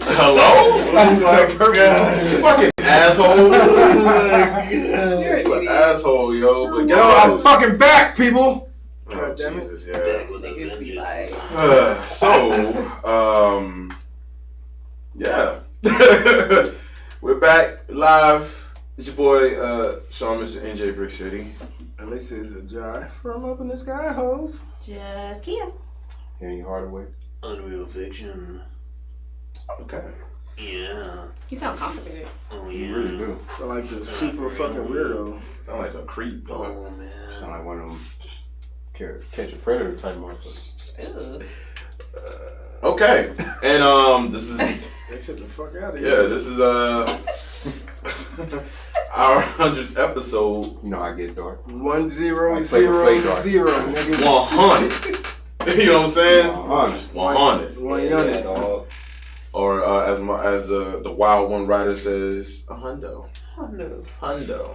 Hello? Fucking asshole. You're an asshole, yo. But yo, I'm fucking back, people. Oh, Jesus, yeah. Yeah. We're back live. It's your boy, Sean, Mr. NJ Brick City. And this is a Jai from Up in the Sky Hoes. Just Kia. Henry Hardaway. Unreal Fiction. Okay. Yeah. You sound constipated. Oh, yeah. You really do. Sound like the super fucking weirdo. Sound like a creep, dog. Oh, man. Sound like one of them catch a predator type motherfuckers. Okay. And this is They took the fuck out of here. yeah, this is our 100th episode. You know I get dark. 100, Like Flavor Flav dark. nigga. 100. You know what I'm saying? 100. 100. 100. Dog. Or as the wild one writer says, a hundo. Hundo.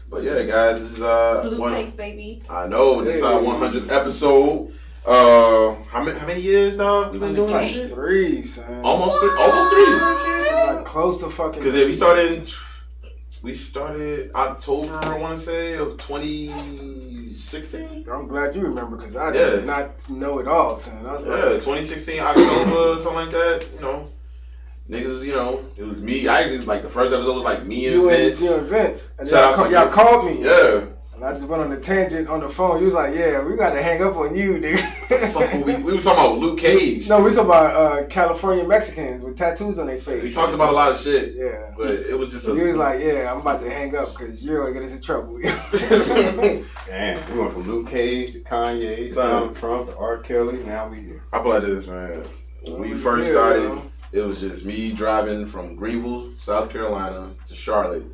But yeah, guys, this is Blue face, baby. I know this is our 100th episode. How many years, dog? We've been doing this shit? 3, son. Almost 3. Almost 3. Like close to fucking. Because we started October, I want to say, of 2016. I'm glad you remember because I did not know it all, son. I was like, 2016 October, something like that. You know, niggas. You know, it was me. I actually like the first episode was like me and Vince. You and Vince. And Shout out to y'all Vince. called me. Yeah. And I just went on a tangent on the phone. You was like, yeah, we got to hang up on you, nigga. Fuck, we were talking about Luke Cage. No, we talking about California Mexicans with tattoos on their face. We talked about a lot of shit. Yeah. But it was just So you was like, yeah, I'm about to hang up because you're going to get us in trouble. Damn, we went from Luke Cage to Kanye to Donald Trump to R. Kelly. Now we here. I play this, man. When we first started, it was just me driving from Greenville, South Carolina to Charlotte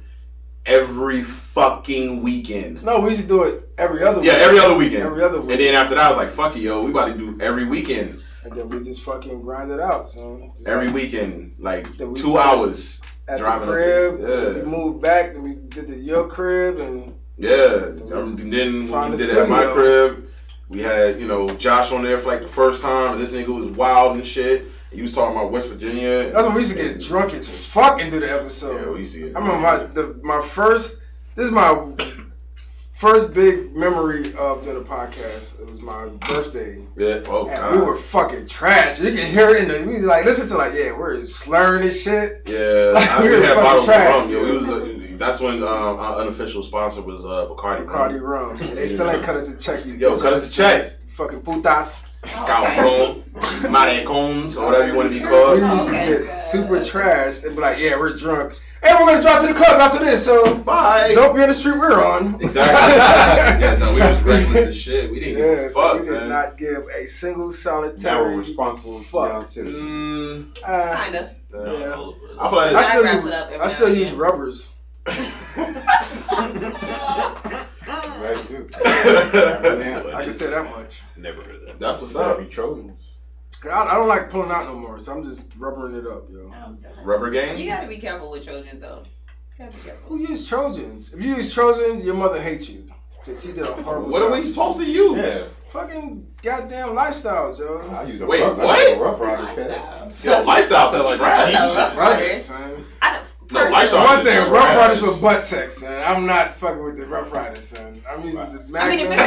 every fucking weekend. No, we should do it every other week. Yeah, every other weekend. Every other week. And then after that, I was like, fuck it, yo. We about to do every weekend. And then we just fucking grind it out, so. Every weekend. Like 2 started hours. At driving the crib. Yeah. We moved back, then we did your crib, and. Yeah. And then when we did it at my crib, we had, Josh on there for like the first time. And this nigga was wild and shit. He was talking about West Virginia. That's when we used to get drunk as fuck and do the episode. Yeah, we used to get I remember this is my first big memory of doing a podcast. It was my birthday. Yeah. Oh, and God. we were fucking trash. You can hear it we was like, listen to we're slurring this shit. Yeah. Like, we had bottles trash, of rum. Yo. That's when our unofficial sponsor was Bacardi Rum. And they still ain't cut us a check. Yo, cut us a check. Fucking putas. Cabrón, maricones, or whatever you want to be called. We used to get super trashed and be like, yeah, we're drunk. Hey, we're gonna drive to the club after this, so bye. Don't be on the street we're on. Exactly. Yeah, so we was reckless as shit. We didn't give a fuck, we did not give a single solitary. Now we're responsible young citizens. Kind of. Yeah. I still use rubbers. I can say that much. Never heard that. That's what's up. Trojans. I don't like pulling out no more, so I'm just rubbering it up, yo. Rubber game? You gotta be careful with Trojans, though. You gotta be careful. Who used Trojans? If you use Trojans, your mother hates you. She did a horrible What are we supposed to use? Yeah. Fucking goddamn lifestyles, yo. I use Wait, what? Rough Riders. Yo, lifestyle sound like trash. Rough Riders. Son. No, lifestyle. One thing, Rough Riders for butt sex, son. I'm not fucking with the Rough Riders, son. I'm using the Magnum. I mean, if it's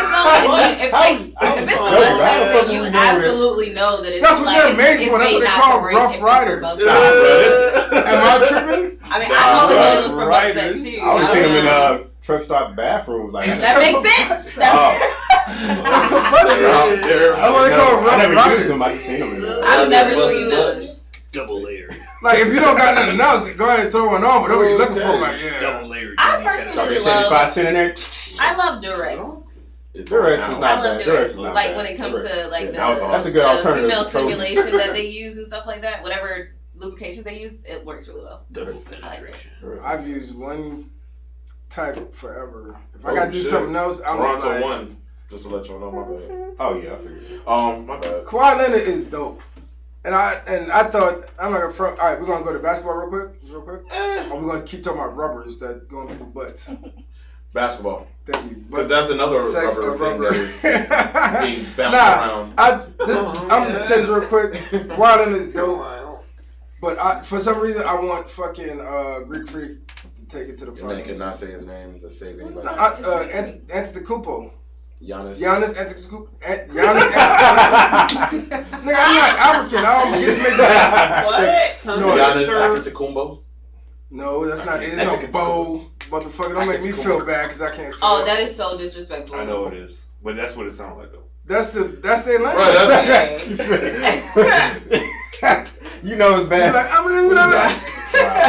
for butt sex, though, if it's for butt sex, then you absolutely know that it's that's what they're made for. That's what they call Rough Riders. Am I tripping? I mean, I know that it was for butt sex, too. I would see them in truck stop bathrooms. Like that makes sense. I want to call Rough Riders. I've never seen those. Double layered. Like, if you don't got nothing else, go ahead and throw one on, but don't be looking for like, yeah. Double layered. I personally love. In there. I love Durex. Durex is not I love bad. Durex. Like when it comes to like that's a good alternative. Female stimulation that they use and stuff like that. Whatever lubrication they use, it works really well. Double penetration. I've used one type forever. If I gotta do something else, I'm Toronto like, won. Just to let y'all know, my bad. Oh yeah, I figured. My bad. Kawhi Leonard is dope. And I thought, I'm like a front. All right, we're going to go to basketball real quick. Or we're going to keep talking about rubbers that go in people's butts. Basketball. Thank you. Because that's another sex rubber or thing rubber. that is being bounced around. I'm just saying this real quick. Wildin' is dope. But for some reason, I want fucking Greek Freak to take it to the And finals. they cannot say his name to save anybody. Antetokounmpo. Giannis Antetokounmpo. Nigga, I'm not African. I don't get to make that. What? No, Giannis Antetokounmpo. No, that's not. It's no bow. Motherfucker, don't make me feel bad because I can't say Oh, that is so disrespectful. I know it is, but that's what it sounds like though. That's their language. Right, Okay. You know it's bad. Like,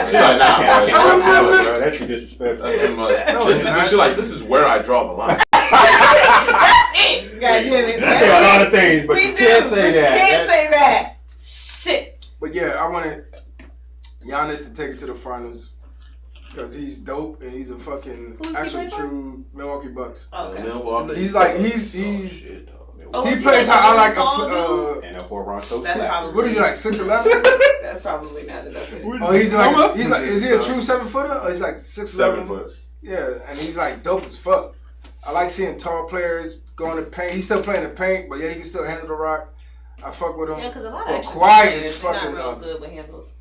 She's like, nah, bro. That's disrespectful. That's too much. She's like, this is where I draw the line. That's it. God damn it. That's a lot of things, but you can't say that. Can't say that. Shit. But yeah, I wanted Giannis to take it to the finals because he's dope and he's a fucking actual true Milwaukee Bucks. Okay. He's like he's Oh, he plays how I like and a Toronto. That's probably. what is he like 6'11"? That's probably not the best. Oh, he's like is he a true 7-footer or he's like 6'11"? 7 foot. Yeah, and he's like dope as fuck. I like seeing tall players go in the paint. He's still playing the paint, but yeah, he can still handle the rock. I fuck with him. Yeah, because a lot of But extra Kawhi players, is they're fucking not real good with handles.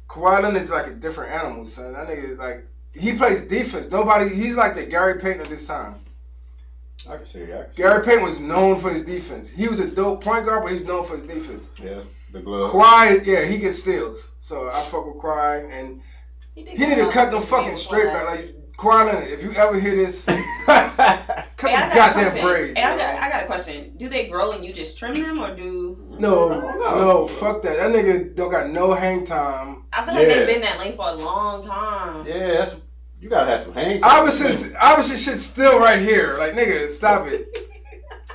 Kawhi Leonard is like a different animal, son. That nigga like he plays defense. He's like the Gary Payton of this time. I can see that. Gary Payton was known for his defense. He was a dope point guard, but he was known for his defense. Yeah, the glove. Kawhi, yeah, he gets steals. So I fuck with Kawhi, and he need to cut them fucking straight back. Like Kawhi Leonard, if you ever hear this, cut the goddamn braids. Hey, I got a question. Do they grow and you just trim them, or do? No, fuck that. That nigga don't got no hang time. I feel like they've been that length for a long time. Yeah, that's. You gotta have some hang. Obviously, shit's still right here. Like, nigga, stop it.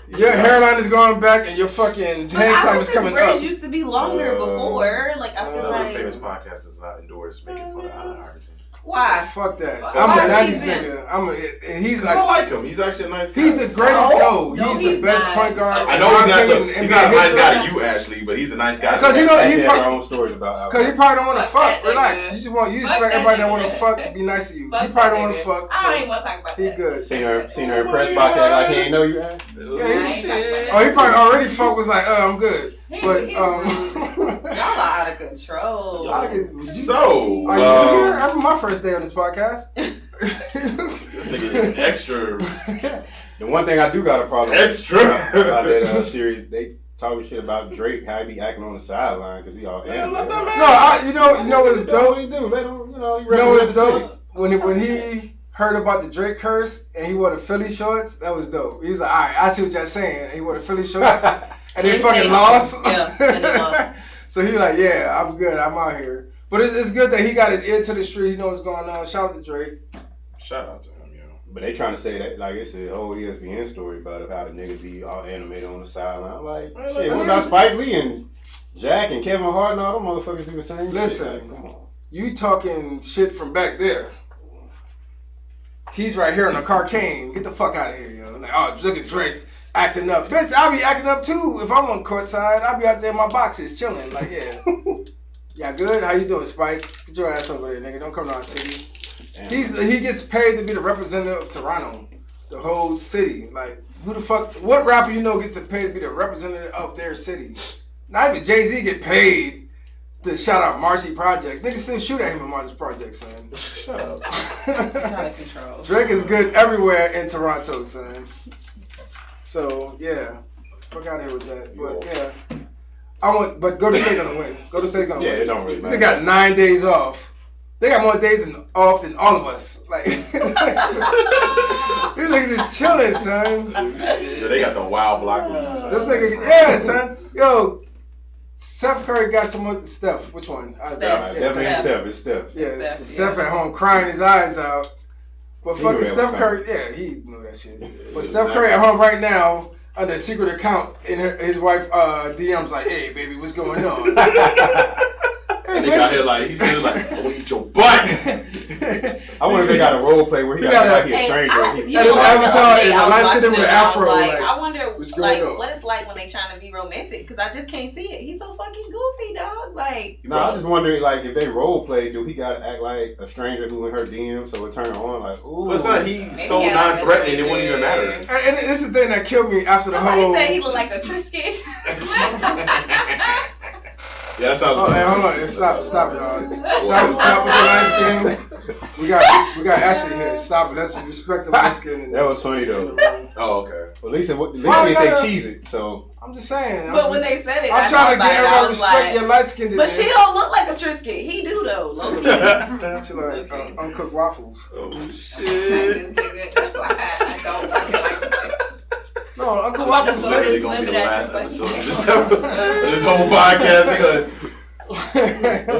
Your hairline is going back and your fucking hang time is coming braids up. used to be longer before. Like, I feel I like. say this podcast does not endorse making fun of Allen Iverson. Why? Fuck that. Why I'm a is he 90s nigga. And he's I like, like him. He's actually a nice guy. he's the greatest. He's the best point guard. I know he's not in a nice history. guy to you, Ashley, but he's a nice guy. Because he our own stories about. Because he probably don't want to fuck. that Relax. nigga. You expect everybody that want to fuck be nice to you. He probably don't want to fuck. I don't even want to talk about He that. good. Seen her in press box act like he ain't know you ass. Oh, he probably already fucked was like, I'm good. But Y'all are out of control. So, are you here? That's my first day on this podcast. this nigga is extra. The one thing I do got a problem Extra. about that series, they talking shit about Drake, how he be acting on the sideline because he all animated. No, you know what's dope? He do. Let him, You know what's dope? When he heard about the Drake curse and he wore the Philly shorts, that was dope. He was like, all right, I see what y'all saying. And he wore the Philly shorts and they fucking lost. Yeah, and they lost. So he like, yeah, I'm good. I'm out here. But it's good that he got his ear to the street. He knows what's going on. Shout out to Drake. Shout out to him, yo. But they trying to say that like it's a whole ESPN story about how the niggas be all animated on the sideline. I'm like, shit, what about Spike Lee and Jack and Kevin Hart and all them motherfuckers do the same shit? Listen, Like, come on. you talking shit from back there. He's right here on the Carcane. Get the fuck out of here, yo. Like, oh, look at Drake acting up. Bitch, I'll be acting up too. If I'm on courtside, I'll be out there in my boxes chilling. Like, yeah. Y'all good? How you doing, Spike? Get your ass over there, nigga. Don't come to our city. Damn. He gets paid to be the representative of Toronto. The whole city. Like, who the fuck, what rapper you know gets paid to be the representative of their city? Not even Jay-Z get paid to shout out Marcy Projects. Niggas still shoot at him in Marcy Projects, son. Shut up. It's out of control. Drake is good everywhere in Toronto, son. So, yeah. Fuck out of here with that. But, yeah. But Golden State gonna win. Golden State gonna win. Yeah, it don't really matter. They got 9 days off. They got more days off than all of us. Like, these niggas just chilling, son. Yeah, they got the wild block. This nigga, yeah, son. Yo, Steph Curry got some other stuff. Which one? Definitely Steph. It's Steph. Yeah, Steph, Steph at home crying his eyes out. But He knew fucking that Steph was Curry, yeah, he knew that shit. But Steph Curry at home right now under a secret account in his wife DM's like, hey, baby, what's going on? And they got here like, he's still like, I want to eat your butt. I wonder if they got a role play where he got like a stranger. You know, Avatar is a I was light skinned watching with it an and I was afro. like, Like, I wonder, what's like, going on? what it's like when they trying to be romantic, because I just can't see it. He's so fucking goofy, dog. Like, No, I just wondering, like, if they role play, do he got to act like a stranger who in her DM so it turn her on? Like, ooh. But son, he's maybe so he had, like, a non-threatening, it wouldn't even matter. and this is the thing that killed me after the somebody whole. said he looked like a Trisket. Yeah, that sounds Oh, hey, hold on. Stop, y'all. Stop with the light skin. We got Ashley here. Stop it. Let's respect the light skin. That was funny, though. Oh, okay. Well, at least they Why say not? cheese it, so. I'm just saying. But when they said it, I'm I trying to thought get about it. I everybody was respect like, your light skin. but she don't look like a Trisket. He do though, low key. She like uncooked waffles. Oh, shit. That's why I don't fucking like it. No, uncooked I'm waffles. about to This is Limit gonna be the action, last but- episode of this whole podcast.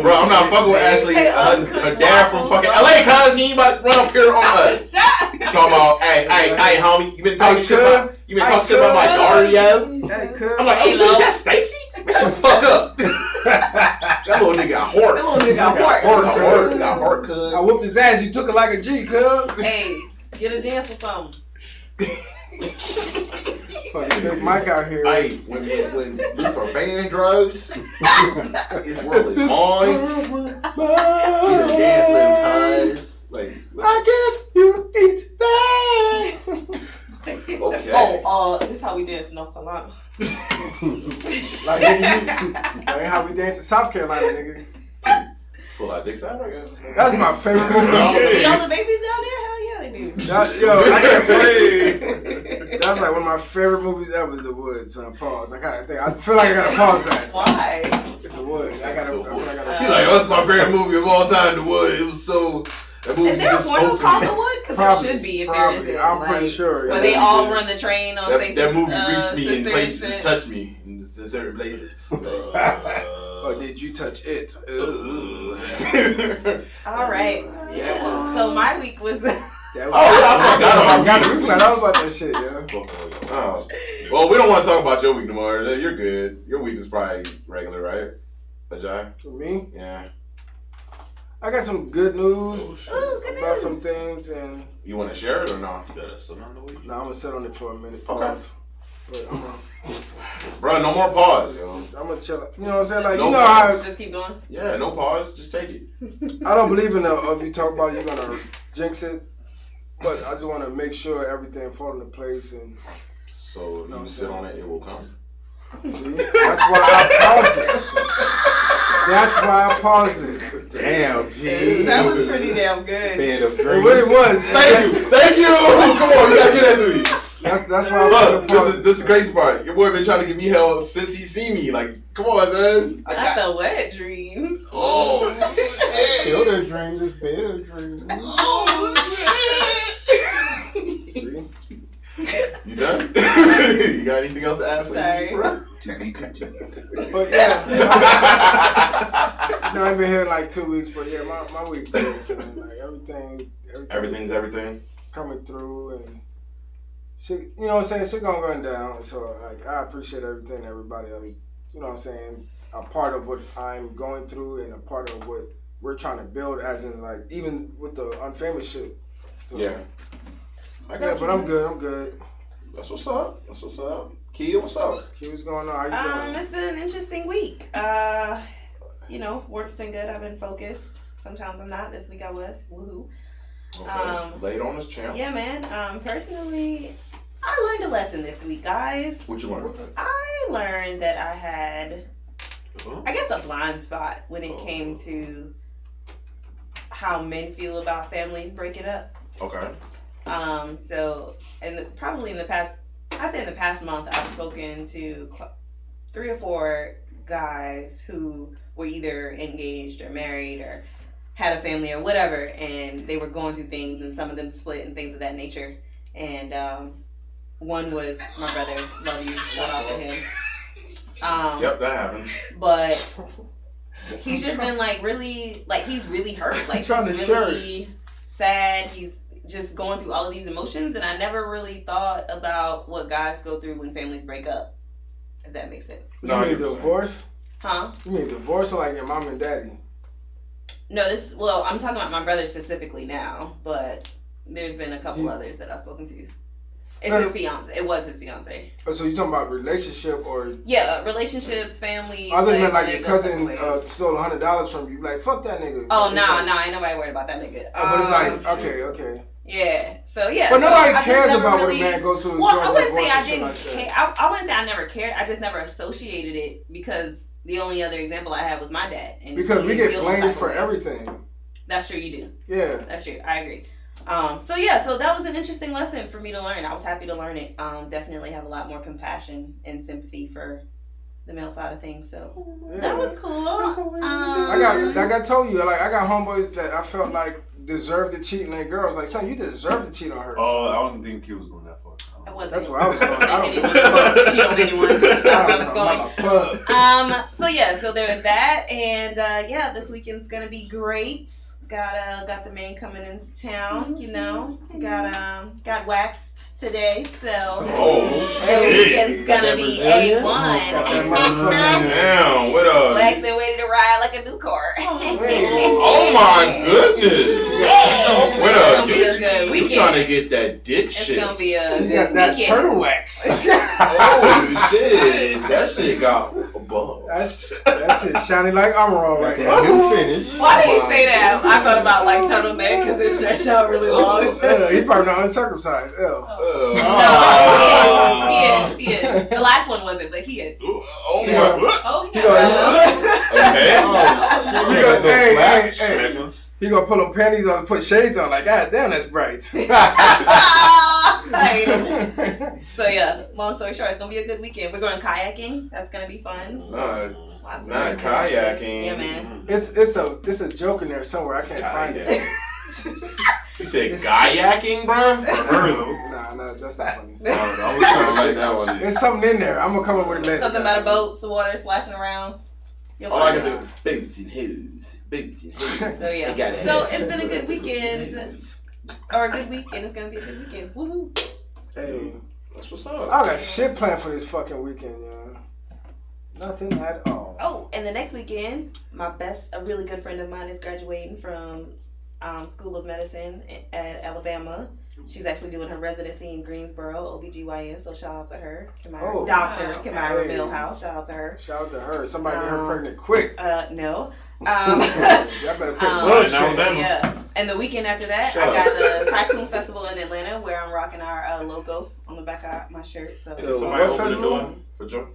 Bro, I'm not fucking with Ashley. Her dad from fucking LA, cuz he ain't about to run up here on us. Talking about, hey, homie, you been talking shit about my daughter, yo? Hey, cuz. I'm like, oh shit, is that Stacy? Man, shut the fuck up. That little nigga got hard. That little nigga got hard. Got hard, cuz. I whooped his ass. You took it like a G, cuz. Hey, get a dance or something. Fucking big Mike out here. Hey, when Luther Vandross, his world is mine. He done dance with him, cuz. Like, I give you each day. Okay. Oh, this is how we dance in North Carolina. Like, nigga, that ain't how we dance in South Carolina, nigga. Pull out dick side, I guess. That's my favorite movie. See all the babies down there? Hell yeah, they do. I can't say. That's like one of my favorite movies ever, The Woods. Pause. I feel like I gotta pause that. Why? The Woods. I gotta. He's like, oh, that's my favorite movie of all time, The Wood. It was so. That movie Is there a just porno spoke called to The me. Wood? Because there should be if there isn't. I'm pretty sure. Where they all run the train on That movie reached me in sisters places and and touched me in certain places. Or did you touch it? All right. Yeah. So my week was. I forgot about that shit, yeah. Oh. Well, we don't want to talk about your week no more. You're good. Your week is probably regular, right? Ajay? For me, Yeah. I got some good news Ooh, good about news. some things, and You want to share it or not? You got a son on the week? now I'm gonna sit on it for a minute. Okay. Pause. But I'm gonna Bro, no more pause, yo. chill. You know what I'm saying? Like, No you know how Just keep going. Yeah, no pause. Just take it. I don't believe in if you talk about it, you're gonna jinx it. But I just want to make sure everything falls into place, and So if you sit on it, it will come. see, that's why I paused it. That's why I paused it. Damn, G. That was pretty damn good. Bed of It really dreams. was. Thank you. Come on, you gotta get that to me. That's why I Look, paused this is the crazy part. Your boy been trying to get me hell since he see me. Like, come on, son. I Not got. the wet dreams. Oh shit. Bed of dreams is bed of dreams. Oh shit. You done? You got anything else to add for Sorry. you, bro? To be continued. But yeah, I've been here in like 2 weeks, but yeah, my week is like Everything's everything. coming through, and shit, you know what I'm saying, shit gonna run down. So like, I appreciate everything, everybody. You know what I'm saying, a part of what I'm going through and a part of what we're trying to build, as in like even with the unfamous shit. So, Yeah. I got yeah, you, but I'm man. good. I'm good. That's what's up. That's what's up. Kia, what's up? Key, what's going on? How you doing? It's been an interesting week. You know, work's been good. I've been focused. Sometimes I'm not. This week I was. Woohoo. Okay. Late on this champ. Yeah, man. Personally, I learned a lesson this week, guys. What you learned? I learned that I had, I guess, a blind spot when it came to how men feel about families breaking up. Okay. So, probably in the past, I say in the past month, I've spoken to 3 or 4 guys who were either engaged or married or had a family or whatever, and they were going through things, and some of them split and things of that nature. And one was my brother. Love you. Shout out to him. Yep, that happens. But he's just been like really, like he's really hurt. Like he's really sad. He's just going through all of these emotions, and I never really thought about what guys go through when families break up. If that makes sense. You mean divorce? Huh? You mean divorce or like your mom and daddy? No, I'm talking about my brother specifically now, but there's been a couple others that I've spoken to. It's his fiance. It was his fiance. So you talking about relationship or? Yeah, relationships, families. Other than like your cousin stole $100 from you, like fuck that nigga. Oh nah, ain't nobody worried about that nigga. But it's like okay. Yeah. So yeah. But nobody I cares about really, what a man goes through. Well, I wouldn't say I didn't care. I wouldn't say I never cared. I just never associated it because the only other example I had was my dad. And because we get blamed for everything. That's true. You do. Yeah. That's true. I agree. So that was an interesting lesson for me to learn. I was happy to learn it. Definitely have a lot more compassion and sympathy for the male side of things. So that was cool. Like I told you, like I got homeboys that I felt like deserved to cheat on their girls. Like, son, you deserve to cheat on her. Oh, I don't think he was going that far. That's where I was going. I don't to cheat on anyone. So there's that, and this weekend's gonna be great. Got the man coming into town, you know. Got waxed today, so the weekend's gonna be A1. Damn, what up? Waxed and waited to ride like a new car. Oh my goodness! Yeah. What up? You trying to get that dick shit? It's gonna be a good that weekend. turtle wax. Oh shit! That shit got a bump. That shit shining like armor all right now. Why did he say that? I thought about like turtleneck because it stretched out really long. He probably not uncircumcised. No, he is. The last one wasn't, but he is. Hey. He gonna pull them panties on and put shades on. Like, God damn, that's bright. So yeah, long story short, it's gonna be a good weekend. We're going kayaking. That's gonna be fun. Not kayaking. Yeah, man. It's a joke in there somewhere. I can't find it. You said kayaking, bro? Nah, that's not funny. I was trying to like that one. There's something in there. I'm gonna come up with it later. Something about a boat, some water splashing around. All I can do, babies and hoes. So yeah. So it's been a good weekend. Or a good weekend. It's gonna be a good weekend. Woohoo. Hey. That's what's up. I got shit planned for this fucking weekend, y'all. Nothing at all. Oh, and the next weekend, a really good friend of mine is graduating from School of Medicine at Alabama. She's actually doing her residency in Greensboro, OBGYN, so shout out to her. Dr. Kamira Millhouse, shout out to her. Shout out to her. Somebody get her pregnant quick. No. Y'all better quit bullshit. Yeah. And the weekend after that, I got the Tycoon Festival in Atlanta where I'm rocking our logo on the back of my shirt. So somebody open the door for Joe?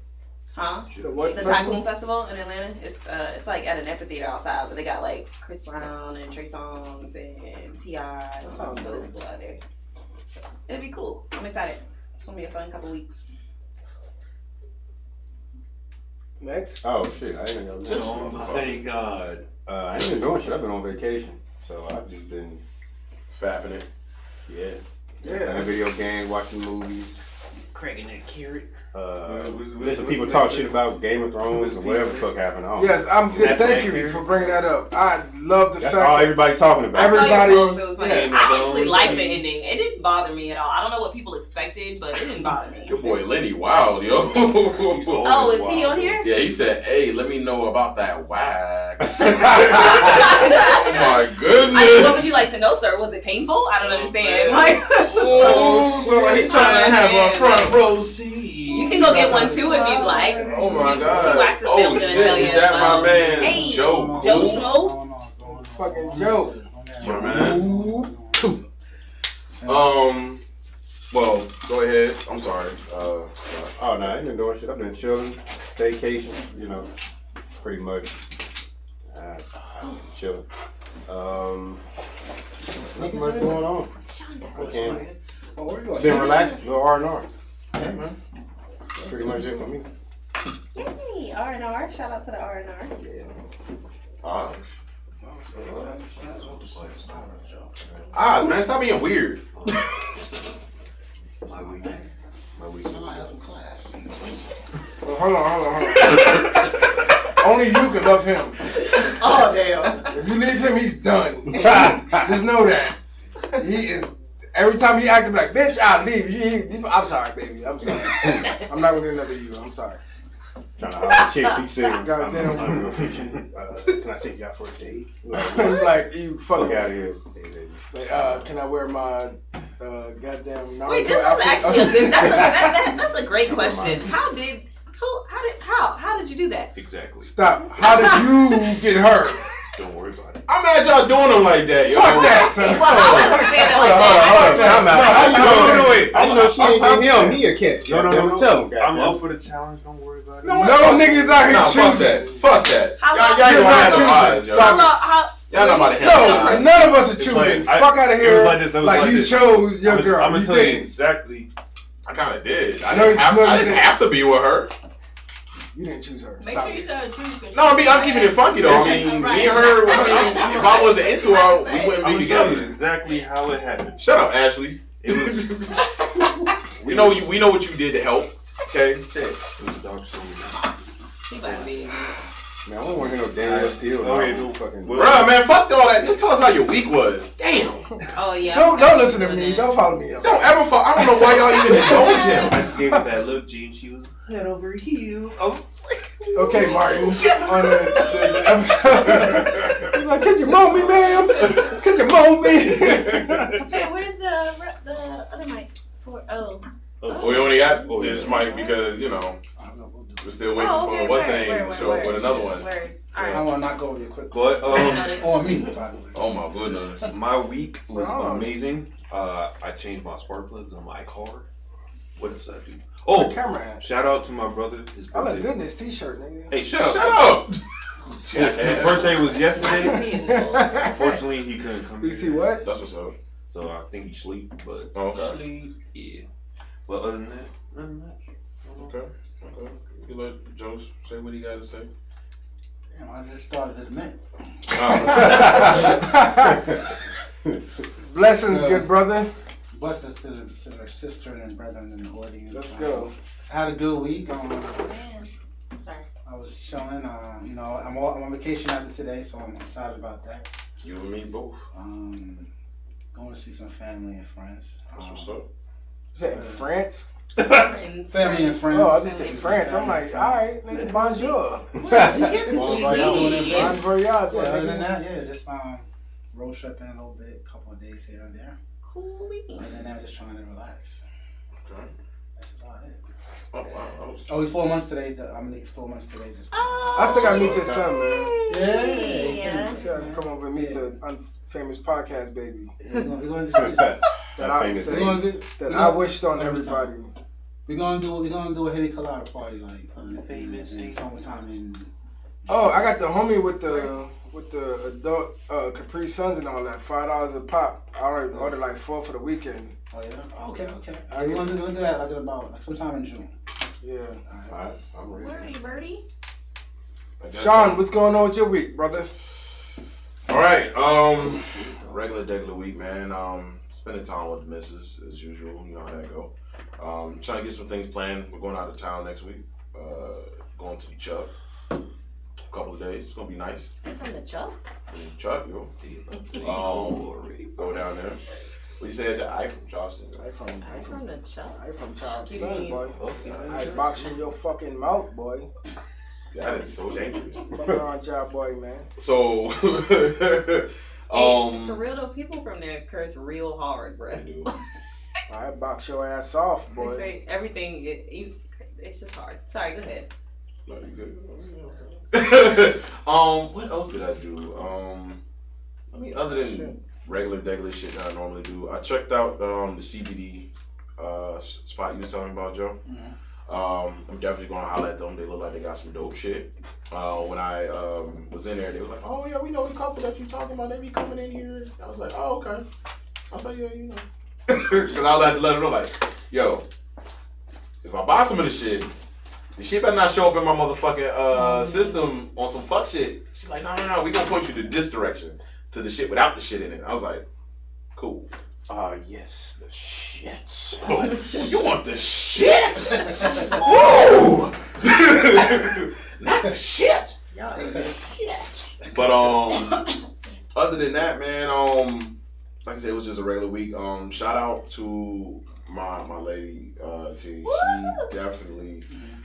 Huh? The Tycoon Festival in Atlanta. It's like at an amphitheater outside, but they got like Chris Brown and Trey Songz and T.I. and some other people out there. So it'll be cool. I'm excited. It's gonna be a fun couple weeks. Next. Oh shit, I ain't know. Thank God. I ain't been doing shit. I've been on vacation, so I've just been fapping it. Yeah. Yeah. Playing video games, watching movies. Cracking that carrot. Listen, people talk shit about Game of Thrones or whatever the fuck happened. Yes, thank you for bringing that up. I love the That's fact all everybody talking about. Everybody, yes. I actually liked the Yes. ending. It didn't bother me at all. I don't know what people expected, but it didn't bother me. Your boy Lenny wild, yo. Oh, is he on here? Yeah, he said, "Hey, let me know about that wax." Oh my goodness! What would you like to know, sir? Was it painful? I don't understand. So like he trying to have a front row seat. You can go get one too if you'd like. Oh my God! She waxes them, Oh gonna shit! tell you Is that my man, Hey, Joe? Joe Schmo? Fucking Joe. My man. Well, go ahead. I'm sorry. Oh no, I ain't been doing shit. I've been chilling, vacation. You know, pretty much. Chilling. Nothing much going on. Been relaxed. Little R&R. Hey, man. Pretty much it for me. Yay, R&R. Shout out to the R&R. Oz, man, stop being weird. My week. I have some class. Well, hold on. Only you can love him. Oh, damn. If you leave him, he's done. Just know that. He is. Every time he acted like, bitch, I'll leave. I'm sorry, baby. I'm sorry. I'm not going to get another you. I'm sorry. Trying to holler chicks, he said, Goddamn. I'm real fiction. Can I take you out for a date? Like, you Fuck fucking. out of here. Like, can I wear my goddamn Naruto Wait, this was outfit? actually a good. That's a great question. How did you do that? Exactly. Stop. How did you get hurt? Don't worry about it. I'm mad y'all doing them like that, yo. Fuck that, son. I know she ain't get him. He a catch. No. Tell him. I'm up for the challenge. Don't worry about it. No niggas out here Nah, fuck choosing. that. Fuck that. How Y'all long- ain't You're gonna not have no choosing. eyes, yo. Stop. Y'all not about to No, have no eyes. none of us are It's choosing. like, Fuck out of it here. was like this, it was Like like you this. chose your girl. I'm gonna You tell you did. exactly. I kind of did. I No, didn't have, no, I you didn't didn't. have to be with her. You didn't choose her. Make Stop sure you it. tell the truth. No, I'm keeping it funky though. I mean, me and her. If I wasn't into her, we wouldn't I'm be gonna tell you together. exactly how it happened. Shut up, Ashley. It was. We know what you did to help. Okay. It was a dog story. He about to be. Man, I don't want to hear no Daniel Steele. Okay, No fucking. Bruh, man, fuck all that. Just tell us how your week was. Damn. Oh yeah. Don't listen to me. Don't follow me. Don't ever fuck. I don't know why y'all even indulge him. I just gave her that look, G, and she was head over heels. Oh. Okay, Martin. On the episode, he's like, "Could you moan me, ma'am? Could you moan me?" Hey, where's the other mic? We only got this mic because, you know, we're still waiting for what's the name to show up with another one. I want to knock over you quick. But On me, by the way. Oh my goodness. my week was Wow. amazing. I changed my spark plugs on my car. What else did I do? The Oh, camera at? shout out to my brother. His I birthday. look good in this t-shirt, nigga. Hey, shut up. Shut up. His birthday was yesterday. Unfortunately, he couldn't come. You here. see what? That's what's up. So I think he sleep, but Okay. sleep, yeah. But other than that. Okay. You let Joe say what he got to say. Damn, I just started this mint. Blessings, good brother. Blessings to the sister and brethren in the audience. Let's go. I had a good week. Man. Sorry. I was chilling. I'm on vacation after today, so I'm excited about that. You and me both. Going to see some family and friends. That's what's up. Is that in France? Family and friends. Oh, I just said France. I'm like, all right, nigga, bonjour. Bon voyage, Yeah, other than nigga. that, yeah, just road tripping a little bit, a couple of days here and there. Cool. Other than that, just trying to relax. Okay. That's about it. Oh wow. Oh, he's 4 months today. I'm Nick's 4 months today. Just I still gotta meet your son, man. Yeah. You still gotta come over and meet the unfamous podcast baby We're gonna do this. that I wished on everybody. We're gonna do a Hitty Collide party like Famous in summertime in. Oh, I got the homie with the adult Capri Suns and all that. $5 a pop. I already ordered like 4 for the weekend. Oh yeah. Okay. I We're get- gonna do that like in about sometime in June. Yeah. Alright, I'm ready. Birdie. Sean, what's going on with your week, brother? All right. Regular week, man. Spending time with the missus as usual. You know how that go. Trying to get some things planned. We're going out of town next week. Going to the Chuck. A couple of days. It's gonna be nice. From the Chuck. From the Chuck, yo. Go down there. What you say? I from Charleston. I From the Chuck. Charleston, boy. Oh, I box in your fucking mouth, boy. that is so dangerous. Fuck around y'all, boy, man. So, Hey, for real though, people from there curse real hard, bro. I do. I box your ass off, They boy. say everything. It's just hard. Sorry, go ahead. No, you good. What else did I do? Other than regular shit that I normally do, I checked out the CBD spot you was talking about, Joe. Mm-hmm. I'm definitely gonna holler at them. They look like they got some dope shit. When I was in there, they were like, "Oh yeah, we know the couple that you talking about. They be coming in here." I was like, "Oh okay." I was like, "Yeah, you know," because I was had to let them know, like, "Yo, if I buy some of this shit, the shit better not show up in my motherfucking system on some fuck shit." She's like, "No, we gonna point you to this direction, to the shit without the shit in it." I was like, "Cool." Yes, the shits. Oh, you want the shit? Woo! Not the shit. But other than that, man, like I said, it was just a regular week. Shout out to my lady T. She definitely,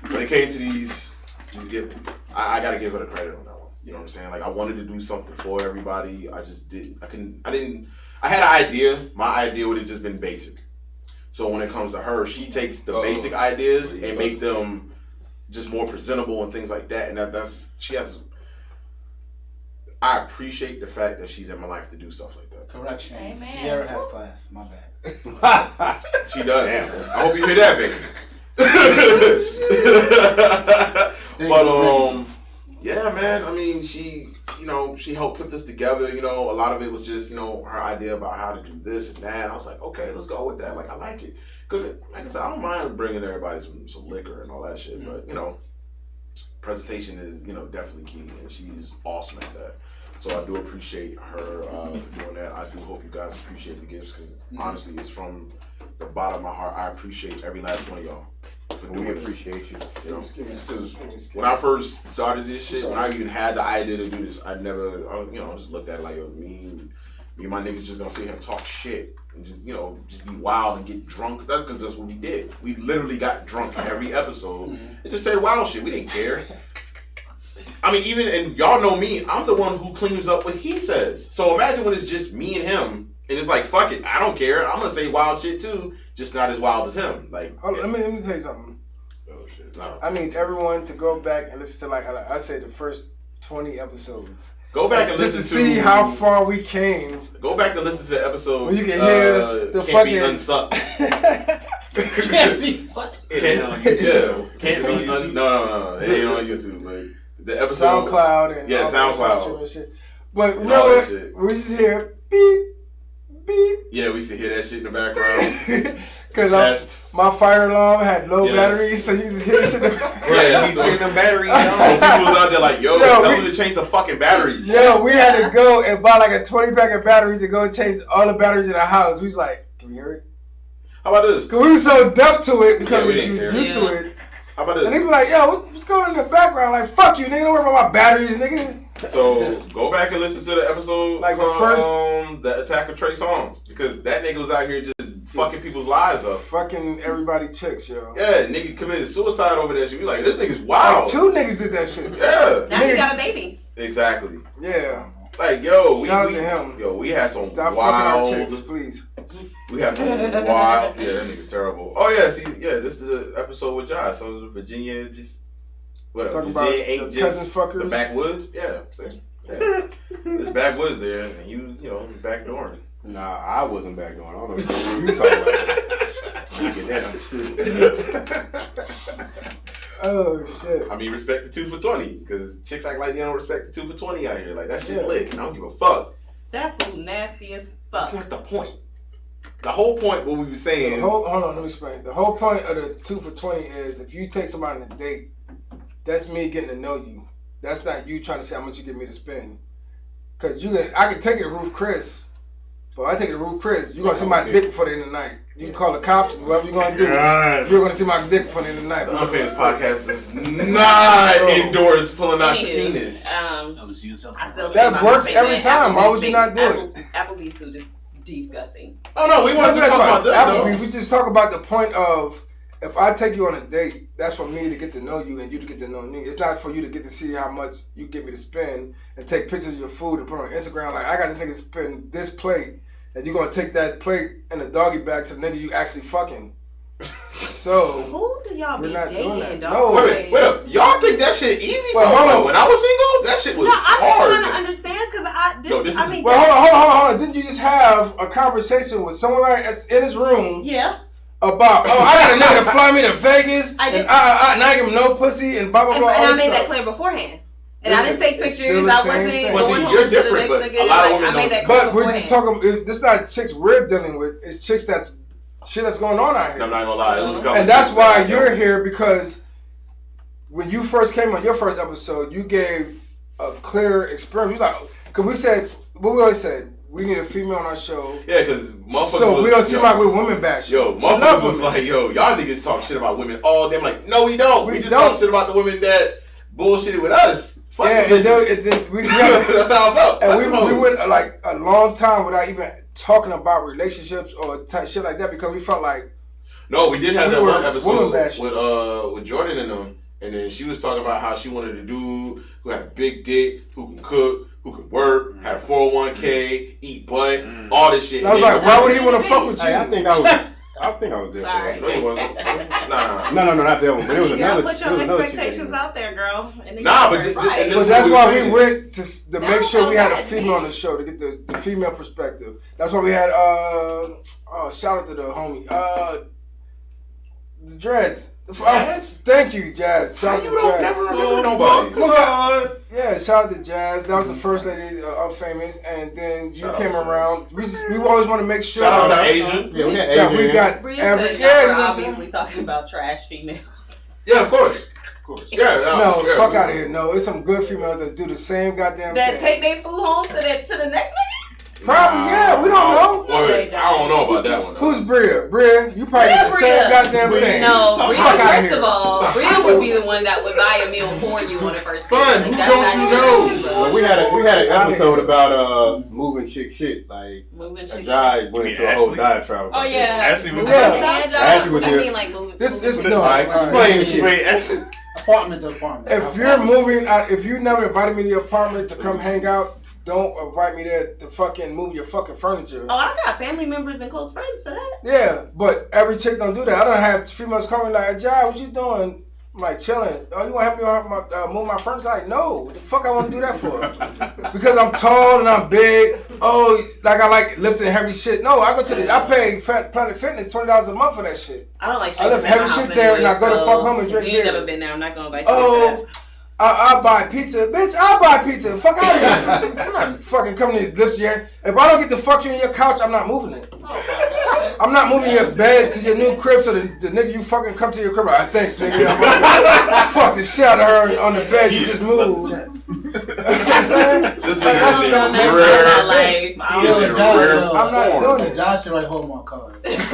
when it came to these I gotta give her the credit on that one. You know what I'm saying? Like, I wanted to do something for everybody. I just didn't. I had an idea. My idea would have just been basic. So when it comes to her, she takes the basic ideas and make them just more presentable and things like that. And she has. I appreciate the fact that she's in my life to do stuff like that. Correction. Amen. Tierra has class. My bad. She does. Damn. I hope you hear that, baby. But yeah, man. I mean, she helped put this together. You know, a lot of it was just her idea about how to do this and that. And I was like, okay, let's go with that. Like, I like it because, like I said, I don't mind bringing everybody some liquor and all that shit. But presentation is definitely key, and she's awesome at that. So I do appreciate her for doing that. I do hope you guys appreciate the gifts because honestly, it's from the bottom of my heart. I appreciate every last one of y'all for doing it. We appreciate you. Because when I first started this shit, when I even had the idea to do this, I just looked at it like, me and my niggas just gonna sit here and talk shit and just be wild and get drunk. That's because that's what we did. We literally got drunk every episode and just said wild shit. We didn't care. I mean, and y'all know me, I'm the one who cleans up what he says. So imagine when it's just me and him, and it's like, fuck it, I don't care. I'm gonna say wild shit too, just not as wild as him. Like, let me tell you something. Oh shit! No. I need everyone to go back and listen to, like I say, the first 20 episodes. Go back and just listen to see how far we came. Go back and listen to the episode. Well, you can hear the can't fucking be unsucked. Can't be what? Can't be no. It ain't on YouTube. Like the episode, SoundCloud and SoundCloud and shit. But remember, we just hear beep, beep. Yeah, we used to hear that shit in the background. Because my fire alarm had low batteries, so you just hear that shit in the background. Yeah, he's getting the batteries. People was out there like, tell them to change the fucking batteries. Yo, we had to go and buy like a 20-pack of batteries and go change all the batteries in the house. We was like, can we hear it? How about this? Because we were so deaf to it because we was used to it. How about this? And they be like, yo, what's going on in the background? Like, fuck you, nigga. Don't worry about my batteries, nigga. So go back and listen to the episode, like the first, the attack of Trey Songz, because that nigga was out here just fucking people's lives up, fucking everybody chicks, yo. Yeah, nigga committed suicide over that shit. We like, this nigga's wild. Like 2 niggas did that shit. Yeah. Now he got a baby. Exactly. Yeah. Like, yo, shout out to him. Yo, we had some stop wild fucking our chicks, please. We had some wild. Yeah, that nigga's terrible. Oh yeah, this is the episode with Josh. So Virginia just whatever. Virginia ain't just the backwoods. Yeah, see. Yeah. This backwoods there, and he was, backdooring. Nah, I wasn't backdooring. I don't know what you talking about. You get that understood. Oh shit. I mean, respect the 2 for 20, because chicks act like they don't respect the 2 for 20 out here. Like, that shit lit. I don't give a fuck. That food nasty as fuck. That's not the point. The whole point, what we were saying. Hold on, let me explain. The whole point of the 2 for 20 is if you take somebody on a date, that's me getting to know you. That's not you trying to say how much you get me to spend. Cause I can take it to Ruth Chris, but I take it to Ruth Chris, you're gonna see my dick before the end of the night. You can call the cops, whatever you're gonna do. You're gonna see my dick before the end of the night. The UNFAMOUS podcast does not endorse pulling out your penis. I still that works every time. Why would you not do it? Applebee's food is disgusting. Oh no, we want to talk about that. Applebee's. We just talk about the point of if I take you on a date, that's for me to get to know you and you to get to know me. It's not for you to get to see how much you get me to spend and take pictures of your food and put on Instagram. Like, I got this nigga spend this plate and you're going to take that plate and the doggy bag to the nigga you actually fucking. So, who do y'all be dating, dog? No, wait up. Y'all think that shit easy for me? When I was single, that shit was hard. I'm just trying to understand because hold on. Didn't you just have a conversation with someone right in his room? Yeah. About, I got a nigga to fly me to Vegas, and I give him no pussy, and blah, blah, blah. And I made that clear beforehand. And I didn't take pictures. I wasn't going home you're different, but a lot of women I made that clear beforehand. We're just talking, this is not chicks we're dealing with. It's chicks that's going on out here. I'm not going to lie. It was a couple and that's why you're here, because when you first came on your first episode, you gave a clear experience. You like, because we said, what we always said, we need a female on our show. Yeah, because motherfuckers. So we don't seem like we're women bash. Yo, motherfuckers was like, y'all niggas talk shit about women all day. I'm like, no, we don't. We just talk shit about the women that bullshitted with us. Fuck yeah, that's how I felt. And we went like a long time without even talking about relationships or shit like that because we felt like. No, we did have that one episode with Jordan and them. and then she was talking about how she wanted a dude who had a big dick, who can cook, who could work, had a 401k, eat butt, all this shit. And I was like, why would he want to fuck with you? Hey, I think I was there. Sorry. No, he wasn't. Nah. No, not that one. But it was You another. gotta put It was your another expectations chick. out there, girl. In the Nah, but universe. this, and this But is that's what why saying. we went to make was sure so we had a bad. female on the show to get the female perspective. That's why we had shout out to the homie the Dreads. Jazz? Thank you, Jazz. Shout out You to don't Jazz. never remember nobody. Look up. Yeah, shout out to Jazz. That was the first lady Unfamous, and then you Shout out came to around. We always want to make sure Shout out to Asian. Yeah, we had that we Adrian. got Bria every said yeah. y'all You were know what I'm saying? obviously talking about trash females. Yeah, of course. Yeah. No, yeah. fuck out of here. No, it's some good females that do the same goddamn That thing. take their food home to the next nigga? Probably, yeah. We don't know. Wait, I don't know about that one. Though. Who's Bria? Bria, you probably do the same Bria. goddamn thing. No, Bria, Fuck outta first here. of all, Bria would be the one that would buy a meal for you on the first Son, date. who Like, that's don't not you even know? real. Well, we had an Outta episode here. about moving chick shit. Like Moving a chick guy went mean into a whole Ashley? diatribe. Oh, yeah. Ashley was Yeah. Ashley was I here. mean, like moving. This moving- no. Alright, explain the shit. Wait, Ashley. Apartment to apartment. If you're moving out, if you never invited me to your apartment to come hang out, don't invite me there to fucking move your fucking furniture. Oh, I got family members and close friends for that. Yeah, but every chick don't do that. I don't have females coming like, Jai, what you doing? I'm like chilling. Oh, you want to help me move my furniture? Like, no. What the fuck I want to do that for? Because I'm tall and I'm big. Oh, like I like lifting heavy shit. No, I go to the. I pay Planet Fitness $20 a month for that shit. I don't like I live strangers in heavy my house shit there, and I anyway, go to so fuck home and drink You ain't beer. never been there. I'm not gonna invite you for Oh, that. I'll buy pizza. Bitch, I'll buy pizza. Fuck out of here. I'm not fucking coming to lift you. If I don't get to fuck you in your couch, I'm not moving it. I'm not moving your bed to your new crib so the nigga you fucking come to your crib. Like, thanks, nigga. Fuck the shit out of her on the bed you just moved. You know what I'm saying? This Like, that's nigga is not in making rare. my sense. life. He is I in John, rare I'm not form. doing it. John should write hold my card. Listen, if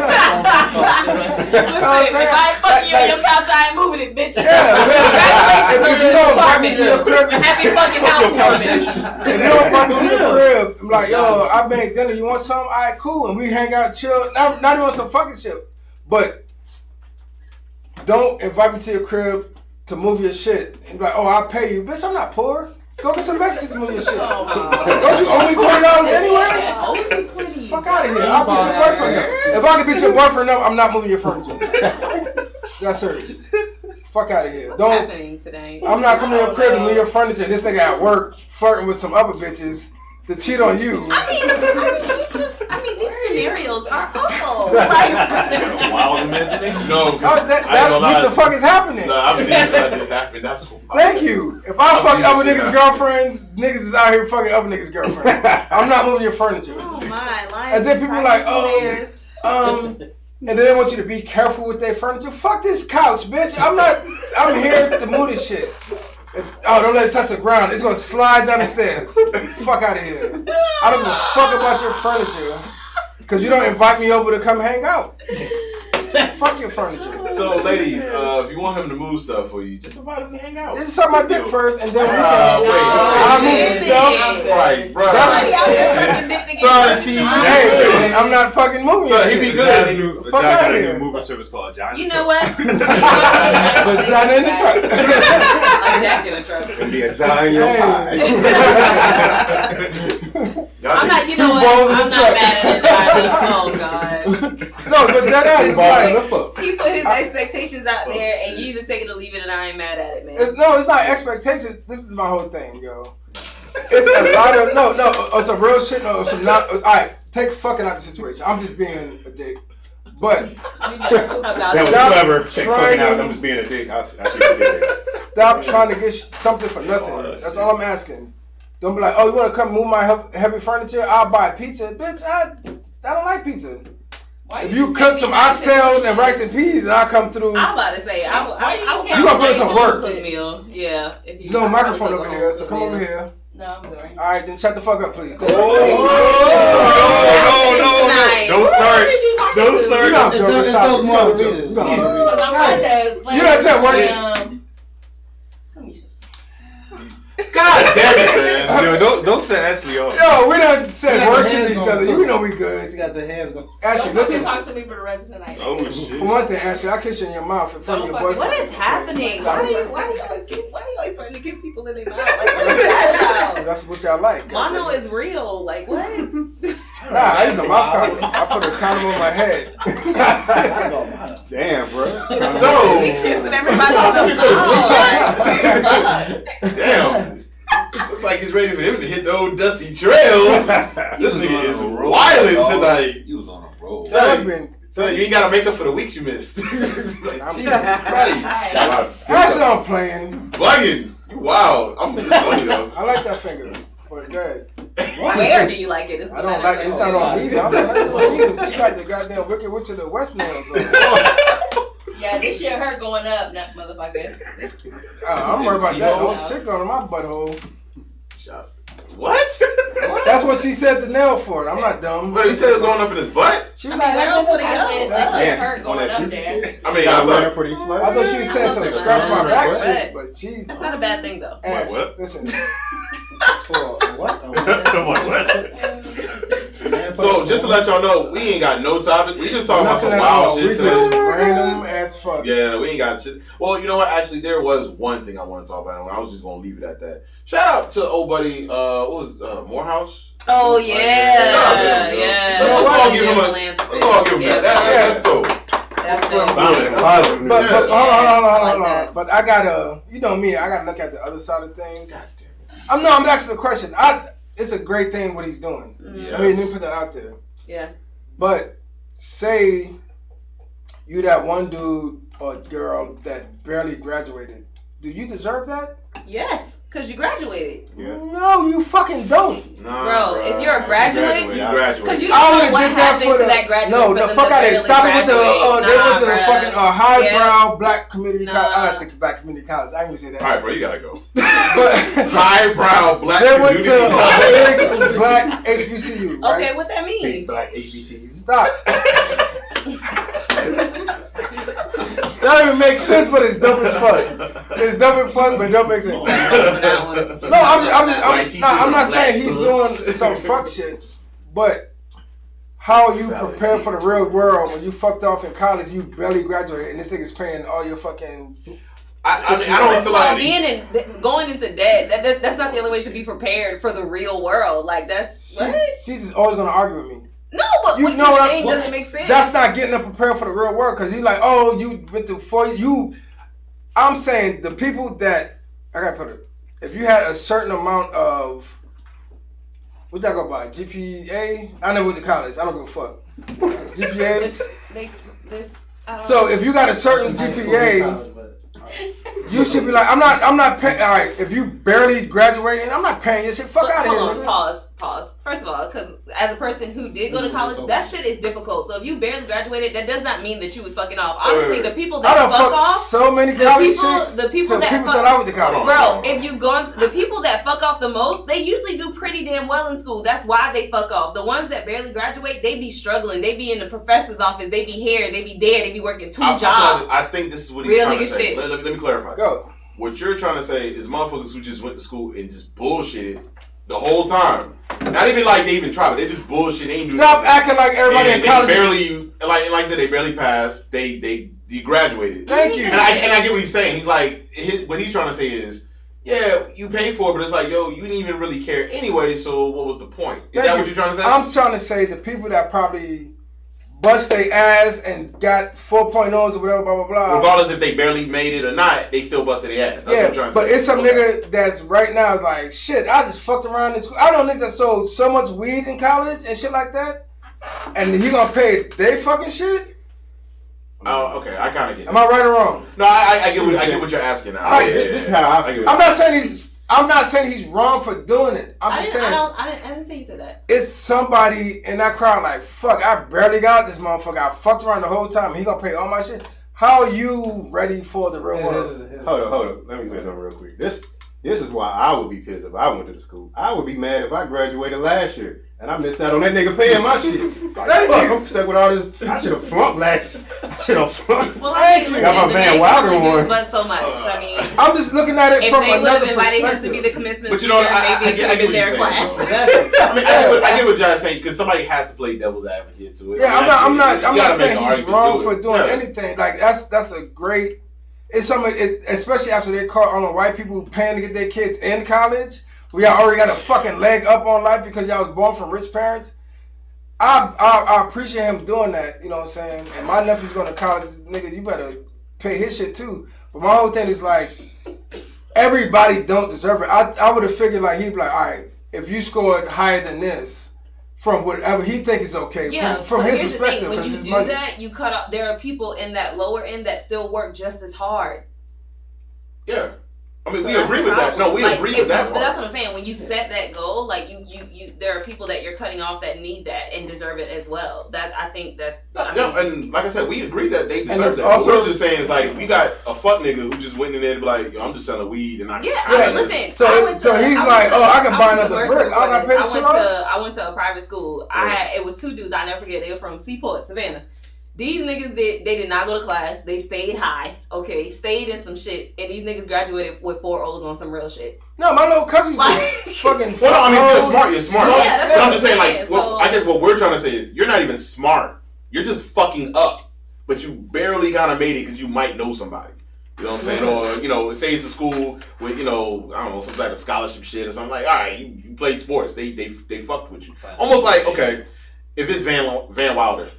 I ain't fucking you on your couch, I ain't moving it, bitch. Congratulations on If you your don't new invite me to your apartment. crib, Happy fucking housewarming. if you don't invite me to your crib, I'm like, yo, I made dinner. You want some? All right, cool. And we hang out, chill. Not even on some fucking shit. But don't invite me to your crib to move your shit. And be like, oh, I'll pay you. Bitch, I'm not poor. Go get some Mexicans to move your shit. Don't you owe me $20 anyway? Only 20. Fuck out of here. I'll beat your boyfriend up. If I can beat your boyfriend up, I'm not moving your furniture. That's serious. Fuck out of here. What's Don't. happening today? I'm not coming to your crib to move your furniture. This nigga at work flirting with some other bitches to cheat on you. I mean, these scenarios are awful. Like, Wild imagination. No, 'cause Oh, I ain't that's gonna what the lie. fuck is happening. No, I've seen shit like this happen. That's cool. Thank you. If I fuck seen other this shit niggas' happen. girlfriends, niggas is out here fucking other niggas' girlfriends. I'm not moving your furniture. oh my, life. And then people are like, oh, and then they want you to be careful with their furniture. Fuck this couch, bitch. I'm here to move this shit. Don't let it touch the ground. It's gonna slide down the stairs. Fuck out of here. I don't give a fuck about your furniture. Cause you don't invite me over to come hang out. Fuck your furniture. So, ladies, if you want him to move stuff for you, just invite him to hang out. Just suck my dick first and then we Wait. I'll move some stuff. Christ, bro. Somebody out there sucking dick to get Son, money. see, Hey, and I'm not fucking moving your So he shit. be John good. Fuck got outta a here. new moving service called John. You know what? Vagina in the truck. A jack in a truck. Can be a giant your pie. I'm not, you Two know balls in what? the I'm not truck. mad at that. Oh, God. No, but that ass is like, He put his expectations out there, and you either take it or leave it, and I ain't mad at it, man. it's not expectations. This is my whole thing, yo. It's a lot of no, some real shit, no, some not. All right, take fucking out the situation. I'm just being a dick, but That was Stop clever. Take trying fucking out. to- I'm just being a dick. I see what you did there. stop trying to get something for nothing. That's all I'm asking. Don't be like, oh, you want to come move my heavy furniture? I'll buy pizza, bitch. I don't like pizza. Why If you cook some oxtails and rice and peas, I'll come through. I'm about to say, I You gonna put in some work. Cook meal, yeah. If There's no microphone over here, so come over here. No, I'm good. All right, then shut the fuck up, please. Don't start. Don't You start. know I'm It's joking. those Stop it. margaritas. You know I'm Because joking. I'm Mondays. You done said worse. Let me see. God damn it, man. Yo, don't set Ashley off. Yo, we done said You got worse the than hands each going, other. too. You know we good. You got the hands going. Ashley, Don't listen. talk to me for the rest of the night. Oh shit. For one thing, Ashley, I kiss you in your mouth in front of your Don't boyfriend. What is happening? Stop Why it. you always starting to kiss people in their mouth? Like, what is that about? That's what y'all like. Mono is real. Like, what? Nah, I use a mouth condom. I put a condom on my head. Damn, bro. So, He kissing everybody on the mouth. damn. Looks like he's ready for him to hit the old dusty trails. This nigga is wildin' tonight. You was on a roll. So I've been. So you ain't gotta make up for the weeks you missed. Like, I'm- Jesus Christ. Ashley, I'm playing. Bugging. You wild. I'm just funny though. I like that finger. But good. Where do you like it? It's I don't like it. It's not on me. I'm not on me. She got the goddamn Wicked Witch of the West nails on. Yeah, this shit hurt going up, not motherfucker. I'm worried about that. Don't shit going in my butthole. What? That's what she said the nail for. I'm not dumb. But you said it's going up in his butt? She I like, mean, where else would I said that shit Damn. hurt On going that up future there? shit. I mean, Y'all I ready thought. for these I slugs? thought she was saying some scratch my back What? shit, but she. That's not a bad thing though. Ash, What? listen. For what? I'm like, what? So just to let y'all know, we ain't got no topic. We just talking about Nothing some at all. wild We shit just today. random as fuck. Yeah, we ain't got shit. Well, you know what? Actually, there was one thing I want to talk about. And I was just gonna leave it at that. Shout out to old buddy. What was Morehouse? Oh yeah, yeah. Let's all give him that. That's dope. That's But But hold I on. like that. But I gotta, you know me, I gotta look at the other side of things. God damn it. I'm asking the question. It's a great thing what he's doing. Yes. I mean, let me put that out there. Yeah. But say you that one dude or girl that barely graduated. Do you deserve that? Yes, because you graduated. Yeah. No, you fucking don't. Nah, Bro, if you're a graduate, you graduate. because you I don't only know what did that happened for to the that graduate. no, for the them fuck to out of it. barely Stop it with the graduate. they went to the bruh. fucking highbrow Yeah. black community Nah. college. I like to say black community college. I ain't even say that. All right, bro, you gotta go. But Highbrow black they went community to college. a big black HBCU. Right? Okay, what that mean? Black HBCUs. Stop. That don't even make sense, but it's dumb as fuck. It's dumb as fuck, but it don't make sense. No, I'm not saying he's doing some fuck shit, but how you prepare for the real world when you fucked off in college, you barely graduated, and this nigga's paying all your fucking. I mean, I don't feel like Going into debt, that's not the only way to be prepared for the real world. Like that's what? She's just always gonna argue with me. No, but You what know you're what? saying doesn't make sense. That's not getting them prepared for the real world because you like, oh, you went to 4 years. I'm saying the people that I gotta put it. If you had a certain amount of what y'all go by GPA, I never went to college. I don't give a fuck. GPA. Which makes this. So if you got a certain GPA, you should be like, I'm not paying. All right, if you barely graduating, I'm not paying your shit. Fuck out of here. Hold on, Nigga. pause. First of all, because as a person who did go to college, that shit is difficult. So if you barely graduated, that does not mean that you was fucking off. Honestly, the people I that done fuck fucked off, so many college chicks. the people to that people fuck, that I went to college. bro, if you've gone, the people that fuck off the most, they usually do pretty damn well in school. That's why they fuck off. The ones that barely graduate, they be struggling. They be in the professor's office. They be here. They be there. They be working two jobs. I think this is what he's Real trying to nigga say. shit. Let me clarify. Go. What you're trying to say is motherfuckers who just went to school and just bullshitted the whole time. Not even like they even tried, but they just bullshit. They ain't do Stop nothing. acting like everybody And in college. they barely, like I said, they barely passed. They graduated. Thank you. And I get what he's saying. He's like, what he's trying to say is, yeah, you paid for it, but it's like, yo, you didn't even really care anyway. So what was the point? Is that what you're trying to say? I'm trying to say the people that probably bust their ass and got 4.0s or whatever, blah blah blah. Regardless if they barely made it or not, they still busted their ass. That's what I'm trying to but say. it's some nigga that's right now is like, shit, I just fucked around in school. I know niggas that sold so much weed in college and shit like that, and he gonna pay they fucking shit. Oh, okay, I kind of get it. Am I right or wrong? No, I get what you're asking now. Right, This is how I feel. I'm not saying he's wrong for doing it. I'm just saying I didn't say you said that. it's somebody in that crowd like, fuck, I barely got this motherfucker. I fucked around the whole time. He gonna pay all my shit. How are you ready for the real world? Hold up. Let me say something real quick. This is why I would be pissed if I went to the school. I would be mad if I graduated last year And I missed out on that nigga paying my shit. Like, fuck, I'm stuck with all this. I should have flunked last. I should have flunked. Well, I mean, Got my Van Wilder on. But so much. I mean, I'm just looking at it if from they would another have invited him to perspective. be the commencement But you know, speaker, maybe it could have been their class. I mean, I get what John's saying because somebody has to play devil's advocate to it. Yeah, I'm not saying he's wrong for doing Yeah. anything. Like that's a great. It's something, especially after they caught on the white people paying to get their kids in college. We already got a fucking leg up on life because y'all was born from rich parents. I appreciate him doing that, you know what I'm saying? And my nephew's going to college, nigga, you better pay his shit too. But my whole thing is like, everybody don't deserve it. I would have figured like, he'd be like, all right, if you scored higher than this, from whatever he think is okay, from his perspective, when you his do money. that, you cut off. There are people in that lower end that still work just as hard. Yeah. I mean, So we that's agree the with that. problem. No, we Like, agree with that But part. that's what I'm saying. When you set that goal, like you, there are people that you're cutting off that need that and deserve it as well. That I think that's. And like I said, we agree that they And deserve it's that. also- What we're just saying is like, we got a fuck nigga who just went in there and be like, yo, I'm just selling weed and I Listen. So he's like, oh, I can buy another brick. I got to pay the shit off. I went to a private school. It was two dudes. I never forget. They were from Seaport, Savannah. These niggas they did not go to class. They stayed high. Okay, stayed in some shit, and these niggas graduated with 4 O's on some real shit. No, my little cousin's fucking. Well, no, I mean, you're smart. You're smart. Yeah, that's But what I'm just saying, like, saying, well, so- I guess what we're trying to say is you're not even smart. You're just fucking up, but you barely kind of made it because you might know somebody. You know what I'm saying? Or, you know, say it's a school with, you know, I don't know, some type of scholarship shit or something. Like, all right, you played sports. They fucked with you. Almost like, okay, if it's Van Wilder.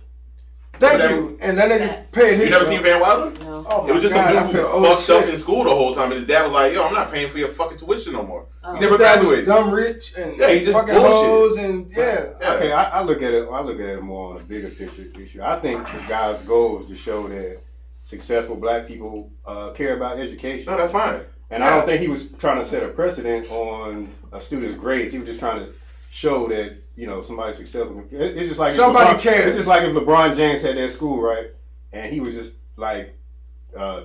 Thank you. And that nigga paid his. You never seen Van Wilder? No. Oh It was just God, some I dude feel who old fucked up shit. in school the whole time, and his dad was like, "Yo, I'm not paying for your fucking tuition no more." Oh. He never His dad was graduated. dumb rich and Yeah, he just fucking bullshit. hoes and yeah. Okay, I look at it more on a bigger picture issue. I think the guy's goal is to show that successful black people care about education. No, that's fine. And I don't think he was trying to set a precedent on a student's grades. He was just trying to show that, you know, somebody's successful. It's just like Somebody if cares. It's just like if LeBron James had that school, right? And he was just like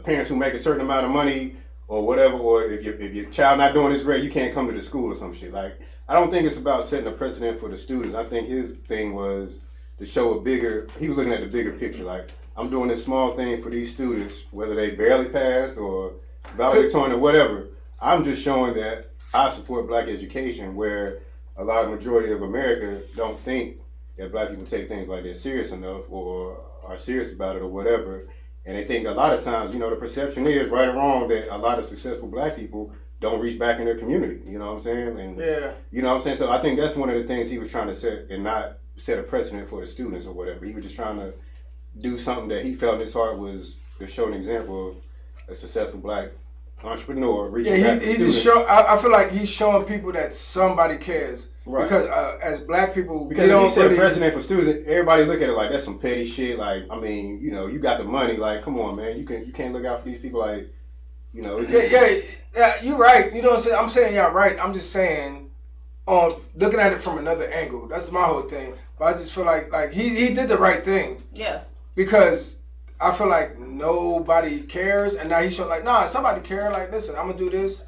parents who make a certain amount of money or whatever, or if your child not doing his grade, you can't come to the school or some shit. Like, I don't think it's about setting a precedent for the students. I think his thing was to show he was looking at the bigger picture. Like, I'm doing this small thing for these students, whether they barely passed or valedictorian or whatever. I'm just showing that I support black education, where a lot of majority of America don't think that black people take things like that serious enough or are serious about it or whatever. And they think a lot of times, you know, the perception is, right or wrong, that a lot of successful black people don't reach back in their community. You know what I'm saying? And Yeah. you know what I'm saying? So I think that's one of the things he was trying to set, and not set a precedent for the students or whatever. He was just trying to do something that he felt in his heart was to show an example of a successful black entrepreneur reaching back to He's students. just show. I feel like he's showing people that somebody cares. Right. Because as black people, Because we if don't he set really. a precedent for students, everybody look at it like that's some petty shit. Like, I mean, you know, you got the money. Like, come on, man, you can't look out for these people. Like, you know, it's just, Yeah, you're right. You know what I'm saying? I'm saying y'all right. I'm just saying, on looking at it from another angle. That's my whole thing. But I just feel like he did the right thing. Yeah. Because I feel like nobody cares, and now he's showing like, nah, somebody care. Like, listen, I'm gonna do this.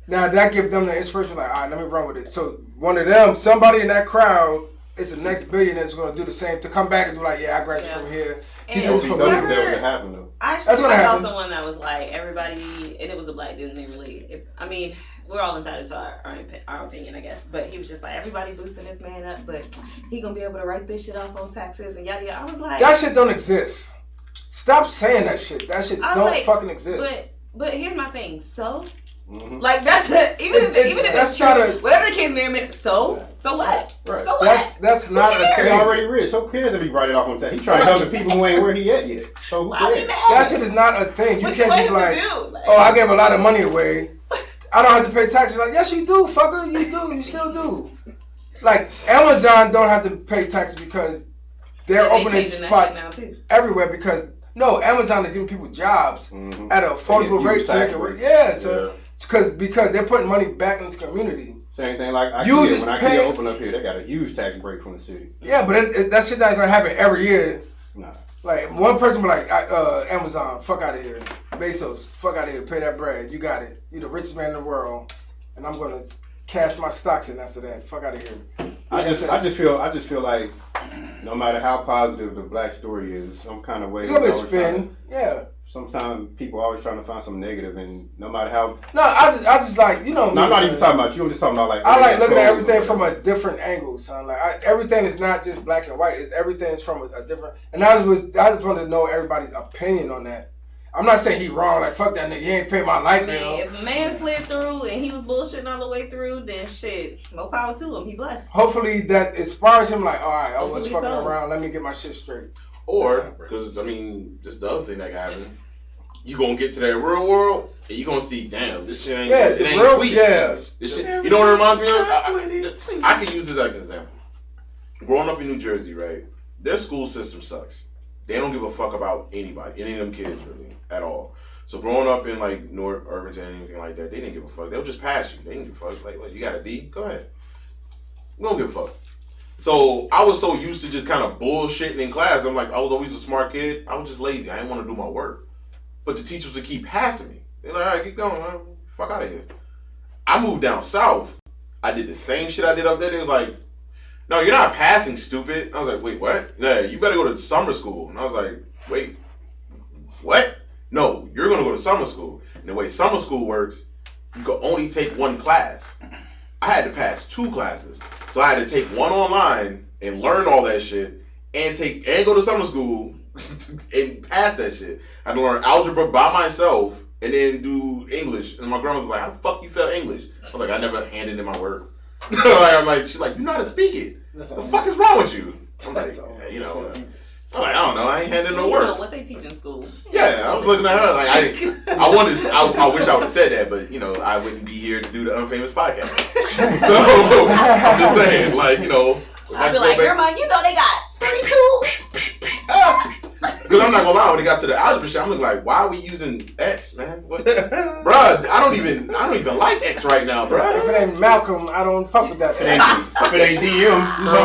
Now that gives them the inspiration. Like, all right, let me run with it. So one of them, somebody in that crowd, is the next billionaire that's gonna do the same to come back and do like, yeah, I graduated from here. And He did this for that me. would happen though. That's Actually, what I saw happened. someone that was like, everybody, and it was a black dude, and they really, I mean, we're all entitled to our opinion, I guess, but he was just like, everybody boosting this man up, but he gonna be able to write this shit off on taxes and yada yada. I was like, That shit don't exist. Stop saying that shit. That shit I was don't like, fucking exist. But here's my thing. So, Mm-hmm. like that's it. Even if that's it's true, not a- whatever the case may be. So what? Right. So what? That's not a cares? He's thing. already rich. Who cares if he write it off on tax? He trying to help the people who ain't where he at yet. So who I cares? mean, That shit is not a thing. You what can't you just be want him like, to do? Like, oh, I gave a lot of money away. I don't have to pay taxes. Like, yes, you do, fucker. You do. You still do. Like, Amazon don't have to pay taxes because they're they opening changing that spots shit now too. everywhere because, no, Amazon is giving people jobs Mhm. at an affordable They get rate. huge So they tax can, breaks. yeah, so because they're putting money back into the community. Same thing like You IKEA. just When pay- IKEA open up here, they got a huge tax break from the city. Yeah, but that shit not gonna happen every year. Nah. Like, one person be like, Amazon, fuck out of here. Bezos, fuck out of here. Pay that bread. You got it. You the richest man in the world. And I'm going to cash my stocks in after that. Fuck out of here. I just feel like no matter how positive the black story is, some kind of way it's gonna be a spin. Yeah. Sometimes people are always trying to find something negative, and no matter how. No, I just like, you know. No, I'm not even talking about you. I'm just talking about like. I like looking at everything from a different angle, son. Like everything is not just black and white. Everything is from a different. And I just wanted to know everybody's opinion on that. I'm not saying he wrong. Like fuck that nigga. He ain't paid my light bill. If a man slid through and he was bullshitting all the way through, then shit, more power to him. He blessed. Hopefully that inspires him. Like, all right, I was fucking so. around. Let me get my shit straight. Or, because, I mean, just the other thing that can happen, you gonna get to that real world, and you gonna see, damn, this shit ain't, it ain't real, sweet. Yeah. This shit, you know what it reminds me of? I can use this as an example. Growing up in New Jersey, right, their school system sucks. They don't give a fuck about anybody, any of them kids, really, at all. So growing up in, like, North Irvington, anything like that, they didn't give a fuck. They'll just pass you. They didn't give a fuck. Like, what, you got a D? Go ahead. We don't give a fuck. So I was so used to just kind of bullshitting in class. I'm like, I was always a smart kid. I was just lazy. I didn't want to do my work. But the teachers would keep passing me. They're like, all right, keep going. Man. Fuck out of here. I moved down south. I did the same shit I did up there. They was like, no, you're not passing, stupid. I was like, wait, what? Yeah, you better go to summer school. And I was like, wait, what? No, you're going to go to summer school. And the way summer school works, you can only take one class. I had to pass 2 classes. So I had to take one online and learn all that shit and go to summer school and pass that shit. I had to learn algebra by myself and then do English. And my grandma was like, how the fuck you fail English? I was like, I never handed in my work. She's like, you know how to speak it. The fuck is wrong with you? I'm like, you know. I'm like, I don't know. I ain't handing no work. You know what they teach in school. Yeah, I was looking at her like, I wish I would have said that, but, you know, I wouldn't be here to do the UNFAMOUS podcast. So, I'm just saying, like, you know. I'd be like, Grandma, you know they got 32. Because I'm not gonna lie, when it got to the algebra shit, I'm looking like, why are we using X, man? What? Bruh, I don't even like X right now, bruh. If it ain't Malcolm, I don't fuck with that. If it ain't DM,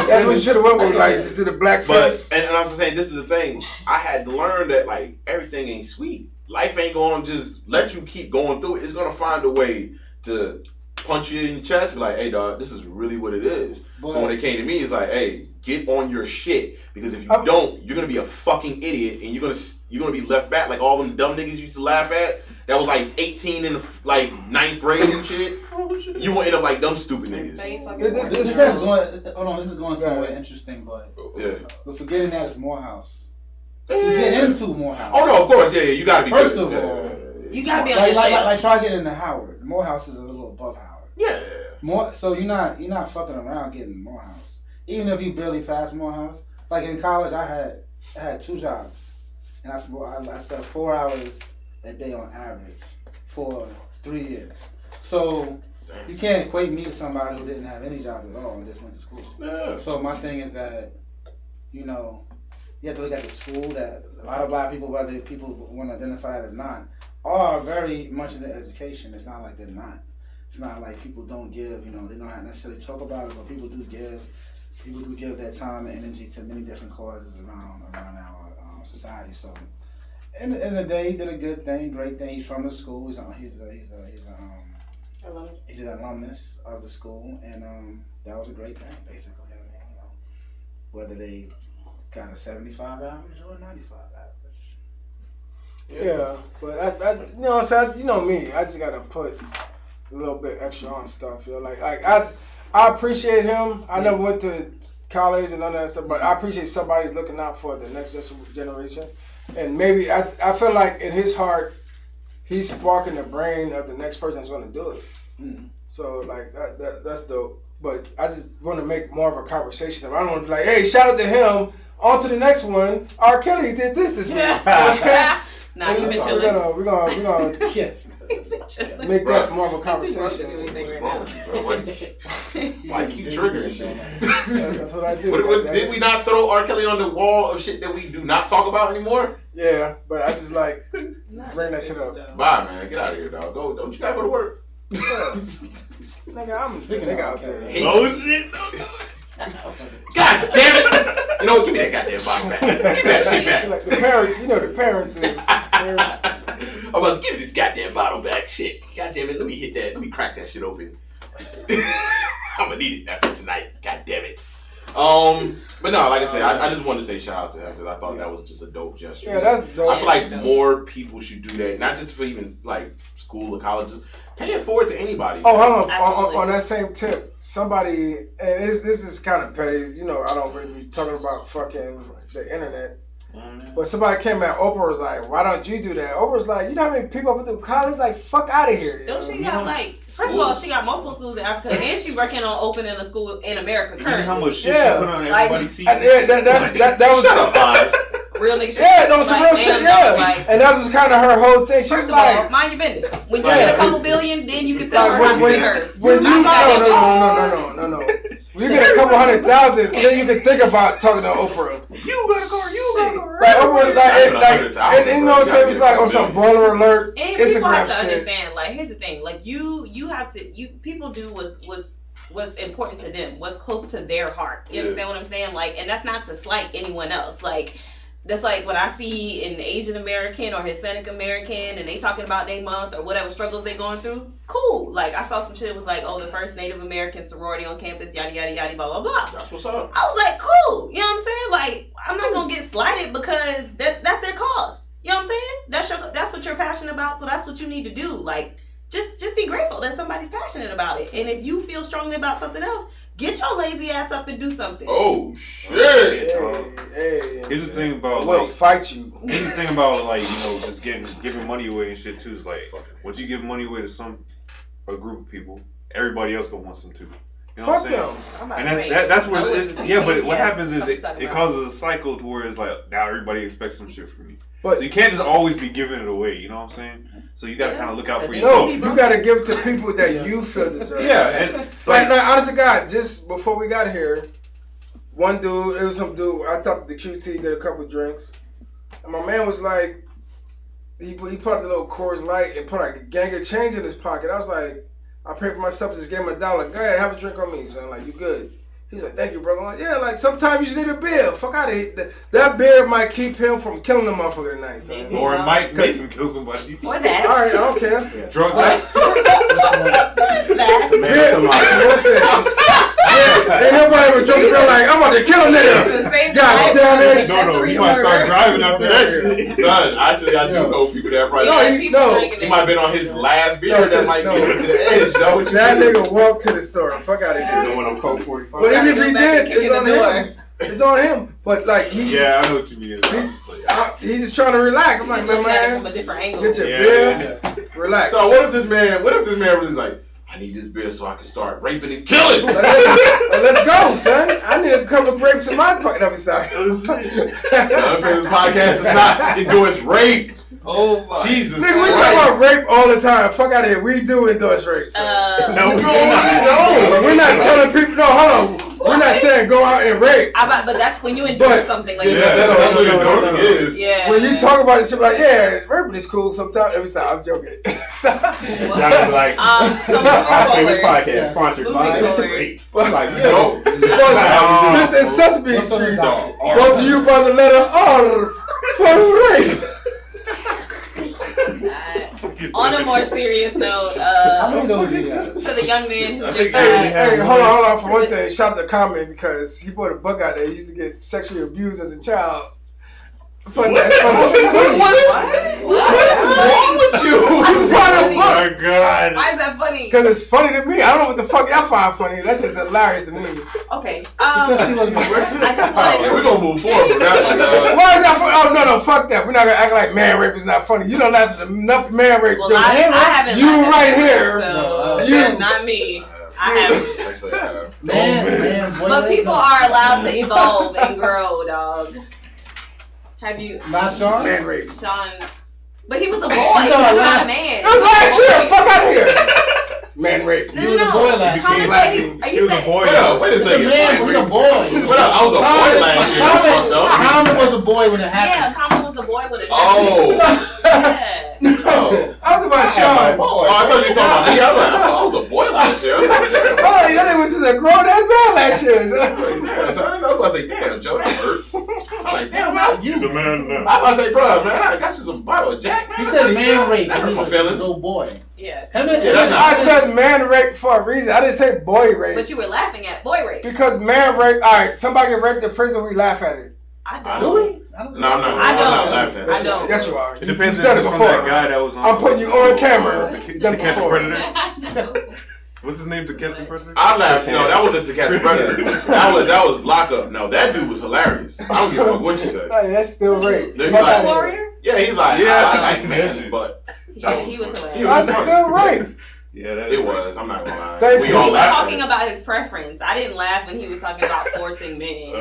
that's what you should have went with. Like, just did a black face. And I was saying, this is the thing. I had to learn that, like, everything ain't sweet. Life ain't gonna just let you keep going through it. It's gonna find a way to punch you in the chest, be like, hey, dog, this is really what it is. Boy. So when it came to me, it's like, hey, get on your shit, because if you don't, you're gonna be a fucking idiot, and you're gonna be left back like all them dumb niggas used to laugh at. That was like 18 in the like 9th grade and shit. You will end up like dumb stupid niggas. This is going somewhere interesting, but yeah. But forgetting that it's Morehouse. To get into Morehouse. Oh no, of course, yeah, you gotta be. First of all, you gotta be on your shit. Like try getting into Howard. Morehouse is a little above Howard. Yeah. So you're not fucking around getting Morehouse. Even if you barely passed Morehouse. Like in college, I had 2 jobs, and I spent 4 hours a day on average for 3 years. So you can't equate me to somebody who didn't have any job at all and just went to school. Yeah. So my thing is that, you know, you have to look at the school that a lot of black people, whether people want to identify it or not, are very much into education. It's not like they're not. It's not like people don't give, you know, they don't necessarily talk about it, but people do give. People do give their time and energy to many different causes around our society. So, in the day, he did a good thing, great thing. He's from the school. He's an alumnus of the school, and that was a great thing, basically. I mean, you know, whether they got a 75 average or a 95 average. Yeah, but I you know what I'm saying? You know me, I just gotta put a little bit extra on stuff. You know, like I appreciate him. I never went to college and none of that stuff, but I appreciate somebody's looking out for the next generation. And maybe I feel like in his heart, he's sparking the brain of the next person that's going to do it. Mm-hmm. So like that's dope. But I just want to make more of a conversation. I don't want to be like, hey, shout out to him. On to the next one. R. Kelly did this week. Okay? Nah, you've been chilling. We're gonna yes. Make that more of a conversation. Why keep triggering shit? That's what I do. Did we not throw R. Kelly on the wall of shit that we do not talk about anymore? Yeah, but I just like bring that shit up. Bye, man. Get out of here, dog. Go. Don't you gotta go to work? Yeah. Nigga, I'm speaking out there. Oh shit! God damn it! You know what? Give me that goddamn bottle back. Give me that shit back. Like the parents, you know, the parents is. I was give me this goddamn bottle back. Shit. God damn it. Let me hit that. Let me crack that shit open. I'm gonna need it after tonight. God damn it. But no, like I said, I just wanted to say shout out to her because I thought that was just a dope gesture. Yeah, that's dope. I feel like more people should do that, not just for even like school or colleges. Pay it forward to anybody. Oh, hold on. On that same tip, somebody, and this is kind of petty. You know, I don't really be talking about fucking the internet. But somebody came at Oprah was like, why don't you do that? Oprah was like, you know how many people up through college? Like, fuck out of here. Don't she got like, first of all, she got multiple schools in Africa and she's working on opening a school in America currently. How much shit she put on everybody's season? That was shut up, Oz. Real nigga shit. Yeah, no, some real shit, yeah. And that was kind of her whole thing. She was First of all, like, mind your business. When you get a couple billion, then you can tell her how to spend hers. When you, no. When you get a couple 100,000, then you can think about talking to Oprah. You got a car. Like Oprah was and you know what I'm saying? It was like on some baller alert And people Instagram have to shit. understand. Like, here's the thing. Like, you have to. People do what's important to them. What's close to their heart. You understand what I'm saying? Like, and that's not to slight anyone else. Like. That's like when I see an Asian American or Hispanic American and they talking about their month or whatever struggles they going through. Cool. Like I saw some shit that was like, oh, the first Native American sorority on campus, yada, yada, yada, blah, blah, blah. That's what's up. I was like, cool. You know what I'm saying? Like, I'm not going to get slighted because that's their cause. You know what I'm saying? That's what you're passionate about. So that's what you need to do. Like, just be grateful that somebody's passionate about it. And if you feel strongly about something else, get your lazy ass up and do something. Oh shit! Hey. Here's the thing about We'll fight you. Here's the thing about like just giving money away and shit too is like once you give money away to a group of people, everybody else gonna want some too. You know Fuck what I'm saying? them. And that's where but what happens is it causes a cycle to where it's like now everybody expects some shit from you. But so you can't just always be giving it away. You know what I'm saying? So you gotta kind of look out for yourself. No, you gotta give to people that you feel deserve. Yeah, and it's like honest to God, just before we got here, one dude, it was some dude. I stopped at the QT, get a couple drinks, and my man was like, he put up the little Coors Light and put like a gang of change in his pocket. I was like, I paid for myself, just gave him $1. Go ahead, have a drink on me, son. Like, you good? He's like, thank you, brother. I'm like, yeah, like sometimes you just need a beer. Fuck out of here. That beer might keep him from killing the motherfucker tonight, son. Or it might make him kill somebody. Or that. All right, I don't care. Yeah. Drunk life. Ain't nobody ever drunk the beer like, I'm about to kill a nigga. God damn it. No, you might start driving after that shit. Son, actually, I do know people that probably. He might have been on his last beer that might get him to the edge, though. That nigga walked to the store. Fuck out of here. You know when I'm Coke 45. But even if he did, it's on him. It's on him. But like he I know what you mean. He's just trying to relax. I'm like, man, from a different angle. Get your beer, relax. So what if this man really like, I need this beer so I can start raping and killing? Let's go, son. I need a couple of grapes in my pocket. I'm sorry. UNFAMOUS Podcast is not endorse rape. Oh my Jesus! Nigga, we talk about rape all the time. Fuck out of here. We do endorse rape. No, we don't. We're not telling people. No, hold on. We're not saying go out and rape. But that's when you endorse something like that's what endorsing is. Yeah. When you talk about this shit, like, yeah, raping is cool sometimes. Every time I'm joking. Stop. Like, so podcast sponsored by rape. Like, yo, this is Sesame Street. Go to you by the letter R for rape. On a more serious note, to the young man who just Hey, hold on. For one thing, shout out to Common because he put a book out there. He used to get sexually abused as a child. What is wrong with you? Oh my God. Why is that funny? Because it's funny to me. I don't know what the fuck y'all find funny. That's just hilarious to me. Okay. I just wanted we're going to move forward from that. Why is that funny? Oh, no, fuck that. We're not going to act like man rape is not funny. You don't laugh at enough man rape jokes. I haven't. You right here. So, not me. I haven't. But people are allowed to evolve and grow, dog. Have you? Not Sean? Man rape. Sean. But he was a boy. He was not a man. That was last year. Fuck out of here. Man rape. No. Are you saying? Wait a second. Man was a boy. What up? I was a boy last year. Common was a boy when it happened. Yeah, Common was a boy with a yeah. No. I was about Sean. Oh, I thought you were talking about me. I was a boy last year. That nigga was just a grown ass man last year. I was like, damn, Joe, that hurts. Like, damn, man. He's a man now. I was about to say, bro, man, I got you some bottle of Jack, man. He said man rape. That's He my was a feelings. little boy. Yeah. Him and- Yeah, that's not- I said man rape for a reason. I didn't say boy rape. But you were laughing at boy rape. Because man rape, alright, somebody get raped in prison, we laugh at it. I I don't. don't. I don't No, know. I'm not. I I'm not don't. laughing at that. I don't. Yes, you are. It depends You've done it from before. that guy that was on. I'm putting you on camera. To You've done it Catch a before. Predator. What's his name? To Catch a Predator. I laughed. No, that wasn't To Catch a Predator. That was Lockup. No, that dude was hilarious. I don't give a fuck what you say. Hey, that's still rape. They're Fuck like- outta here. Warrior? Yeah, he's like, Yeah, I like that man, shit. but He was hilarious. He That's still rape. Yeah, that it was. I'm not gonna lie. Thank We you. He all was laughed. talking about his preference. I didn't laugh when he was talking about forcing men.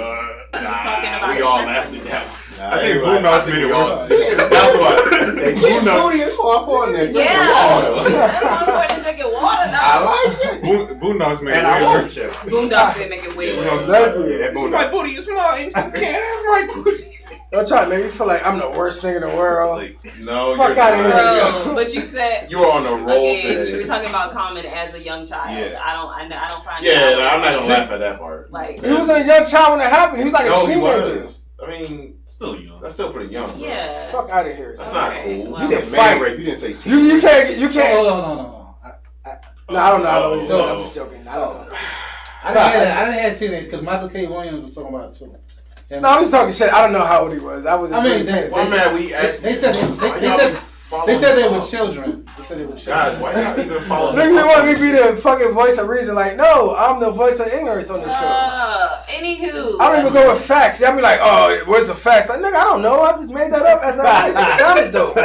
talking about we his all preference. laughed at that. I think Boondocks made it we all. worse. That's what. Hey, keep booty and pop on there. Yeah. That's one point to drinking water I now. like it. Boondocks made And it I way want worse. you. Boondocks did make it way Yeah. worse. Exactly. Yeah, that booty. booty is mine. You can't have my booty. Don't try to make me feel like I'm the worst thing in the world. Like, No, Fuck you're outta not. here. Bro, but you said You were on a roll again, you were today. talking about Common as a young child. Yeah. I don't find Yeah, it no, I'm not gonna laugh at that part. like He was a young child when it happened. He was like No, a he teenager. was. I mean, still young. that's still pretty young. Bro. yeah. Fuck out of here. That's not Okay, cool. well. You said Fight. man rape. You didn't say teen. You can't. No. No, I don't know. I don't know. Oh. I'm just joking. I don't know. I didn't hear teenage because Michael K. Williams was talking about it too. No, I'm just talking shit. I don't know how old he was. I was. I mean, paying Why, attention. man, we They said they said they were children. They said they were children. Guys, why y'all even follow Nigga, they want me to be the fucking voice of reason. Like, no, I'm the voice of ignorance on this show. Anywho. I don't even go with facts. Y'all be like, oh, where's the facts? Like, nigga, I don't know. I just made that up as I made it. It sounded dope.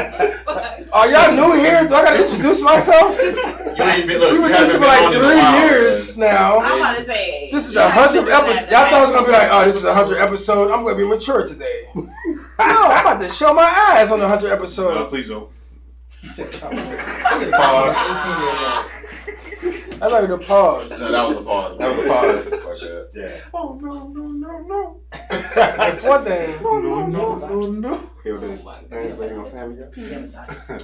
Are y'all new here? Do I gotta introduce myself? You ain't been, look, We've you been doing this haven't for like on in a 3 while, years now. I'm about to say. This is you the have to 100th do that episode. the Y'all thought I was last gonna be like, oh, this is the 100th episode. I'm gonna be mature today. No, I'm about to show my ass on the 100th No, episode. please don't. He said, Pause. 18 years old. That's like the pause. No, that was a pause. That was a pause. Like that. Yeah. Oh, no. That's one thing. Hear this thing waiting on Family Guy?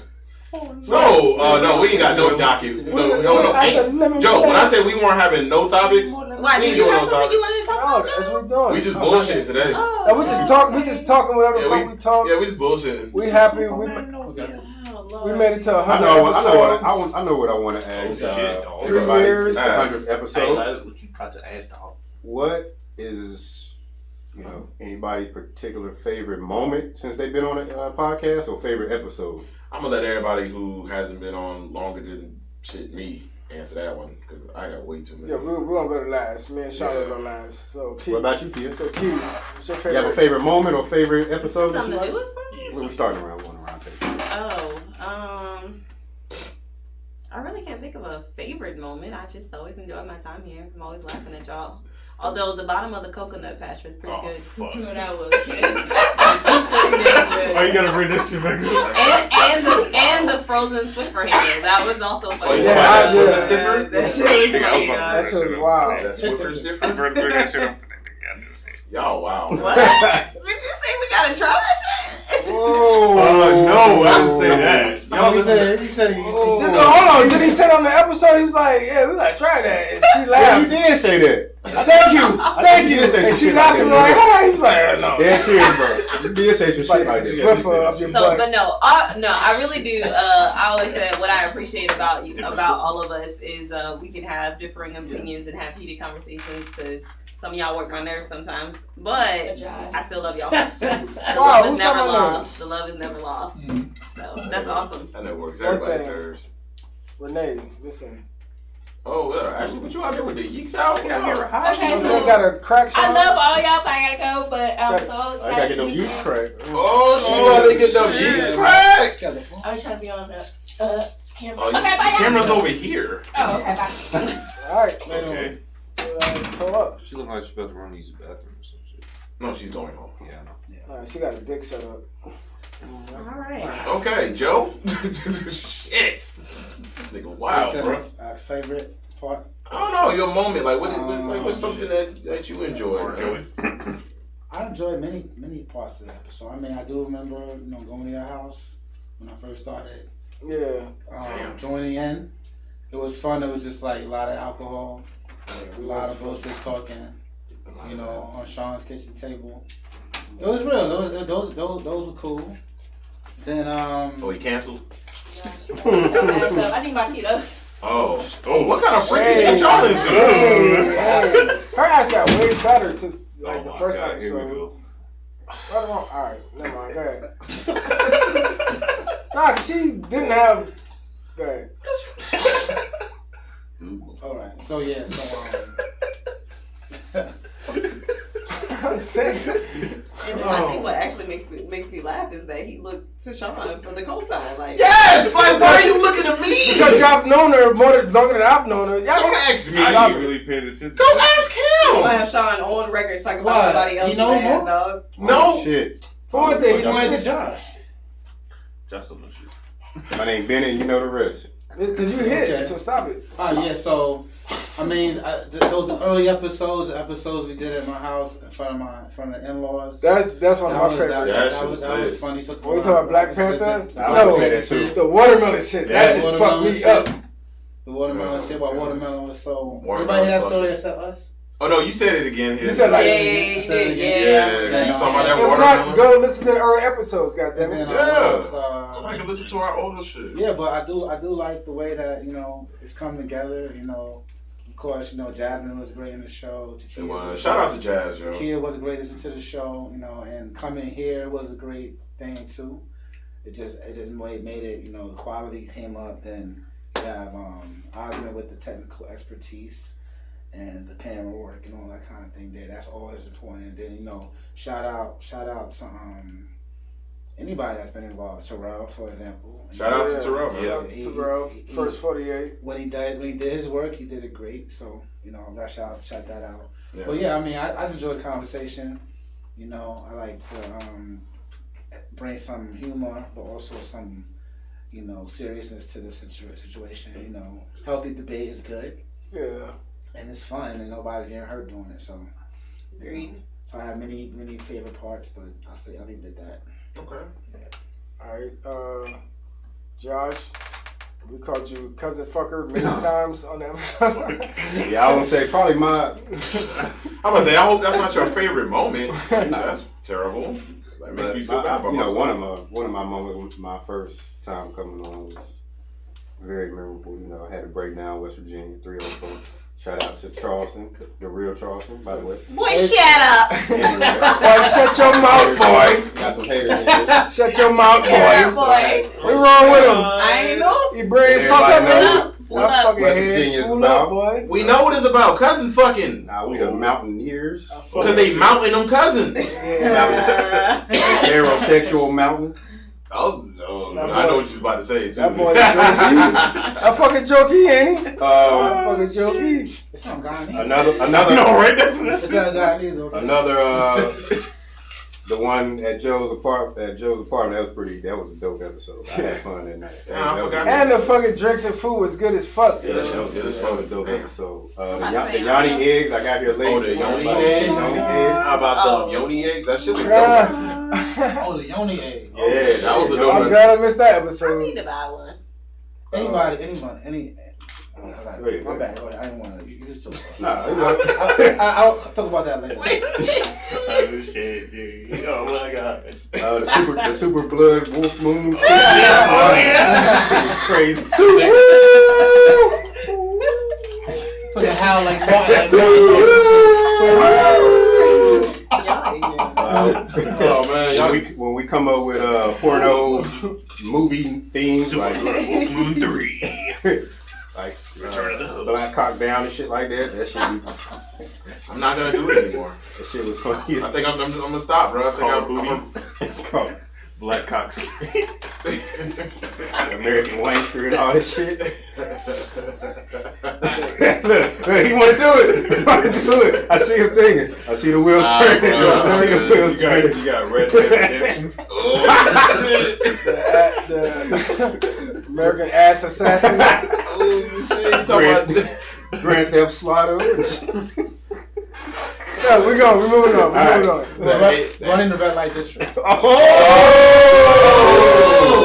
So, no, we ain't got no docket. No. Hey, Joe, when I said we weren't having no topics, Why, we did ain't you doing have no something you topics. wanted to talk Oh, about, that's Joe? what we're doing. We just bullshitting today. Oh, And we just talking whatever the Yeah, fuck we talk. Yeah, we just bullshitting. We happy. We made it to 100 episodes. I know what I want to ask. Oh, shit. 3 years. 100th episode. What you try to add, dog? What is, anybody's particular favorite moment since they've been on a podcast or favorite episode? I'm gonna let everybody who hasn't been on longer than me answer that one because I got way too many. Yeah, we're gonna go to last. Me and Charlotte Yeah. go last. So, Keith. What about you, Kia? So, Keith, what's your You favorite? have a favorite moment or favorite episode that you Something to like? do with something? We're starting around one table. I really can't think of a favorite moment. I just always enjoy my time here. I'm always laughing at y'all. Although the bottom of the coconut patch was pretty good. Fuck. No, that was Oh, you gotta bring this shit back up. And the frozen Swiffer handle. That was also Oh, funny. you Yeah, talking about yeah. that Swiffer? That shit was funny. That shit was wild. That Swiffer's different? Bring that shit up to Y'all, wow. What? Did you say we gotta try that shit? Whoa. No, I didn't say that. Y'all He listen. said he Hold on. Did he say on the episode? He was like, yeah, we gotta try that. And she Yeah, laughed. he did say that. Thank you. Thank you. did say And some she shit laughed like and that. was like, hi. He was like, no. Yeah, serious, bro. You did say some Like shit like the that. Swiffer up your So, butt. but no, I really do. I always said what I appreciate about all of us is we can have differing opinions and have heated conversations because some of y'all work my nerves sometimes, but I still love y'all. The love is who's never on my lost. The love is never lost. So that's awesome. That know works One everybody's thing. nerves. Renee, listen. Oh, actually, what you out here with the Yeeks out? What's up? Okay, You so got a crack I shot? love all y'all, but I gotta go. But I'm so I gotta excited. get them youth crack. Oh, she about to get them Yeeks crack. I was trying to be on the camera. Oh, Okay, bye, the y'all. camera's over here. Oh, okay, bye. All right. Okay. So let's pull up. She look like she's about to run these bathroom or some shit. No, she's going home. Yeah, I know. All right, she got a dick set up. All right. Okay, Joe. Shit. This nigga wild, bro. Favorite part? I don't know, your moment. Like, what's something that you enjoyed? Really? I enjoyed many parts of the episode. I mean, I do remember, going to your house when I first started Yeah. joining in. It was fun. It was just like a lot of alcohol, a lot of bullshit talking, on Sean's kitchen table. It was real. Those were cool. Then Oh, he canceled. I need my Cheetos. Oh, what kind of freaky shit y'all into? Her ass got way better since like the first God, here we episode. go. Alright, never mind, go ahead. Nah, 'cause she didn't have. Go ahead. alright, so yeah, I'm saying. I think what actually makes me laugh is that he looked to Sean for the cosign. Like, Yes, like why are you looking at me? Because y'all known her longer than I've known her. Y'all Don't ask me. I ain't really paying attention. Go ask I him. have Sean on record talking Why? about somebody else's He know ass, more? dog. No. Oh, shit. For one thing, he went to Josh. Josh don't know shit. My name Bennett, you know the rest. because you hit, Okay. so stop it. Yeah, so I mean, those early episodes we did at my house in front of the in-laws. That's one of my favorites. That was funny. When we talk about Black Panther, I would say that too. the watermelon shit. Yeah, That shit fucked me up. The watermelon shit. Why watermelon was so. Watermelon Everybody hear that fuck story it. except us? Oh no, you said it again here. You said like, Yeah, you did. Yeah, Yeah. you talking about that if watermelon? not, go listen to the early episodes, And goddammit. then Yeah. I can listen to our older shit. yeah, but I do like the way that it's come together. Of course, Jasmine was great in the show. It was. Shout out to Jazz, yo. Kia was great into the show, and coming here was a great thing too. It just made it, the quality came up. Then you have argument with the technical expertise and the camera work and all that kind of thing there. That's always important. And then shout out to anybody that's been involved. Terrell, for example. Shout out to Terrell, man. Shout out to Terrell, first 48. When he did his work, he did it great. So shout that out. Yeah. But yeah, I mean, I enjoyed the conversation. I like to bring some humor, but also some seriousness to the situation. Healthy debate is good. Yeah. And it's fun, and nobody's getting hurt doing it. So, Agreed. So I have many favorite parts, but I'll leave it at that. Okay. Alright, Josh, we called you cousin fucker many times on the episode. Yeah, I would say probably my. I was say, I hope that's not your favorite moment. That's terrible. That makes me feel bad about myself. one of my moments, my first time coming on was very memorable. I had a breakdown, West Virginia, 304. Shout out to Charleston, the real Charleston, by the way. Boy, shut up. Anyway, Boy, shut your mouth, boy. got some haters in here. Shut your mouth, Yeah, boy. boy. What wrong with him? I ain't know. You brain fuck up, Everybody man. Full That up. fucking West head Virginia's full about. up, boy. We know what it's about. Cousin fucking. Nah, we the Mountaineers. Because they mountain them cousins. Yeah. Heterosexual mountain. Oh, no. That I know boy- what you was about to say, too. That boy jokey. That fucking jokey, ain't he? That fucking jokey. It's not Guyanese. Another right? That's what It's not Guyanese. Okay. Another, the one at Joe's apartment. That was a dope episode. I had fun in that. Yeah, I forgot. And the fucking drinks and food was good as fuck. Yeah, that shit was good as That was a fuck. dope episode. The I Yanni eggs, I got here late. Oh, the Yoni Yoni eggs? Yoni eggs. How about Oh. the Yoni eggs? That shit was dope. Yeah. Oh, the Yoni egg. Yeah, that was a dope I'm episode. glad I missed that I episode. need to buy one. Anybody, any. Wait. My bad. I didn't want to. You just talk about Nah, I'll talk about that later. Oh shit, dude. Oh my god. the super blood wolf moon. Oh yeah. It was crazy. Put the howl like that. Oh, man. Y'all when we come up with porno movie themes like Moon 3. like Return of the Host. Black Cock Down and shit like that. That shit, I'm not going to do it anymore. that shit was funny. I think I'm going to stop, bro. I think Call I'm Called Black Cocks. American Wanger and all this shit. Look, he want to do it. He want to do it. I see him thinking. I see the wheel turning. bro, I see the wheels turning. You got Red Dead Redemption. Oh, shit. The American ass assassin. Oh, shit. You talking about... Grand Theft Slaughter. Yeah, we're moving on. Running the red light district. Oh!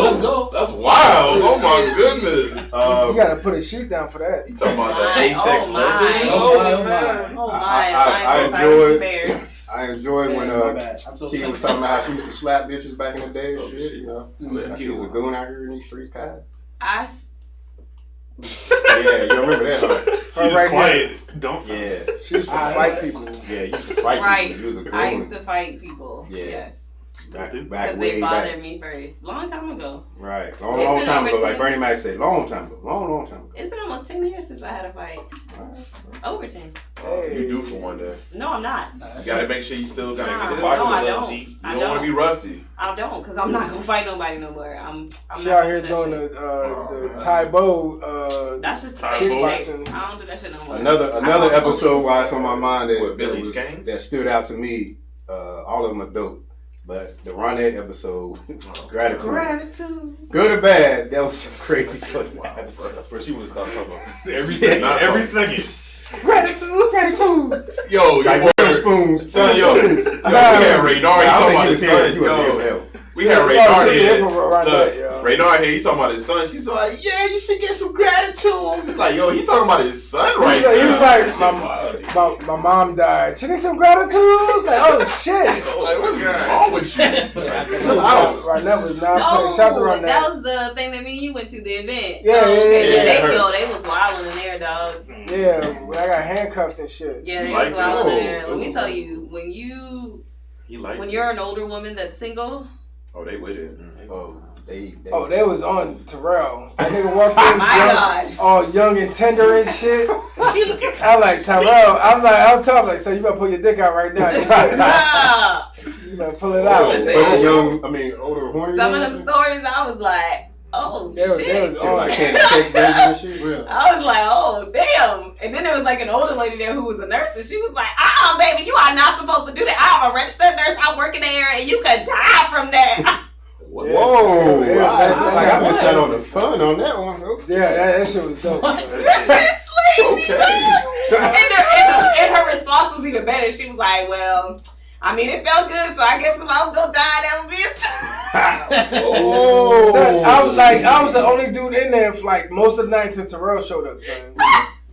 Let's go. That's wild. Oh, my goodness. You gotta put a sheet down for that. You talking about the My, A-Sex oh, Legend? my. Oh, Oh, my. I I enjoyed- Bears. I I enjoy when my bad. I'm so he sorry. was talking about how she used to slap bitches back in the day and Oh, shit. shit. You know, Yeah, she was a goon out here in these streets, God. Yeah, you remember that, huh? She's right quiet. Don't. Yeah, She used to fight people. yeah, you used to fight Right. people. You was a I used goon. to fight people. Yeah. Yes. Back Because way they bothered back. me first. Long time ago. Right, It's long been time over ago. Like 10. Bernie Mac said, long time ago. Long time ago. It's been almost 10 years since I had a fight. Over 10. Hey. You do for one day. No, I'm not. You gotta make sure you still got Nah, it. no, boxing I gloves, don't. G. You I don't want to be rusty. I don't, because I'm not going to fight nobody no more. I'm She not out here doing doing that shit. the Taibo. That's just Thai fake boxing. shit. I don't do that shit no more. Another I call episode police. why it's on my mind What, Billy Skanks? that stood out to me. All of them are dope, but the Ronette episode, gratitude, good or bad, that was some crazy fucking episode. Bro, she would stop talking about every Yeah, every second. Gratitude. Yo, Like your one boy, spoon. son, yo, we had Raynard. He talking about his son. Yo, we had Oh, Raynard she here. did for Ronette, yo. Look, Raynard here. He talking about his son. She's like, yeah, you should get some gratitude. He's like, yo, he talking about his son right He was now. like, my mom died. She need some gratitude. I was like, oh shit. Like, what's wrong with you? Ronette was not playing. Shout out to Oh, Ronette. that was the thing that me and you went to, the event. Yeah, Oh, yeah, okay. yeah, They her. go, they was wilding in there, dog. Yeah, when I got handcuffs and shit. Yeah, they Like was wilding in there. that? Let me Ooh. tell you, when you're an older woman that's single, Oh, they with it. Oh, they was on Terrell. That nigga walked in, my God. all young and tender and shit. I like Terrell. I was tough. Like, so you better pull your dick out right now. Ah. You better pull it out. Listen. Older, horny. Some of women? them stories, I was like, oh They was shit. Shit, like candy sex babies and shit. I was like, oh damn. And then there was like an older lady there who was a nurse, and she was like, baby, you are not supposed to do that. I'm a registered nurse. I work in there, and you could die from that. Whoa! Yeah, I that- missed out on the fun on that one. Okay. Yeah, that shit was dope. That shit's sleepy. Okay. And her response was even better. She was like, well, I mean, it felt good, so I guess if I was gonna die, that would be it. Oh. Son, I was the only dude in there for like most of the night until Terrell showed up, son.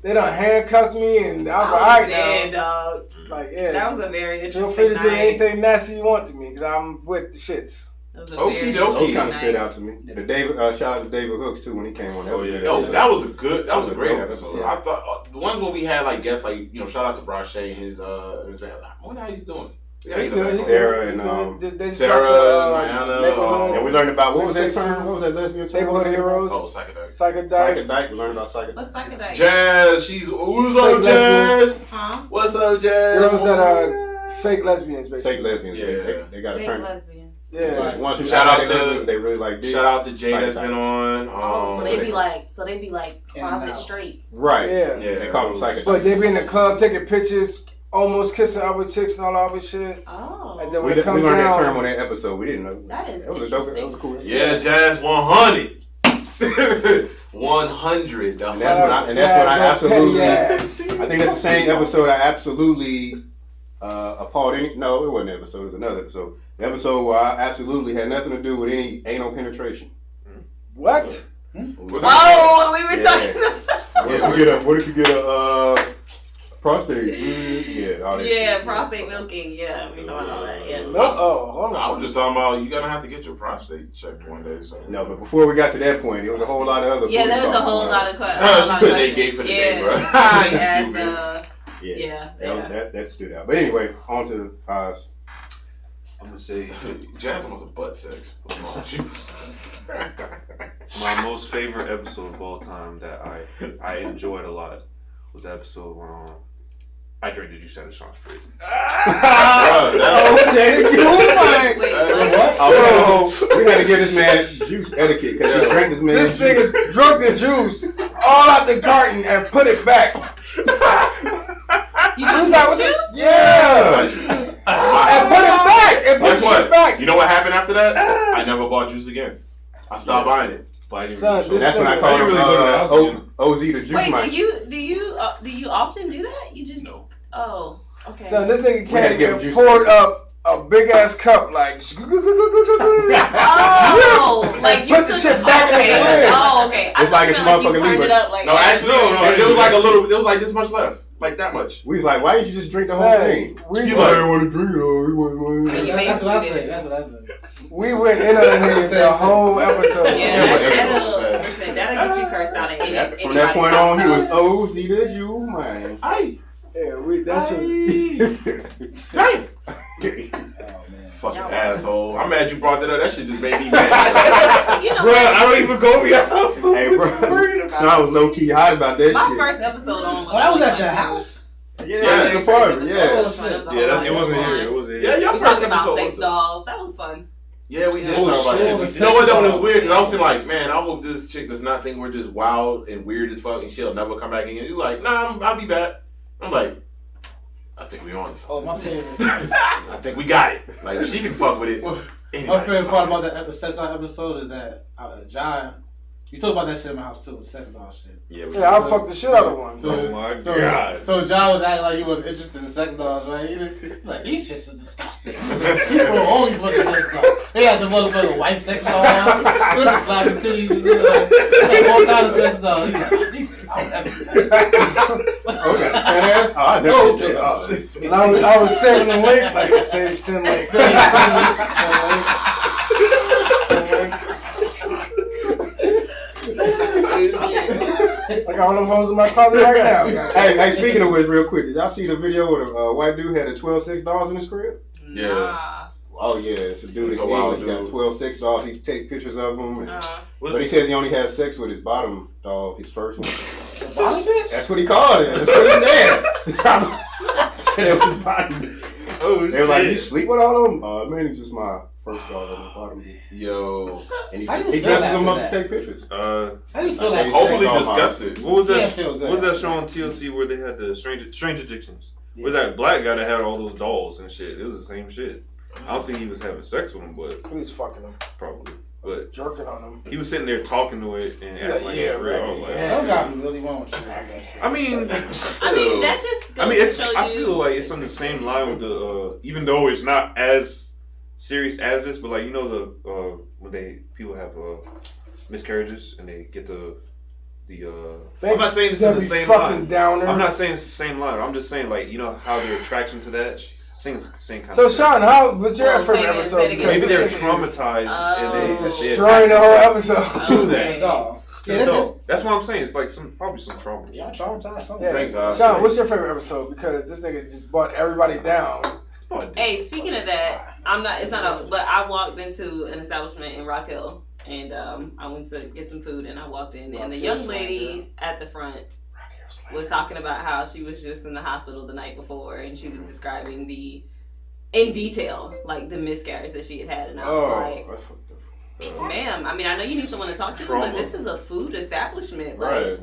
They done handcuffed me, and I was like, all right dead, now. dog. Like, yeah. That was a very interesting Feel free to do night. anything nasty you want to me, because I'm with the shits. It was a Okie very dokie. Those interesting kind of stood night. out to me. The David, shout out to David Hooks too when he came on. That was a good Yo, episode. that was a great dope episode. episode. I thought the ones when we had like guests, like shout out to Brache and his I wonder how he's doing. We gotta He get him good, back he on. Sarah good, and, he good. They Sarah, dropped, Mariana, Neighborhood, And we learned about what was that Mixtape term? too. What was that lesbian term? Neighborhood Heroes, Oh, psychedelic. Psychedelic. Psychedelic. We learned about psychedelic. What's psychedelic? Jazz, she's who's up, Fake lesbians. Jazz? Huh? What's up, Jazz? Girls that are fake lesbians, basically. Fake lesbians. Yeah. They got a Fake term. lesbians. Yeah. Ones who Shout act out like to- lesbians, they really like dick. Shout out to Jay that's Psychedelic. been on. Oh, so they be like In and closet out. straight. Right. Yeah. Yeah, They call them psychedelics. But they be in the club taking pictures, almost kissing other chicks and all that other shit. Oh. And then We when it learned come that down, term on that episode. We didn't know. That is That was a dope. interesting. That was a cool. Yeah, Jazz 100. 100. And that's when I absolutely. Yes. I think that's the same episode I absolutely appalled any. No, it wasn't an episode. It was another episode. The episode where I absolutely had nothing to do with any anal penetration. What? Oh, we were Yeah. talking about. What if you get a prostate? Yeah, all that Yeah, shit. prostate milking. Yeah, we talking about all that. Yeah. No. Oh, hold I on. was just talking about you gonna have to get your prostate checked one day. So. No, but before we got to that point, there was a whole lot of other. Yeah, there was a talking whole about. lot of questions. She put that gay for the day, bro. You stupid. Yeah, that stood out. But anyway, on to Oz. I'm gonna say Jazz almost a butt sex. my most favorite episode of all time that I enjoyed a lot was the episode when I drank the juice out of Sean's fridge. Wait, what? Oh, we had to give this man juice etiquette because he drank this man. This nigga drunk the juice all out the carton and put it back. You He was just like, like, what the- juice? yeah. And put it back. And put Guess shit what? back. You know what happened after that? I never bought juice again. I stopped buying it. But I didn't Son, really show this That's when I nigga- called him really go to the house OZ the juice Wait, man. do you often do that? You just No. Oh, okay. Son, this nigga We had to came give him and juice. poured up a big ass cup like. Oh, like you Put the took shit back in the okay. fridge. Oh, okay. I It's thought like you if meant like you motherfucker turned leave it it. up like. No, actually, no. There was like a little. There was like this much left. Like that much. We was like, why didn't you just drink the whole thing? We You like, like- I didn't want to drink it all. That's what I say. That's what I say. we went in on niggas the whole episode. Yeah, Yeah, that'll get you cursed out of any. From that point on, he was OZ the Jew, man. Yeah, that's Damn. Oh man. Fucking Y'all- asshole. I'm mad you brought that up. That shit just made me mad. You know Bro, what? I don't even go over your house. Hey, bro. So I was low key hot about that My shit. first episode on. Oh, that was at your house? Yeah, in the apartment. Yeah. Oh, shit. Yeah, it wasn't here. It wasn't Yeah, here. your We first talked about episode sex was dolls. That was fun. Yeah, we did Oh, talk about sure. that. You know what though? It was weird because I was thinking like, man, I hope this chick does not think we're just wild and weird as fuck and she'll never come back again. You're like, nah, I'll be back. I'm like, I think we on to something. Oh, my favorite. I think we got it. Like if she can fuck with it. My anybody favorite can part fuck about with that sex doll episode is that John, you talk about that shit in my house too, the sex doll shit. it. Yeah, Yeah, I'll fuck the shit out of one. So, Oh my so, God. So John was acting like he was interested in sex dolls, right? He's like, these shits are disgusting. People only fucking sex dolls. They had the motherfucking white sex dolls, with the flappy titties, like all kind of sex dolls. He's like, these Okay, fat ass? Oh, I never did that. And I was sending the link, like send link. I got all them hoes in my closet right now. Hey, speaking of which, real quick, did y'all see the video where the white dude had a 12 sex dolls in his crib? Yeah. Nah. Oh, yeah. It's a dude It's in a wild England. He got dude. 12 sex dolls. He take pictures of them. And, Uh-huh. but he says he only has sex with his bottom dog, his first one. bottom bitch? That's what he called it. That's what he said. Said it was bottom. Oh, They were like, you sleep with all of them? Man, he's just my first dog on the bottom. Yo. And he How do you dresses feel them up after to take pictures. I just feel like Hopefully Sex doll disgusted. What was Can't that? feel good What was that after show that. on TLC where they had the Strange Addictions? Yeah. Where that black guy that had all those dolls and shit? It was the same shit. I don't think he was having sex with them, but He was fucking them, probably. But jerking on them. he was sitting there talking to it and acting like Yeah, it was real. I was right. like, some guys really want you. I mean, That just goes it's. to show I you. feel like it's on the same line with the. Even though it's not as serious as this, but like you know the when people have miscarriages and they get the. I'm not saying this is the same fucking line. downer. I'm not saying it's the same line. I'm just saying like you know how their attraction to that. I think it's the same kind So of. Sean, how was your Oh, favorite say it episode? again. Maybe they're Because this nigga is traumatized and Oh. they destroying the whole episode. To that. Dog. Yeah, No, that's what I'm saying. It's like probably some trauma. y'all traumatized something. Yeah. Thanks, Sean, what's your favorite episode? Because this nigga just brought everybody down. Hey, speaking of that, but I walked into an establishment in Rock Hill and I went to get some food and I walked in and the young lady at the front was talking about how she was just in the hospital the night before and she was describing in detail, like the miscarriage that she had and I was like, that's fucked up. ma'am, I mean, I know you need someone to talk to, Trauma. but this is a food establishment. Like, Right.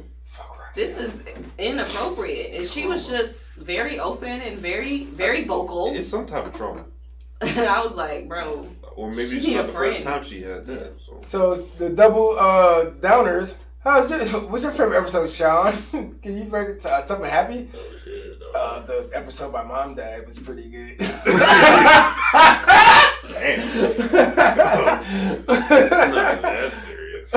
this is inappropriate. And she was just very open and very, very vocal. It's some type of trauma, And I was like, bro, or maybe She it's need not a the first friend. time she had that. So. So the double downers. What's your favorite episode, Sean? Can you break it to something happy? The episode by Mom Dad was pretty good. Damn. Not that serious.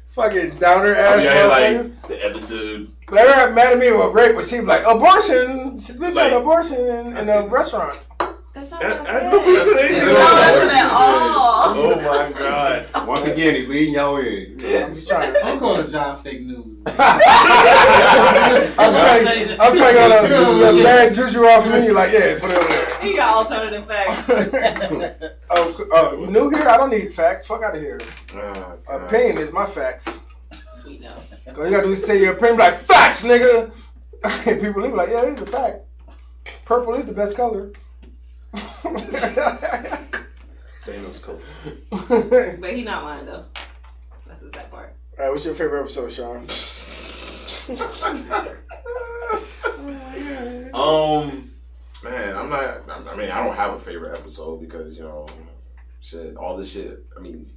Fucking downer ass motherfuckers. Like the episode. They were mad at me with rape, but she be like, abortion. Bitch Like- had abortion in a restaurant. that's not what I I said. know what it is. It's not what at all. Oh my god. Once again, he's leading y'all in. I'm just trying to. I'm calling John fake news. I'm trying to get all the bad juju off me. Like, yeah, put it over there. He got alternative facts. Oh, you new here? I don't need facts. Fuck out of here. Oh, God. Opinion is my facts. We know. All you gotta do is say your opinion, be like, facts, nigga. People be like, yeah, it's a fact. Purple is the best color. Thanos color. But he not mine though. That's the sad part. All right, what's your favorite episode, Sean? Man, I'm not. I mean, I don't have a favorite episode because shit, all this shit. I mean,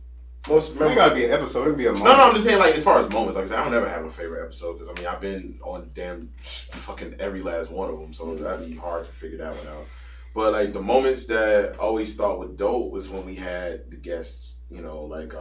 Most It memorable. gotta be an episode. It could be a moment. no, I'm just saying like as far as moments. Like I said, I don't never have a favorite episode because I mean I've been on damn fucking every last one of them, so that'd be hard to figure that one out. But like the moments that I always thought were dope was when we had the guests, like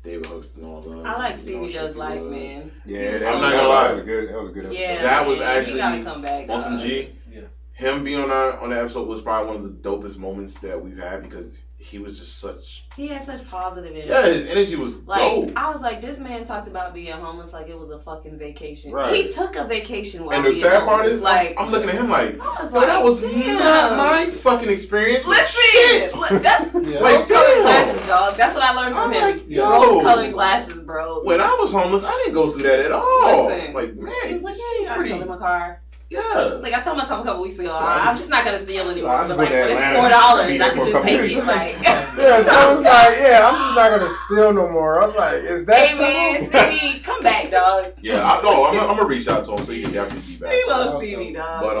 David Hooks and all that. I like Stevie Joe's life, man. Yeah, I'm not gonna lie. That was a good episode. Yeah, That was man, actually he gotta come back. on some G. Yeah. Him being on that episode was probably one of the dopest moments that we've had because he was just such. He had such positive energy. Yeah, his energy was like, dope. I was like, this man talked about being homeless like it was a fucking vacation. Right. He took a vacation while And the being sad homeless. part is, like, I'm looking at him like, I was yo, like, that was damn. not my fucking experience. Listen, that's Yeah. Like, rose-colored damn. glasses, dog. That's what I learned from I'm him. like, yo. Rose-colored glasses, bro. When I was homeless, I didn't go through that at all. Listen. Like, man, He was like, you yeah, you seem know, I sold in my car. Yeah. It's like I told myself a couple weeks ago, I I'm just not gonna steal anymore. I But just like, went to when it's Atlanta. $4, Be I there can for a just couple take years. it. Like, Yeah, so I was like, yeah, I'm just not gonna steal no more. I was like, is that hey man, simple? Stevie, come back, dog. Yeah, I'm gonna reach out to him so he can definitely be back. He loves Stevie, dog. But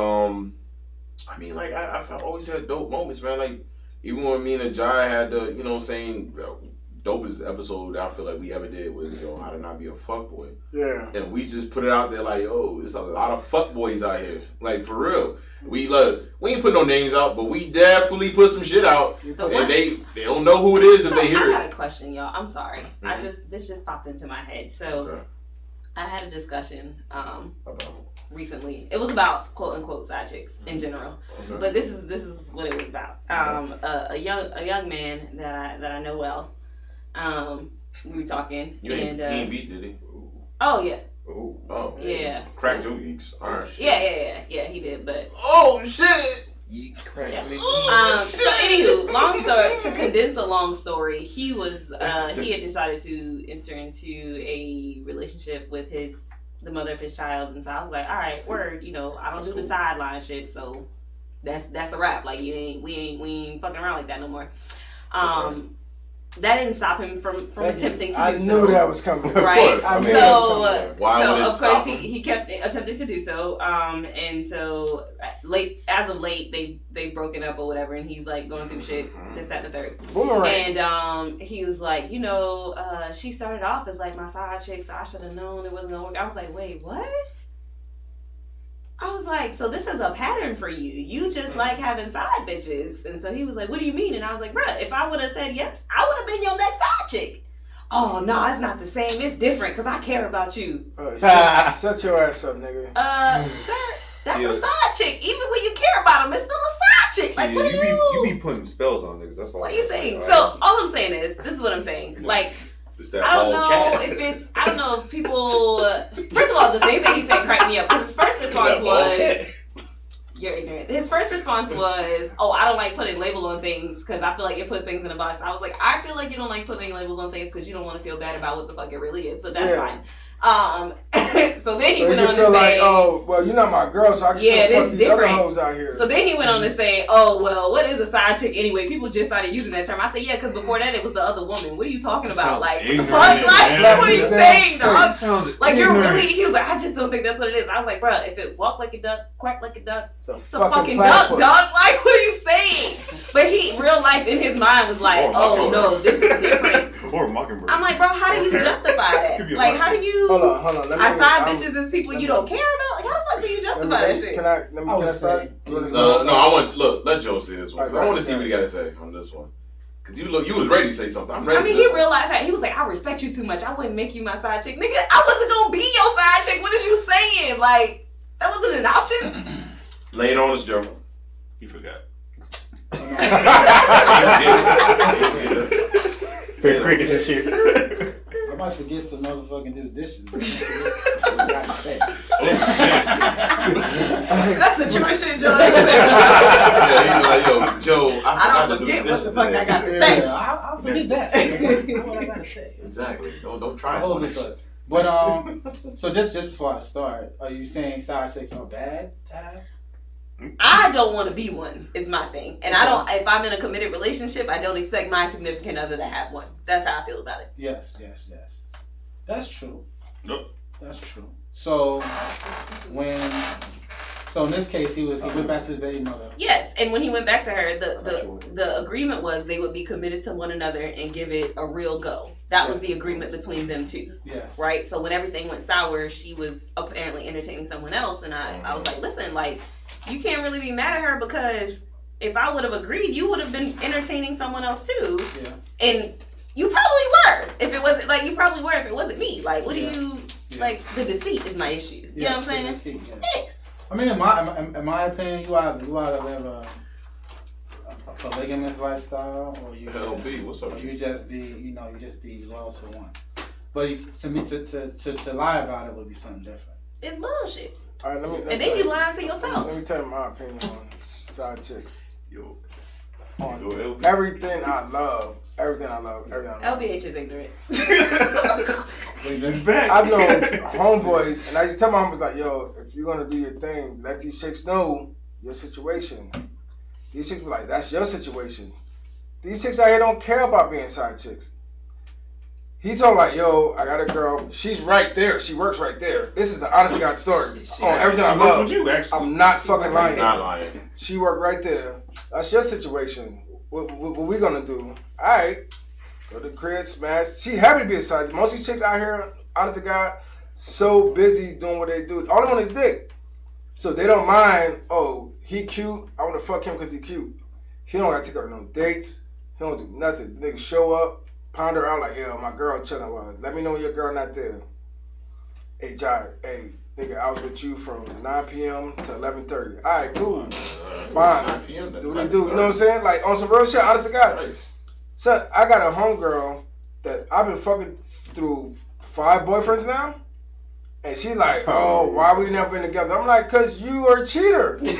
I mean, like I always had dope moments, man. Like even when me and Ajay had the, you know, what I'm saying dopest episode I feel like we ever did was how to not be a fuckboy. Yeah. And we just put it out there like, yo, there's a lot of fuckboys out here. Like for real. We ain't put no names out, but we definitely put some shit out, and they don't know who it is if they hear I it. got a question, y'all. I'm sorry. This just popped into my head. So Okay. I had a discussion About recently. It was about quote unquote side chicks in general, okay. but this is what it was about. A young man that I know well. We were talking, He ain't beat, did he? oh yeah, Oh yeah, cracked your Yeeks. All right. yeah, he did, but. Oh shit. Yeeks crack. So anywho, long story, to condense a long story, he had decided to enter into a relationship with the mother of his child, and so I was like, all right, word, I don't do the sideline shit, so that's a wrap. Like we ain't fucking around like that no more. That didn't stop him from attempting to do so. I knew that was coming. Right. I knew that was coming. Why would it of course stop him? he kept attempting to do so. And so as of late they've broken up or whatever, and he's like going through shit, this, that, and the third. Boomerang. And he was like, she started off as like my side chick, so I should have known it wasn't gonna work. I was like, wait, what? I was like, so this is a pattern for you. You just like having side bitches. And so he was like, what do you mean? And I was like, bruh, if I would have said yes, I would have been your next side chick. Oh, no, it's not the same. It's different because I care about you. Shut your ass up, nigga. Sir, that's a side chick. Even when you care about him, it's still a side chick. Like, Yeah, what are you be putting spells on niggas. That's all. What are you saying? So all I'm saying is, this is what I'm saying. Like, It's that I don't whole know cat. I don't know if people. First of all, the things that he said cracked me up because his first response was, "You're ignorant." His first response was, "Oh, I don't like putting label on things because I feel like it puts things in a box." I was like, "I feel like you don't like putting labels on things because you don't want to feel bad about what the fuck it really is," but that's fine. So then he went on to feel say, like, oh, well, you're not my girl, so I can Yeah, still this fuck these other different. hoes out here. So then he went on to say, oh, well, what is a side chick anyway? People just started using that term. I said, yeah, because before that it was the other woman. What are you talking about? sounds Like, what the ignorant, fuck? Like, man. what are you saying, dog? Sounds Like, you're ignorant. really, he was like, I just don't think that's what it is. I was like, bro, if it walked like a duck, quacked like a duck, it's a it's a fucking platypus. duck, dog. Like, what are you saying? But he, real life in his mind was like, oh, no, this is different. Or a mockingbird. I'm like, bro, how do you justify that? Could be a Like, how do you... Hold on. Let me, I side I'm- bitches as people you don't care about? Like, how the fuck do you justify that shit? Can I start? You wanna No, start? I want to look. Let Joe say this one. 'Cause I want to see Okay. what he got to say on this one. Cause you was ready to say something. I'm ready. I mean, for he this real life had. He was like, I respect you too much. I wouldn't make you my side chick. Nigga, I wasn't gonna be your side chick. What is you saying? Like, that wasn't an option? one. Lay it on us, Joe. He forgot. Big crickets and shit. I might forget to motherfucking do the dishes, but I got to say. That's the Jewish shit, Joe. Yeah, he was like, yo, Joe, I forgot don't to do forget the what the dishes fuck today. I got to say. Yeah, I'll forget that. Know what I gotta say. Exactly. Don't try Hold it. this thought. But so just before I start, are you saying side chicks are bad to have? I don't want to be one, is my thing. And I don't, if I'm in a committed relationship, I don't expect my significant other to have one. That's how I feel about it. Yes. That's true. Nope. That's true. So in this case he went back to his baby mother. Yes, and when he went back to her, the agreement was they would be committed to one another and give it a real go. That was the agreement between them two. Yes. Right? So when everything went sour, she was apparently entertaining someone else, and I was like, listen, like, you can't really be mad at her because if I would have agreed, you would have been entertaining someone else too. Yeah. And you probably were. If it wasn't like Like, what do you like? The deceit is my issue. You know what I'm saying? Yes. I mean, in my opinion, you either live a polygamous lifestyle, or you just be loyal to one. But to me, to lie about it would be something different. It's bullshit. All right, and then you lying to yourself. Let me tell you my opinion on side chicks. On everything I love. LBH is ignorant. I've known homeboys, and I just tell my homeboys like, yo, if you're gonna do your thing, let these chicks know your situation. These chicks be like, that's your situation. These chicks out here don't care about being side chicks. He told like, yo, I got a girl. She's right there. She works right there. This is the honest to God story. On everything I love. I'm not fucking lying. Not lying. She worked right there. That's your situation. What we gonna do? All right. Go to the crib, smash. She happy to be a side. Most of these chicks out here, honest to God, so busy doing what they do. All they want is dick. So they don't mind, oh, he cute. I want to fuck him because he cute. He don't got to take her to no dates. He don't do nothing. Niggas show up, pound her out like, yo, my girl chilling. Well, let me know when your girl not there. Hey, Jai, hey, nigga, I was with you from 9 p.m. to 11:30. All right, cool. Fine. 9 p.m. Do what he do. You know what I'm saying? Like, on some real shit, honest to God. Nice. So, I got a homegirl that I've been fucking through 5 boyfriends now. And she's like, oh, why we never been together? I'm like, because you are a cheater. But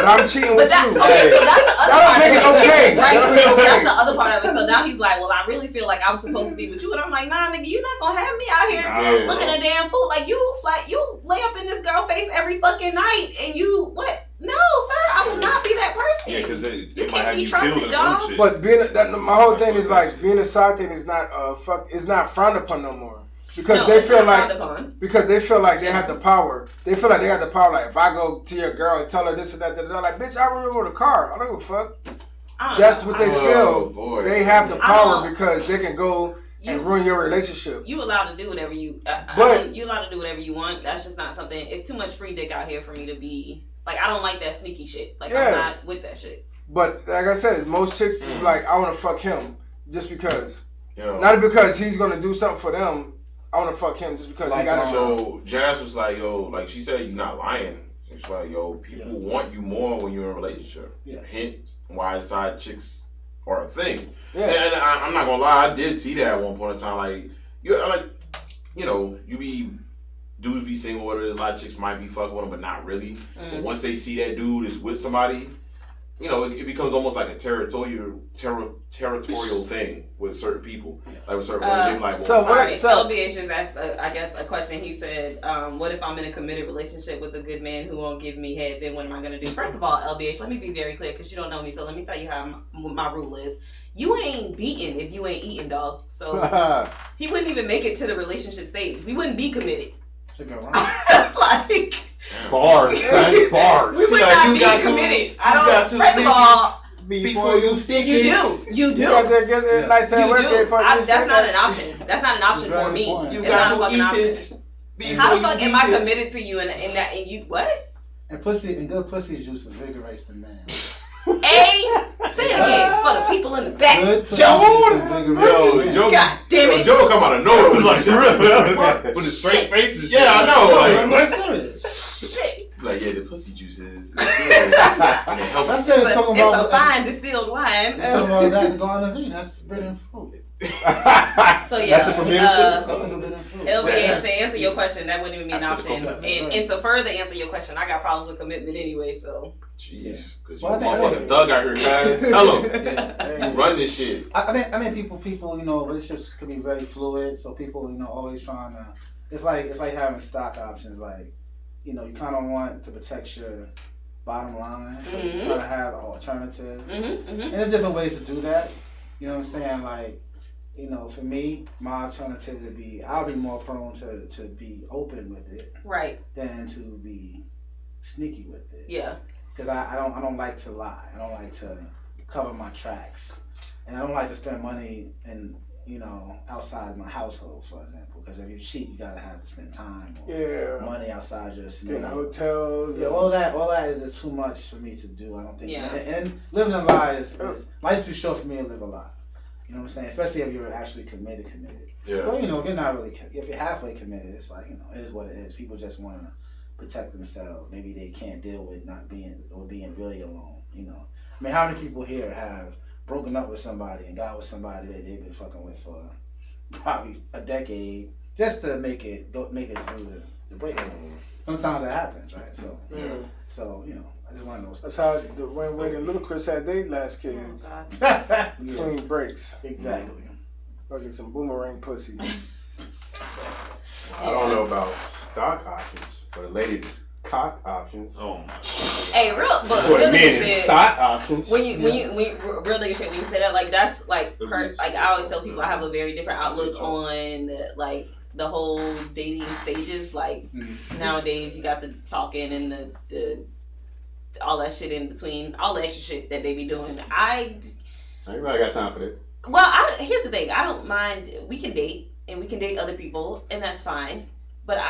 I'm cheating with you. Okay, so that's the other part of it. Okay. Right? That's the other part of it. So now he's like, well, I really feel like I'm supposed to be with you. And I'm like, nah, nigga, you're not going to have me out here looking a damn fool. Like, you lay up in this girl face every fucking night. And you, what? No, sir, I will not be that person. Yeah, because they you might can't have be you trusted, killed or dog. some shit. But my whole thing is like, being a side thing is not it's not frowned upon no more. Because they feel like they have the power. They feel like they have the power. Like if I go to your girl and tell her this and that, they're like, bitch, I remember the car. I don't give a fuck. That's what they feel. Boy. They have the power because they can go and ruin your relationship. You allowed to do whatever you. You allowed to do whatever you want. That's just not something. It's too much free dick out here for me to be like. I don't like that sneaky shit. Like I'm not with that shit. But like I said, most chicks is like, I want to fuck him just because. Not because he's gonna do something for them. I want to fuck him just because he got it. So Jazz was like, yo, like she said, you're not lying. She's like, yo, people want you more when you're in a relationship. Yeah. Hence why side chicks are a thing. Yeah. And I'm not gonna lie, I did see that at one point in time. Like, dudes be single with it. A lot of chicks might be fucking with them, but not really. But once they see that dude is with somebody, it becomes almost like a territorial thing with certain people. Like with certain women, they be like, well, LBH just asked, I guess, a question. He said, what if I'm in a committed relationship with a good man who won't give me head? Then what am I going to do? First of all, LBH, let me be very clear because you don't know me. So let me tell you how my rule is. You ain't beaten if you ain't eating, dog. So he wouldn't even make it to the relationship stage. We wouldn't be committed. Like... Bars, son. Bars. We would not be committed. First of all, before you stick you it. do. That's not an option. That's not an option for me. You got to eat it. How the fuck am I committed to you and you what? And good pussy juice invigorates the man. Say it again for the people in the back. Joe, God damn it. Joe come out of nowhere. Like, really? With a straight face and shit. Yeah, I know. I'm serious. Shit. Like, yeah, the pussy juices. And it helps. It's a fine distilled wine. Talking about that to go on a V. That's forbidden fruit. So yeah, that's the forbidden fruit. LBH, to answer your question, that wouldn't even be an option. And to further answer your question, I got problems with commitment anyway, so. Jeez, because you're a motherfucking thug out here, guys. Tell them. You run this shit. I think people, relationships can be very fluid. So people, always trying to. It's like having stock options. Like, you kind of want to protect your bottom line. So you try to have alternatives. And there's different ways to do that. You know what I'm saying? Like, for me, my alternative would be I'll be more prone to be open with it, right, than to be sneaky with it. Yeah. Because I don't like to lie. I don't like to cover my tracks, and I don't like to spend money in outside my household, for example. Because if you cheat, you gotta have to spend time or money outside your in hotels. Yeah, all that is just too much for me to do. I don't think. Yeah. And living a lie is life's too short for me to live a lie. You know what I'm saying? Especially if you're actually committed. Yeah. Well, you know, if you're not really, if you're halfway committed, it's like, you know, it is what it is. People just want to protect themselves. Maybe they can't deal with not being really alone. You know, I mean, how many people here have broken up with somebody and got with somebody that they've been fucking with for probably a decade just to make it through the breakup? Sometimes it happens, right? So, so you know, I just want to know. That's how the Wayne and Ludacris had their last kids. Between breaks. Exactly. Fucking some boomerang pussy. I don't know about stock options, but the ladies cock options. Oh my. Hey, but For the real men, nigga it's shit. stock options. When you real nigga shit, when you say that, like that's like like I always tell people I have a very different outlook on like the whole dating stages. Like nowadays, you got the talking and the all that shit in between, all the extra shit that they be doing. Everybody got time for that. Well, here's the thing. I don't mind. We can date and we can date other people, and that's fine. But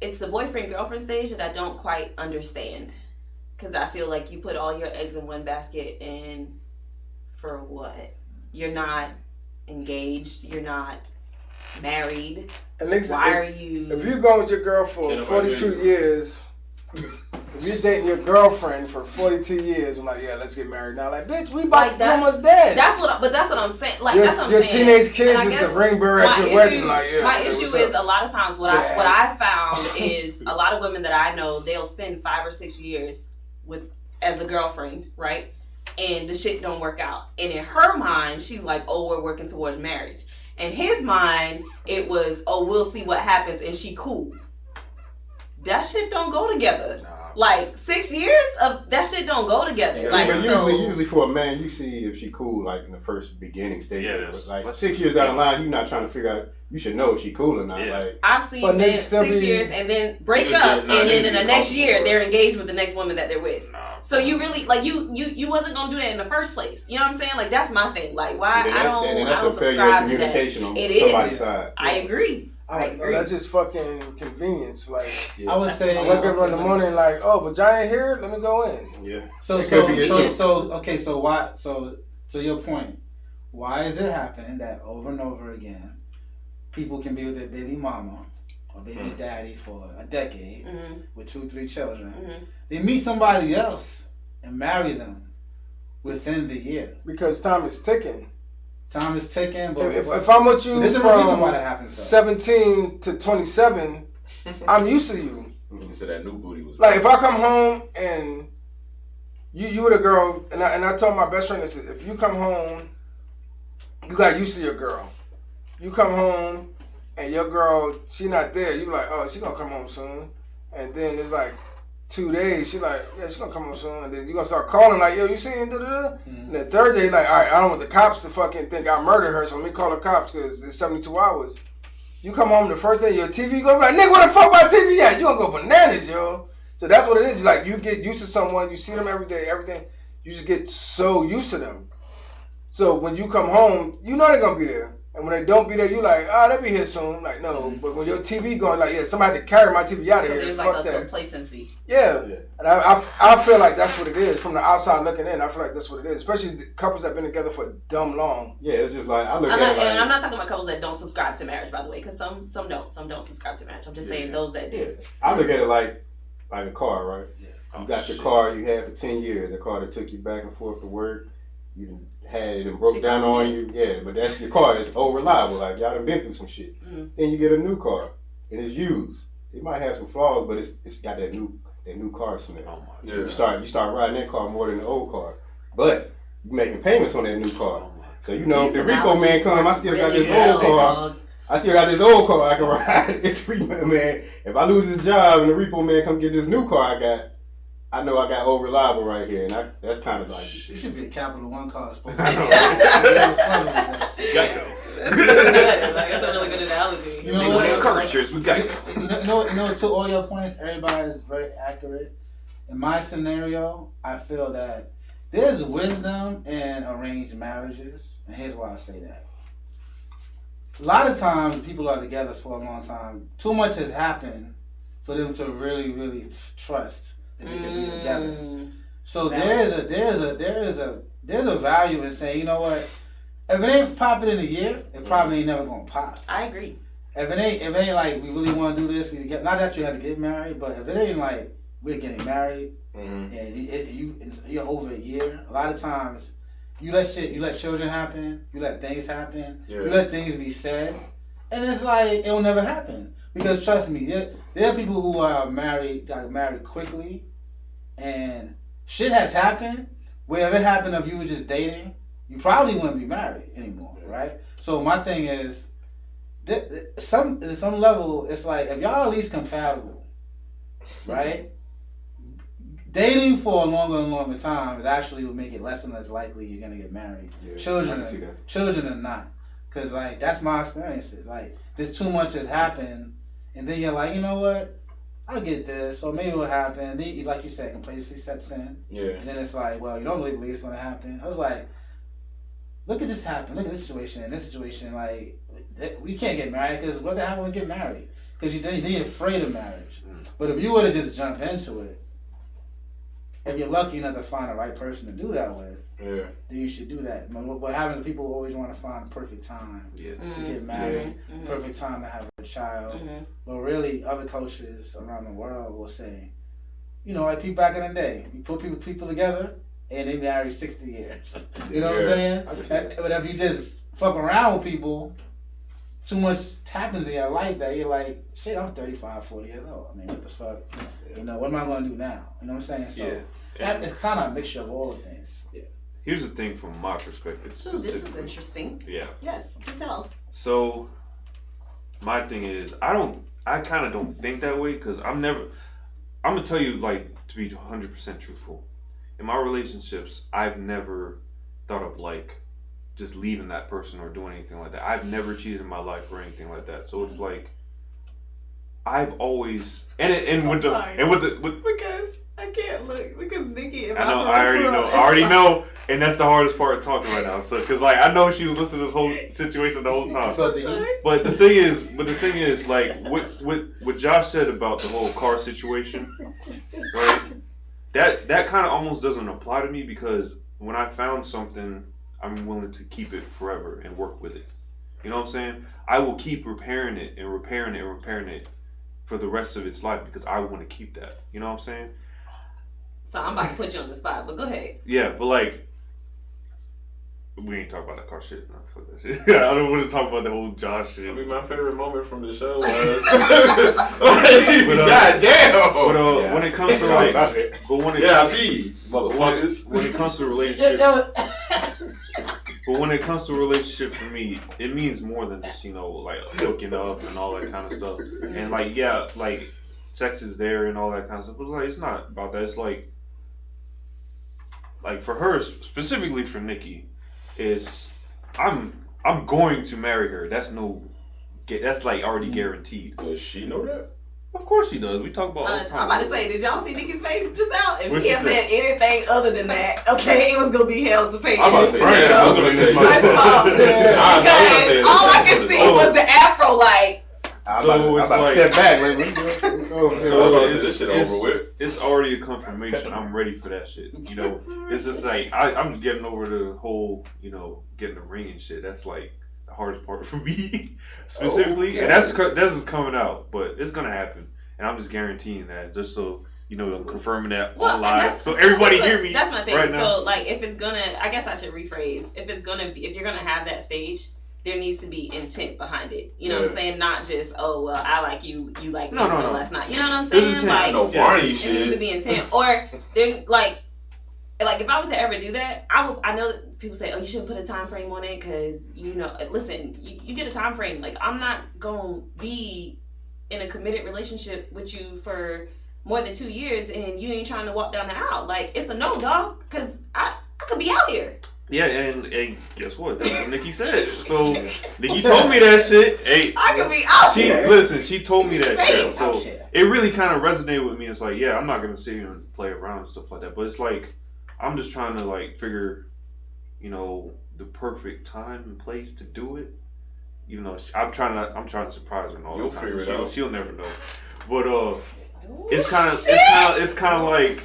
it's the boyfriend-girlfriend stage that I don't quite understand. Because I feel like you put all your eggs in one basket, and for what? You're not engaged. You're not married. Why are you... If you're going with your girl for 42 years... If you're dating your girlfriend for 42 years, I'm like, yeah, let's get married now. Like, bitch, we almost dead. That's what I'm saying. Like, that's what I'm saying. Your teenage kids is the ring bearer at your wedding. Like, yeah. My issue is a lot of times what I found is a lot of women that I know, they'll spend 5 or 6 years as a girlfriend, right? And the shit don't work out. And in her mind, she's like, oh, we're working towards marriage. In his mind, it was, oh, we'll see what happens, and she cool. That shit don't go together. Like 6 years of that shit don't go together. Yeah, like but so, usually for a man, you see if she cool like in the first beginning stage. Yeah, but like 6 years down the line, you're not trying to figure out. You should know if she cool or not. Yeah. Like I've seen men 6 years and then break up, and then in the next year they're engaged with the next woman that they're with. So you really like you wasn't gonna do that in the first place. You know what I'm saying? Like that's my thing. Like why I don't subscribe to that. It is. Side. I agree. That's just fucking convenience. Like I would say, I wake up in the morning like, oh, vagina here, let me go in. Yeah. So why? So your point, why is it happening that over and over again, people can be with their baby mama or baby daddy for a decade with 2-3 children, they meet somebody else and marry them within the year because time is ticking. Time is ticking, but if I'm with you from why that happens, 17 to 27, I'm used to you. You said that new booty was like if I come home and you with a girl, and I told my best friend this: if you come home, you got used to your girl. You come home and your girl, she not there. You be like, oh, she gonna come home soon, and then it's like 2 days, she like, yeah, she gonna come home soon, and then you gonna start calling like, yo, you seen da-da-da? And the third day, like, all right, I don't want the cops to fucking think I murdered her, so let me call the cops because it's 72 hours. You come home the first day, your TV gonna be like, nigga, where the fuck my TV at? You gonna go bananas, yo. So that's what it is. Like, you get used to someone, you see them every day, everything, you just get so used to them. So when you come home, you know they're gonna be there. And when they don't be there, you like, oh, they'll be here soon. Like, no. But when your TV going, like, yeah, somebody had to carry my TV out of here. There's fuck like a that. complacency. Yeah. And I feel like that's what it is. From the outside looking in, I feel like that's what it is. Especially the couples that have been together for dumb long. Yeah, it's just like, I look at it like... And I'm not talking about couples that don't subscribe to marriage, by the way, because some don't. Some don't subscribe to marriage. I'm just saying those that do. Yeah. I look at it like a car, right? Yeah. You got your car you had for 10 years. The car that took you back and forth to work. You had it and broke down on you. Yeah, but that's your car. It's old reliable. Like, y'all done been through some shit. Then you get a new car, and it's used. It might have some flaws, but it's got that new car smell. Yeah. You start riding that car more than the old car. But you making payments on that new car. So you know, if the repo man come, I still got this old car. I still got this old car I can ride. If the repo man, if I lose this job and the repo man come get this new car I know I got old reliable right here, and that's kind of like... You should be a Capital One car spokesman. That's a really good analogy. You know what? To all your points, everybody is very accurate. In my scenario, I feel that there's wisdom in arranged marriages, and here's why I say that. A lot of times, people are together for a long time. Too much has happened for them to really, really trust that they can be together. So there's a value in saying, you know what? If it ain't popping in a year, it probably ain't never gonna pop. I agree. If it ain't like we really want to do this, not that you have to get married, but if it ain't like we're getting married and you're over a year, a lot of times you let children happen, you let things happen, you let things be said, and it's like it'll never happen. Because trust me, there are people who are got married quickly, and shit has happened where if it happened if you were just dating, you probably wouldn't be married anymore, right? So my thing is, some level, it's like if y'all at least compatible, right? Dating for a longer and longer time, it actually will make it less and less likely you're gonna get married. Yeah, children are not, cause like that's my experiences. Like there's too much has happened, and then you're like, you know what? I'll get this, or maybe it'll happen. Then, like you said, complacency sets in. Yeah. And then it's like, well, you don't really believe it's gonna happen. I was like, look at this happen. Look at this situation. In this situation, like we can't get married because what the hell when we get married? Because then you're afraid of marriage. But if you were to just jump into it, if you're lucky enough to find the right person to do that with, then you should do that. What happens is people always want to find the perfect time to get married, perfect time to have a child. But really, other coaches around the world will say, you know, like people back in the day, you put people together and they marry 60 years. You know what I'm saying? But if you just fuck around with people, too much happens in your life that you're like, shit, I'm 35, 40 years old. I mean, what the fuck? You know, what am I going to do now? You know what I'm saying? So it's kind of a mixture of all the things. Yeah. Here's the thing from my perspective. Ooh, this is interesting. Yeah. Yes, you can tell. So, my thing is, I kind of don't think that way because I'm going to tell you, like, to be 100% truthful. In my relationships, I've never thought of, like, just leaving that person or doing anything like that. I've never cheated in my life or anything like that. So it's like, I've always because I can't look because Nikki. I know. I already know, and that's the hardest part of talking right now. So, because like I know she was listening to this whole situation the whole time. But the thing is, like what Josh said about the whole car situation, right? That kind of almost doesn't apply to me because when I found something, I'm willing to keep it forever and work with it. You know what I'm saying? I will keep repairing it for the rest of its life because I want to keep that. You know what I'm saying? So I'm about to put you on the spot, but go ahead. Yeah, but like, we ain't talk about that car shit. No, fuck that shit. I don't want to talk about the whole Josh shit. I mean, my favorite moment from the show was, God damn. But when it comes to like, I see, motherfuckers. When it comes to relationship. But when it comes to a relationship, for me, it means more than just, you know, like hooking up and all that kind of stuff. And like, yeah, like sex is there and all that kind of stuff. But it's like, it's not about that. It's like for her, specifically for Nikki, is I'm going to marry her. That's like already guaranteed. Does she know that? Of course she does. We talk about all the time. I'm about to say, did y'all see Nikki's face just now? If he had said anything other than that, okay, it was going to be hell to pay. I'm about to say, because all I could see was the afro, like. I'm about to step back. This shit over with. It's already a confirmation. I'm ready for that shit. You know, it's just like, I'm getting over the whole, you know, getting the ring and shit. That's like the hardest part for me, specifically. And that's just coming out, but it's going to happen. And I'm just guaranteeing that, just so, you know, I'm confirming that on live. So everybody hear me. That's my thing. Right now. So, like, if it's going to, I guess I should rephrase. If you're going to have that stage, there needs to be intent behind it. You know what I'm saying? Not just, oh, well, I like you, you like me, so let's not. You know what I'm saying? Like, no Barney shit. It needs to be intent. Or, then, like if I was to ever do that, I know that people say, oh, you shouldn't put a time frame on it because, you know, listen, you get a time frame. Like, I'm not going to be in a committed relationship with you for more than 2 years and you ain't trying to walk down the aisle. Like, it's a no, dog, because I could be out here. Yeah, and guess what? That's what Nikki said. So Nikki told me that shit. Hey, I could be out here. Listen, she told me that shit. So it really kind of resonated with me. It's like, yeah, I'm not gonna sit here and play around and stuff like that. But it's like, I'm just trying to like figure, you know, the perfect time and place to do it. You know, I'm trying to surprise her and all that. You'll figure it out. She'll never know. But it's kind of like.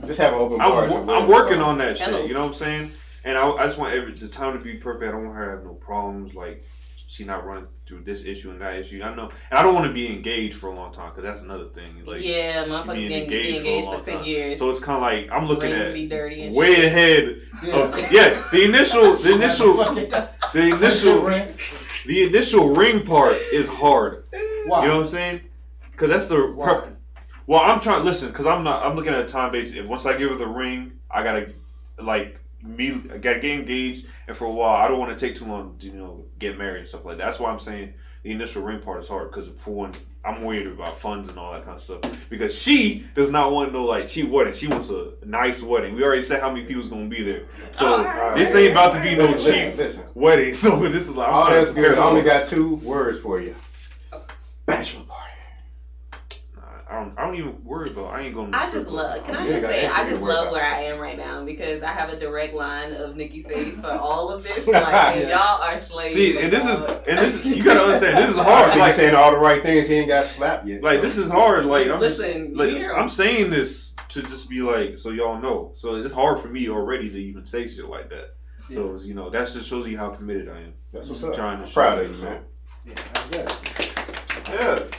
Just have an open bar. I'm working on that shit. You know what I'm saying? And I just want the time to be perfect. I don't want her to have no problems. Like she not running through this issue and that issue. I know, and I don't want to be engaged for a long time because that's another thing. Like motherfuckers getting engaged for 10 years. So it's kind of like I'm looking at dirty way shit. ahead of the initial ring part is hard. Wow. You know what I'm saying? Because that's the well, I'm trying. Listen, because I'm looking at a time basis. If once I give her the ring, I gotta I gotta get engaged, and for a while, I don't want to take too long to get married and stuff like that. That's why I'm saying the initial ring part is hard. Because for one, I'm worried about funds and all that kind of stuff. Because she does not want no cheap wedding. She wants a nice wedding. We already said how many people's gonna be there. So this ain't about to be no cheap wedding. So this is like all that's good. I only got 2 words for you. Bachelor party. I don't even worry about. I ain't gonna. I just love. Can I just say? I just love where I am right now because I have a direct line of Nikki's face for all of this. And y'all are slaves. See, and this is you gotta understand. This is hard. Like saying all the right things. He ain't got slapped yet. Like this is hard. Like I'm saying this to just be like so y'all know. So it's hard for me already to even say shit like that. Yeah. So that just shows you how committed I am. That's what's up. Trying to proud of you, man. Yeah, that's good. Yeah.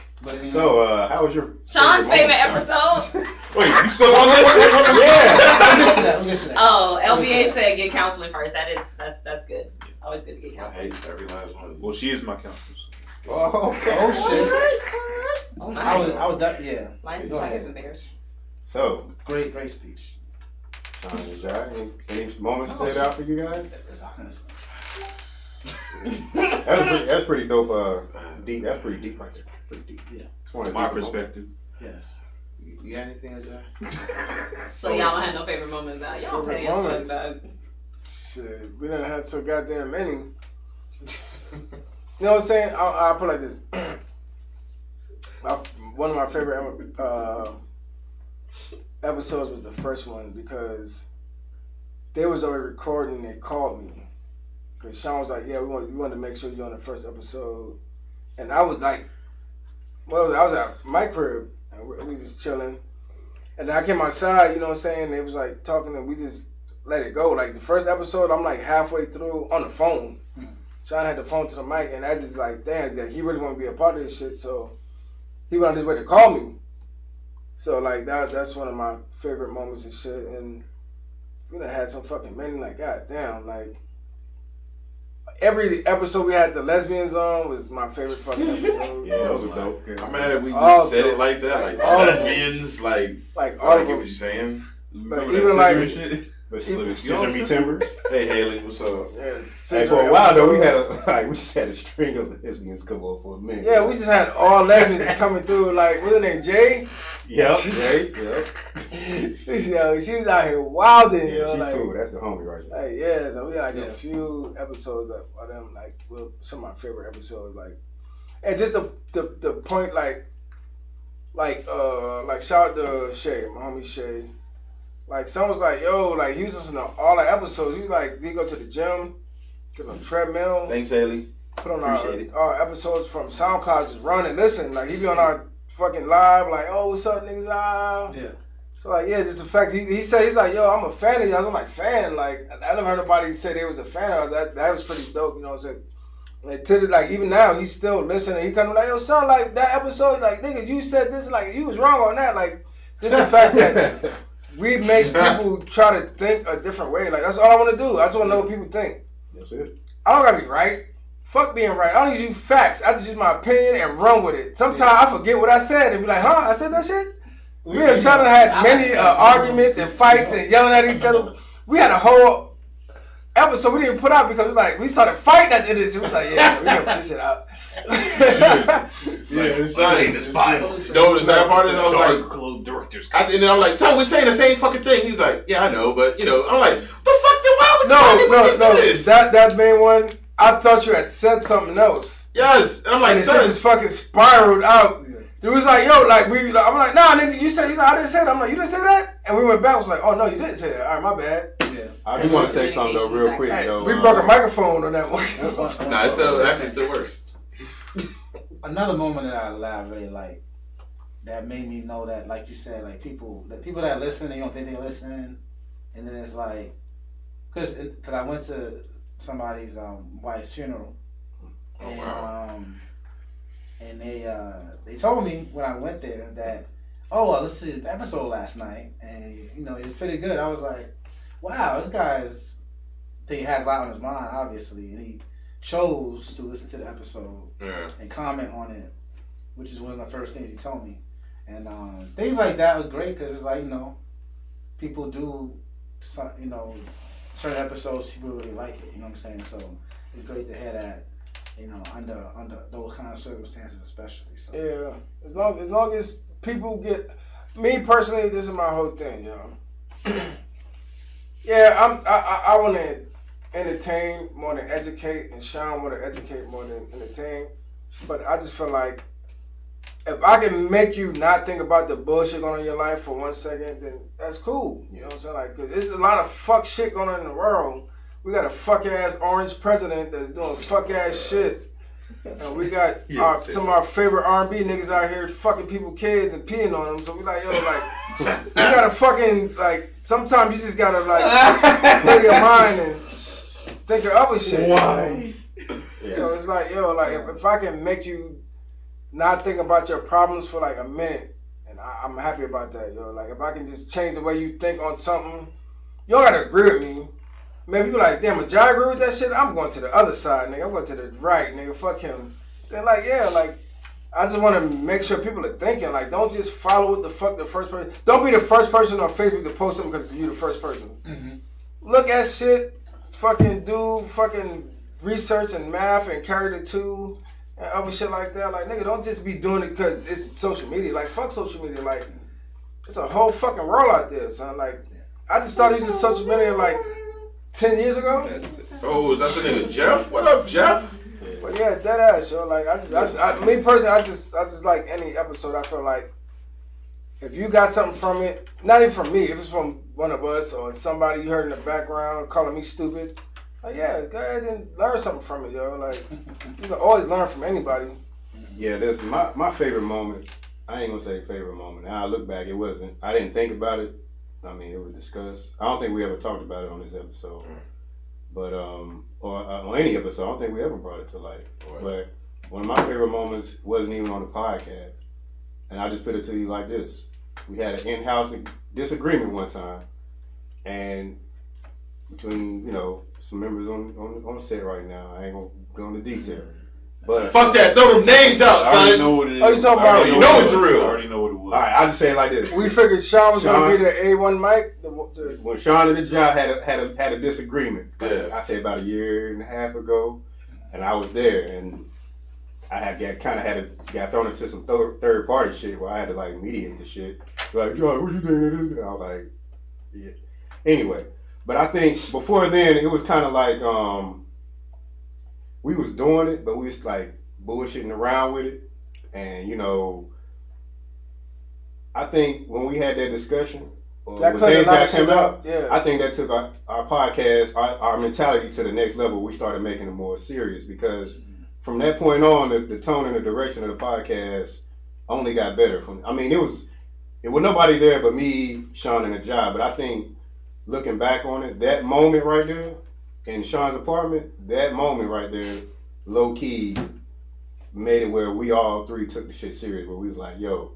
So, how was your Sean's favorite episode? Wait, you still on that? Yeah. We'll get to that. Oh, LBH said get counseling first. That's good. Always good to get counseling. I hate every last one. Well, she is my counselor. Oh shit. Oh my. I was that. Yeah. Mine's tigers and bears. So great speech. Sean and Jai, any moments stood out for you guys? That's pretty dope. Deep. That's pretty deep right there. Pretty deep. Yeah. From my perspective. Yes. You got anything, Jai? So y'all don't have no favorite moments now. Y'all pretty fun though. Shit, we done had so goddamn many. You know what I'm saying? I'll put it like this. One of my favorite episodes was the first one because they was already recording and they called me. Because Sean was like, yeah, we wanted to make sure you're on the first episode. And I was like, well, I was at my crib and we was just chilling. And then I came outside, you know what I'm saying? They was like talking and we just let it go. Like the first episode, I'm like halfway through on the phone. Sean had the phone to the mic and I just like, damn, that he really want to be a part of this shit. So he went on his way to call me. So like that's one of my favorite moments and shit. And we done had some fucking many, like, goddamn, like every episode we had the lesbians on was my favorite fucking episode. Yeah, those were dope. I'm mad we just said it like that. Like all lesbians, like all I of get them. what you're saying. Like even like Scissor Me Timbers. Hey Haley, what's up? Yeah, hey, for a while though, we just had a string of lesbians come over for a minute. Yeah, we just had all lesbians coming through. Like, what's her name, Jay? Yep, Jay. She was out here wilding. Yeah, yo, she like, cool. That's the homie right there. Like, yeah, so we had like a few episodes of them, like, some of my favorite episodes, like, and just the point, like shout out to Shay, my homie Shay. Like, someone was like, yo, like, he was listening to all the episodes. He was like, did he go to the gym, get on the treadmill? Thanks, Haley. Put on our episodes from SoundCloud, just run and listen. Like, he be on our fucking live, like, oh, what's up, niggas? Yeah. So, like, yeah, just the fact, he said, he's like, yo, I'm a fan of y'all. I'm like, fan? Like, I never heard nobody say they was a fan of that. That was pretty dope, you know what I'm saying? Like, even now, he's still listening. He kind of like, yo, son, like, that episode, like, nigga, you said this, like, you was wrong on that. Like, just the fact that we make people try to think a different way. Like, that's all I want to do. I just want to know what people think. That's it. I don't got to be right. Fuck being right. I don't use facts. I just use my opinion and run with it. Sometimes I forget what I said and be like, huh? I said that shit? Me and Sean had many arguments and fights and yelling at each other. We had a whole episode we didn't put out because we started fighting at the end of the shit. We was like, yeah, we gotta put this shit out. This fine. No, the sad part is I was like, directors. and then I'm like, son, we're saying the same fucking thing. He's like, yeah, I know, but I'm like, the fuck? Then why would No. do this? That main one, I thought you had said something else. Yes, and I'm like, and the shit just fucking spiraled out. It was like, yo, like, I'm like, nah, nigga, you said, I didn't say that. I'm like, you didn't say that? And we went back, was like, oh, no, you didn't say that. All right, my bad. Yeah. I do want to say something, though, real quick, though. We broke a microphone on that one. Nah, it actually still works. Another moment that I really like, that made me know that, like you said, like, people that listen, they don't think they listen, and then it's like, because I went to somebody's wife's funeral, and and they told me when I went there that I listened to the episode last night and it fitted good. I was like, wow, this guy's he has a lot on his mind, obviously, and he chose to listen to the episode and comment on it, which is one of the first things he told me. And things like that was great because it's like, people do, certain episodes, people really like it, you know what I'm saying? So it's great to hear that, under those kind of circumstances especially. So. Yeah, as long as people get, me personally, this is my whole thing, I want to entertain more than educate, and Sean want to educate more than entertain. But I just feel like if I can make you not think about the bullshit going on in your life for 1 second, then that's cool. You know what I'm saying? Like, 'cause there's a lot of fuck shit going on in the world. We got a fuck ass orange president that's doing fuck ass shit. And we got some of our favorite R&B niggas out here fucking people kids and peeing on them. So we like, you gotta fucking, like, sometimes you just gotta, like, clear your mind and think of other shit. Why? So it's like, if I can make you not think about your problems for like a minute, and I'm happy about that, Like, if I can just change the way you think on something, you don't gotta agree with me. Maybe you like, damn, if I agree with that shit, I'm going to the other side, nigga. I'm going to the right, nigga. Fuck him. They're like, I just want to make sure people are thinking. Like, don't just follow what the fuck the first person. Don't be the first person on Facebook to post something because you're the first person. Mm-hmm. Look at shit, fucking do fucking research and math and carry the two and other shit like that. Like, nigga, don't just be doing it because it's social media. Like, fuck social media. Like, it's a whole fucking world out there, son. Like, I just started using social media like 10 years ago. Oh, is that the nigga Jeff? What up, Jeff? But yeah, dead ass, yo. Like, me personally, I just like any episode. I feel like if you got something from it, not even from me, if it's from one of us or somebody you heard in the background calling me stupid, like, go ahead and learn something from it, yo. Like, you can always learn from anybody. Yeah, that's my favorite moment. I ain't gonna say favorite moment. Now I look back, it wasn't. I didn't think about it. I mean, it was discussed. I don't think we ever talked about it on this episode, but or on any episode. I don't think we ever brought it to light. Right. But one of my favorite moments wasn't even on the podcast, and I just put it to you like this: we had an in-house disagreement one time, and between some members on the set right now. I ain't gonna go into detail. But fuck that, throw them names out, son. I already know what it is. Oh, you talking about? You know it's real. I already know what it was. All right, I'll just say it like this. We figured Sean was gonna be the A1 mic. When Sean and the job had a disagreement, I say about a year and a half ago, and I was there, and I got thrown into some third party shit where I had to like mediate the shit. Like, Joe, what you doing? I was like, yeah. Anyway, but I think before then it was kind of like we was doing it, but we was like bullshitting around with it, and I think when we had that discussion, that when things got came out, yeah. I think that took our podcast, our mentality to the next level. We started making it more serious because from that point on, the tone and the direction of the podcast only got better. It was nobody there but me, Sean, and the job. But I think looking back on it, that moment right there in Sean's apartment, that moment right there, low key, made it where we all three took the shit serious. Where we was like, yo.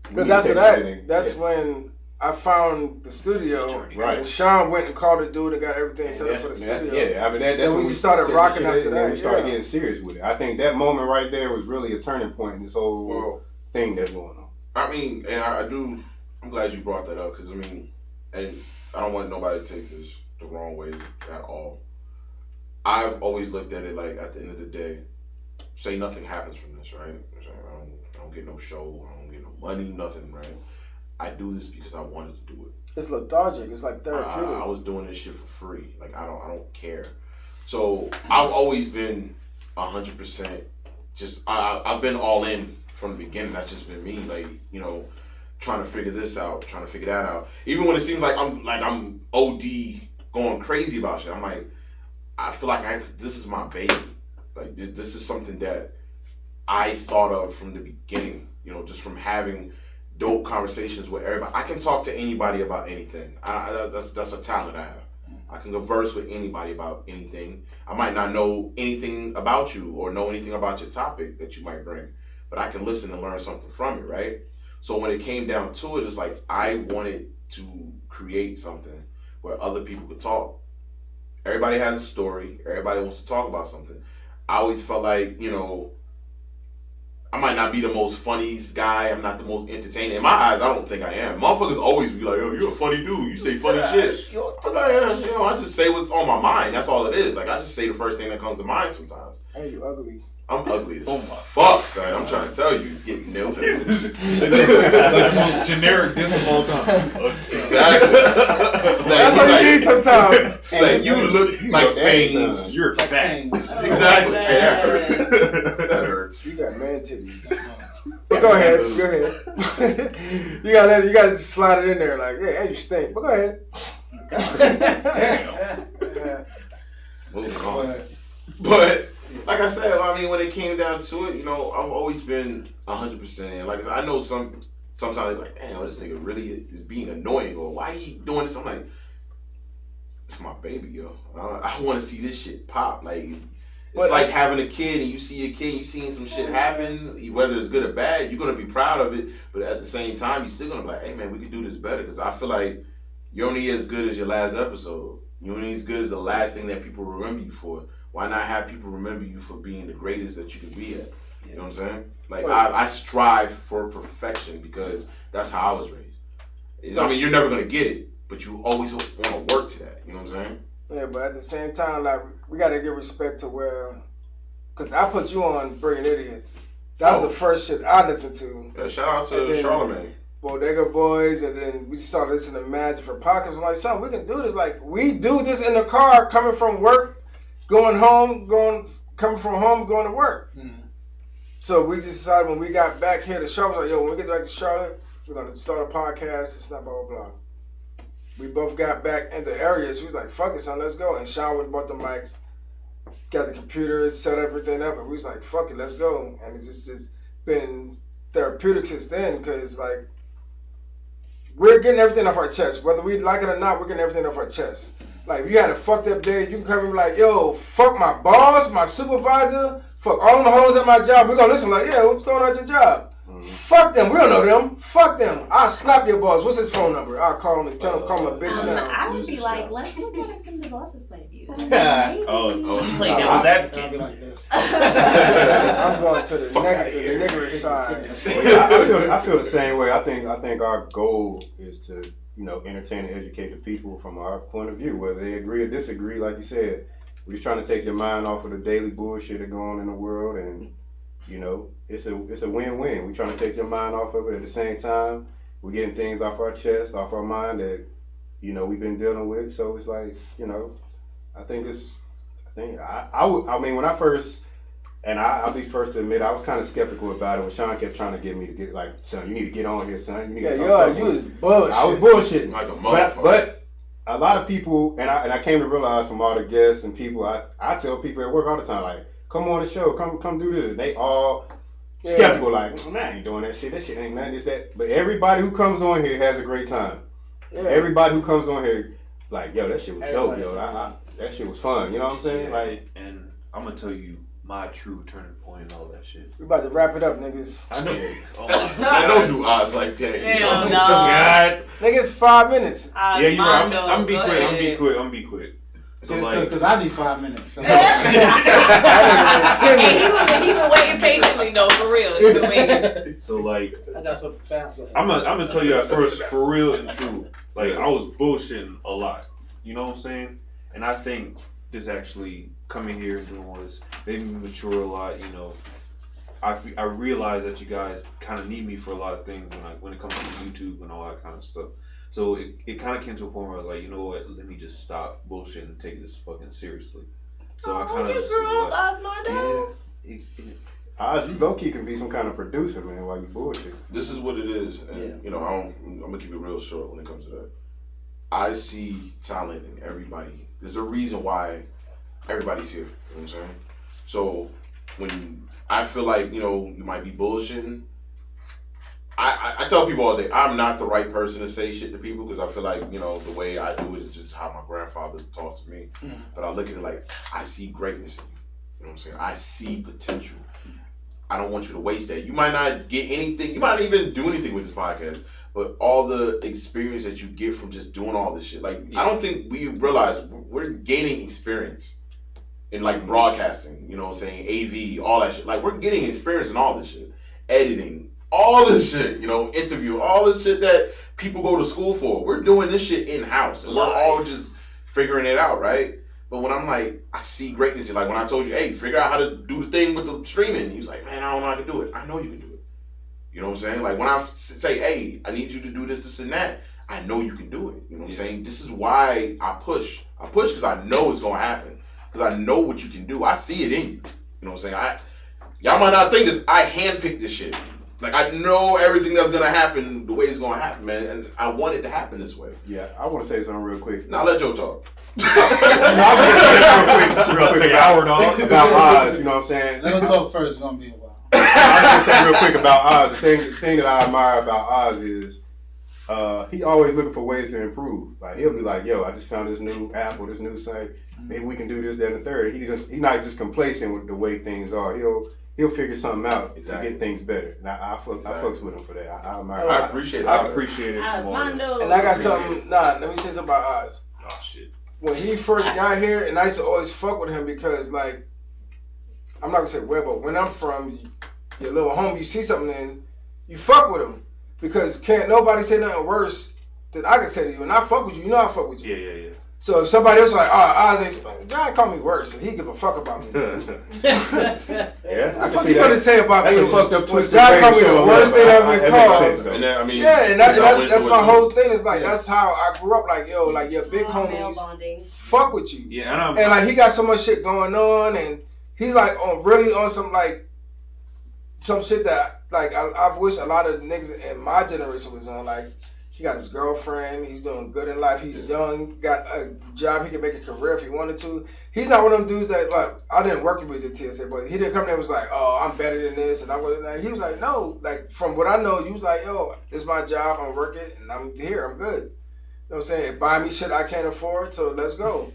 Because after that, that's when I found the studio, right? And Sean went and called the dude and got everything set up for the studio. Yeah, I mean that's when we just started rocking after that. We started getting serious with it. I think that moment right there was really a turning point in this whole thing that's going on. I mean, and I'm glad you brought that up because and I don't want nobody to take this the wrong way at all. I've always looked at it like at the end of the day, say nothing happens from this, right? I don't get no show, I don't get no money, nothing, right? I do this because I wanted to do it. It's lethargic. It's like therapeutic. I was doing this shit for free. Like I don't care. So I've always been 100%. Just I've been all in from the beginning. That's just been me. Like trying to figure this out, trying to figure that out. Even when it seems like I'm OD going crazy about shit. I'm like, I feel like this is my baby. Like this is something that I thought of from the beginning. Just from having dope conversations with everybody. I can talk to anybody about anything. That's a talent I have. I can converse with anybody about anything. I might not know anything about you or know anything about your topic that you might bring, but I can listen and learn something from it, right? So when it came down to it, it's like I wanted to create something where other people could talk. Everybody has a story. Everybody wants to talk about something. I always felt like, you know, I might not be the most funniest guy. I'm not the most entertaining. In my eyes, I don't think I am. Motherfuckers always be like, "Yo, you're a funny dude. You say funny shit." I'm like, yeah, you know, I just say what's on my mind. That's all it is. Like, I just say the first thing that comes to mind sometimes. Hey, you ugly. I'm ugly as fuck, son. I'm trying to tell you, get nailed. Like the most generic diss of all time. Exactly. That's what you need sometimes. Like, you look like fangs. You're Like fat. things. Exactly. Hey, that hurts. That hurts. You got man titties. But go ahead. You gotta just slide it in there like, hey, you stink. But go ahead. Moving on. But like I said, I mean, when it came down to it, you know, I've always been 100%. And like I said, I know sometimes like, damn, this nigga really is being annoying, or why he doing this? I'm like, it's my baby, yo. I want to see this shit pop. Like, it's like having a kid, and you see a kid, you seeing some shit happen, whether it's good or bad, you're gonna be proud of it. But at the same time, you're still gonna be like, hey man, we can do this better. Because I feel like you're only as good as your last episode. You're only as good as the last thing that people remember you for. Why not have people remember you for being the greatest that you can be at? You know what I'm saying? Like, I strive for perfection because that's how I was raised. I mean, you're never going to get it, but you always want to work to that. You know what I'm saying? Yeah, but at the same time, like, we got to give respect to where, because I put you on Brilliant Idiots. That was the first shit I listened to. Yeah, shout out to Charlamagne. Bodega Boys, and then we started listening to Mad for podcasts. I'm like, son, we can do this. Like, we do this in the car, coming from work, coming from home, going to work. Mm-hmm. So we just decided when we got back here to Charlotte, like, yo, when we get back to Charlotte, we're going to start a podcast. It's not blah, blah, blah. We both got back in the area, so we was like, fuck it, son, let's go. And Sean went and bought the mics, got the computer, set everything up, and we was like, fuck it, let's go. And it's been therapeutic since then, because, like, we're getting everything off our chest. Whether we like it or not, we're getting everything off our chest. Like, if you had a fucked up day, you can come and be like, yo, fuck my boss, my supervisor, fuck all the hoes at my job. We're going to listen like, yeah, what's going on at your job? Mm-hmm. Fuck them. We don't know them. Fuck them. I'll slap your boss. What's his phone number? I'll call him and tell him, call him a bitch now. I would be like, let's look at it from the boss's point of view. You play devil's advocate. I'll be like this. I'm going to the niggerish side. I feel the same way. I think our goal is to, you know, entertain and educate the people from our point of view, whether they agree or disagree. Like you said, we're just trying to take your mind off of the daily bullshit that going on in the world, and you know, it's a win-win. We're trying to take your mind off of it. At the same time, we're getting things off our chest, off our mind that, you know, we've been dealing with. So it's like, you know, I mean, when I first, and I'll be first to admit, I was kind of skeptical about it when Sean kept trying to get me to get, like, son, you need to get on here, son. You need to you was bullshit. I was bullshitting. Like a motherfucker. But a lot of people, and I came to realize from all the guests and people, I tell people at work all the time, like, come on the show, come do this. They all skeptical, like, man, I ain't doing that shit. That shit ain't nothing. It's that. But everybody who comes on here has a great time. Yeah. Everybody who comes on here, like, yo, that shit was dope, yo. That shit was fun. You know what I'm saying? Yeah. Like, and I'm gonna tell you my true turning point and all that shit. We about to wrap it up, niggas. I know. I don't do odds like that. Hell no. God. Niggas, 5 minutes. Yeah, you're right. I'm be quick. I'm be quick. So like, because I need 5 minutes. So. He been waiting patiently though, for real. He been waiting. So like, I got something fast. I'm gonna tell you at first, for real and true. Like, I was bullshitting a lot. You know what I'm saying? And I think this actually coming here and doing all this made me mature a lot. You know, I realize that you guys kind of need me for a lot of things when it comes to YouTube and all that kind of stuff. So it kind of came to a point where I was like, you know what, let me just stop bullshit and take this fucking seriously. So I kind of just grew up, Osmondo. Oz, you low-key can be some kind of producer, man, while you bullshit. This is what it is, and you know, I'm gonna keep it real short when it comes to that. I see talent in everybody. There's a reason why everybody's here. You know what I'm saying? So when I feel like, you know, you might be bullshitting, I tell people all day, I'm not the right person to say shit to people because I feel like, you know, the way I do it is just how my grandfather talked to me. But I look at it like, I see greatness in you. You know what I'm saying? I see potential. I don't want you to waste that. You might not get anything. You might not even do anything with this podcast. But all the experience that you get from just doing all this shit. Like, I don't think we realize we're gaining experience in, like, broadcasting. You know what I'm saying? AV, all that shit. Like, we're getting experience in all this shit. Editing. All this shit, you know, interview, all this shit that people go to school for. We're doing this shit in-house. And we're all just figuring it out, right? But when I'm like, I see greatness. Like when I told you, hey, figure out how to do the thing with the streaming. He was like, man, I don't know how to do it. I know you can do it. You know what I'm saying? Like when I say, hey, I need you to do this and that, I know you can do it. You know what I'm saying? This is why I push. I push because I know it's going to happen. Because I know what you can do. I see it in you. You know what I'm saying? Y'all might not think this. I handpicked this shit. Like, I know everything that's going to happen the way it's going to happen, man. And I want it to happen this way. Yeah, I want to say something real quick. Now, let Joe talk. real quick about Oz, you know what I'm saying? Let him talk first. It's going to be a while. I was going to say real quick about Oz. The thing that I admire about Oz is he always looking for ways to improve. Like, he'll be like, yo, I just found this new app or this new site. Maybe we can do this, that, and the third. He's not just complacent with the way things are. He'll figure something out to get things better. And I fucks with him for that. I admire him. I appreciate it. I appreciate it. Osmondo. And I got something. Let me say something about Oz. Oh, shit. When he first got here, and I used to always fuck with him because, like, I'm not gonna say where, but when I'm from, your little home, you see something and you fuck with him because can't nobody say nothing worse than I can say to you. And I fuck with you. You know I fuck with you. Yeah. So if somebody else like, Oz ain't, John call me worse, and he give a fuck about me. Yeah, What the fuck you gonna say about that's me? a fucked up twist. John call me the worst thing I've been called. And then, I mean, that's my whole thing. Is like that's how I grew up. Like yo, like your big homies fuck with you. Yeah, and like he got so much shit going on, and he's like on some like some shit that like I wish a lot of niggas in my generation was on. Like he got his girlfriend, he's doing good in life, he's young, got a job, he can make a career if he wanted to. He's not one of them dudes that, like, I didn't work with the TSA, but he didn't come there and was like, oh, I'm better than this, and I wasn't like, he was like, no, like, from what I know, you was like, yo, it's my job, I'm working, and I'm here, I'm good. You know what I'm saying? Buy me shit I can't afford, so let's go.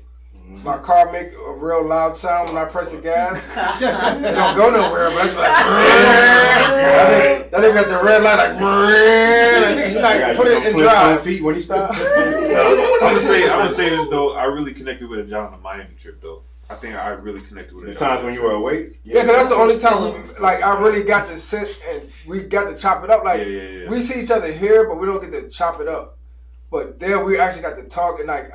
My car make a real loud sound when I press the gas. It don't go nowhere, but it's like that nigga got the red light like you like put it in drive. Feet when you stop. I'm gonna say this though. I really connected with John on the Miami trip though. I think I really connected with The it. times when you were awake. Yeah, because that's the only time like I really got to sit and we got to chop it up. Like we see each other here, but we don't get to chop it up. But there we actually got to talk and like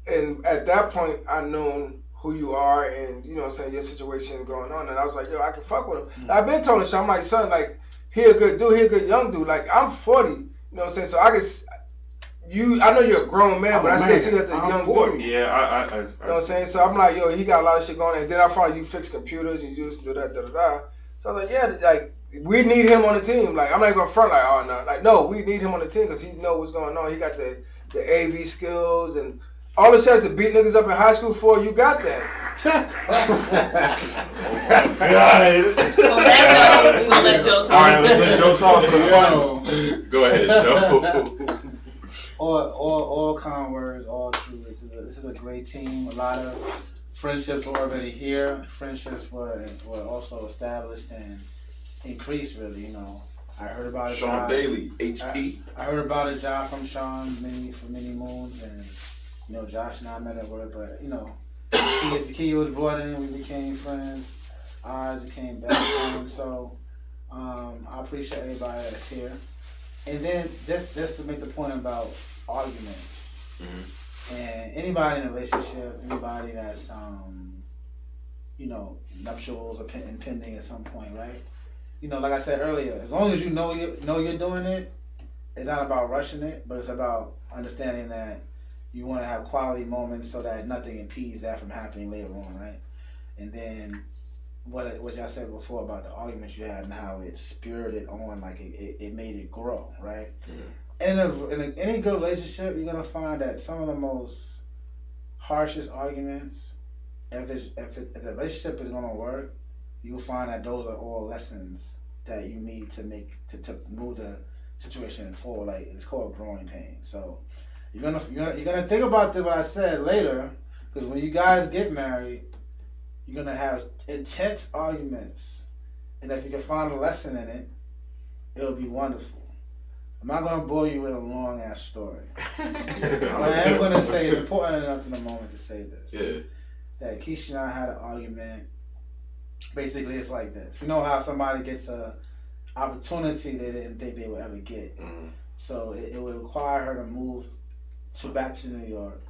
and at that point I known who you are and you know what I'm saying, your situation going on, and I was like, yo, I can fuck with him. Mm-hmm. I've been telling him, I'm like, son, like he a good dude, he a good young dude. Like I'm 40, you know what I'm saying? So I know you're a grown man, but I still see you as a young 40. dude. Yeah, I you know what I'm saying? So I'm like, yo, he got a lot of shit going on. And then I found you fix computers and you just do that, da. So I was like, yeah, like we need him on the team. Like I'm not gonna front like, oh no, like no, we need him on the team because he know what's going on. He got the AV skills and all the shit to beat niggas up in high school for. You got that. We gonna let Joe talk. All right, let's let Joe talk for the fun. Go ahead, Joe. All kind words, all true. This is a great team. A lot of friendships were already here. Friendships were also established and increased. Really, you know. I heard about Sean Daly, HP. I heard about a job from Sean for many moons, and you know, Josh and I met at work. But you know, the key was brought in. We became friends. Ours became best friends. So I appreciate everybody that's here. And then just to make the point about arguments, and anybody in a relationship, anybody that's you know, nuptials or impending at some point, right? You know, like I said earlier, as long as you know you're doing it, it's not about rushing it, but it's about understanding that you want to have quality moments so that nothing impedes that from happening later on, right? And then what y'all said before about the arguments you had and how it spirited on, like it made it grow, right? Mm-hmm. In any good relationship, you're gonna find that some of the most harshest arguments, if the relationship is gonna work, you'll find that those are all lessons that you need to make to move situation for. Like it's called growing pains. So you're gonna think about what I said later, because when you guys get married, you're gonna have intense arguments, and if you can find a lesson in it, it'll be wonderful. I'm not gonna bore you with a long ass story. What I am gonna say is important enough in the moment to say this. Yeah. That Keisha and I had an argument. Basically, it's like this. You know how somebody gets a opportunity they didn't think they would ever get. Mm-hmm. So it would require her to move back to New York,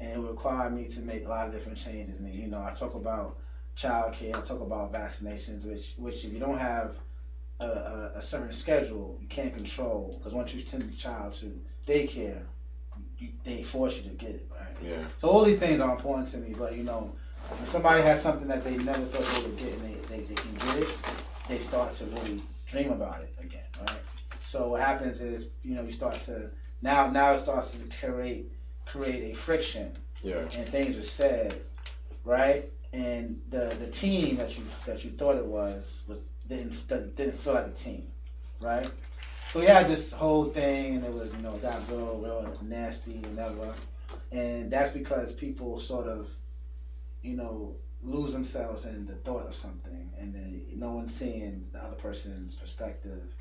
and it would require me to make a lot of different changes. And you know, I talk about childcare, I talk about vaccinations, which if you don't have a certain schedule, you can't control, because once you send the child to daycare, they force you to get it, right? Yeah. So all these things are important to me, but you know, when somebody has something that they never thought they would get and they can get it, they start to really dream about it again, right? So what happens is, you know, you start to, now it starts to create a friction, Yeah. and things are said, right? And the team that you thought it was didn't feel like a team, right? So we had this whole thing, and it was, you know, got real nasty, whatever. And that's because people sort of, you know, lose themselves in the thought of something, and then no one's seeing the other person's perspective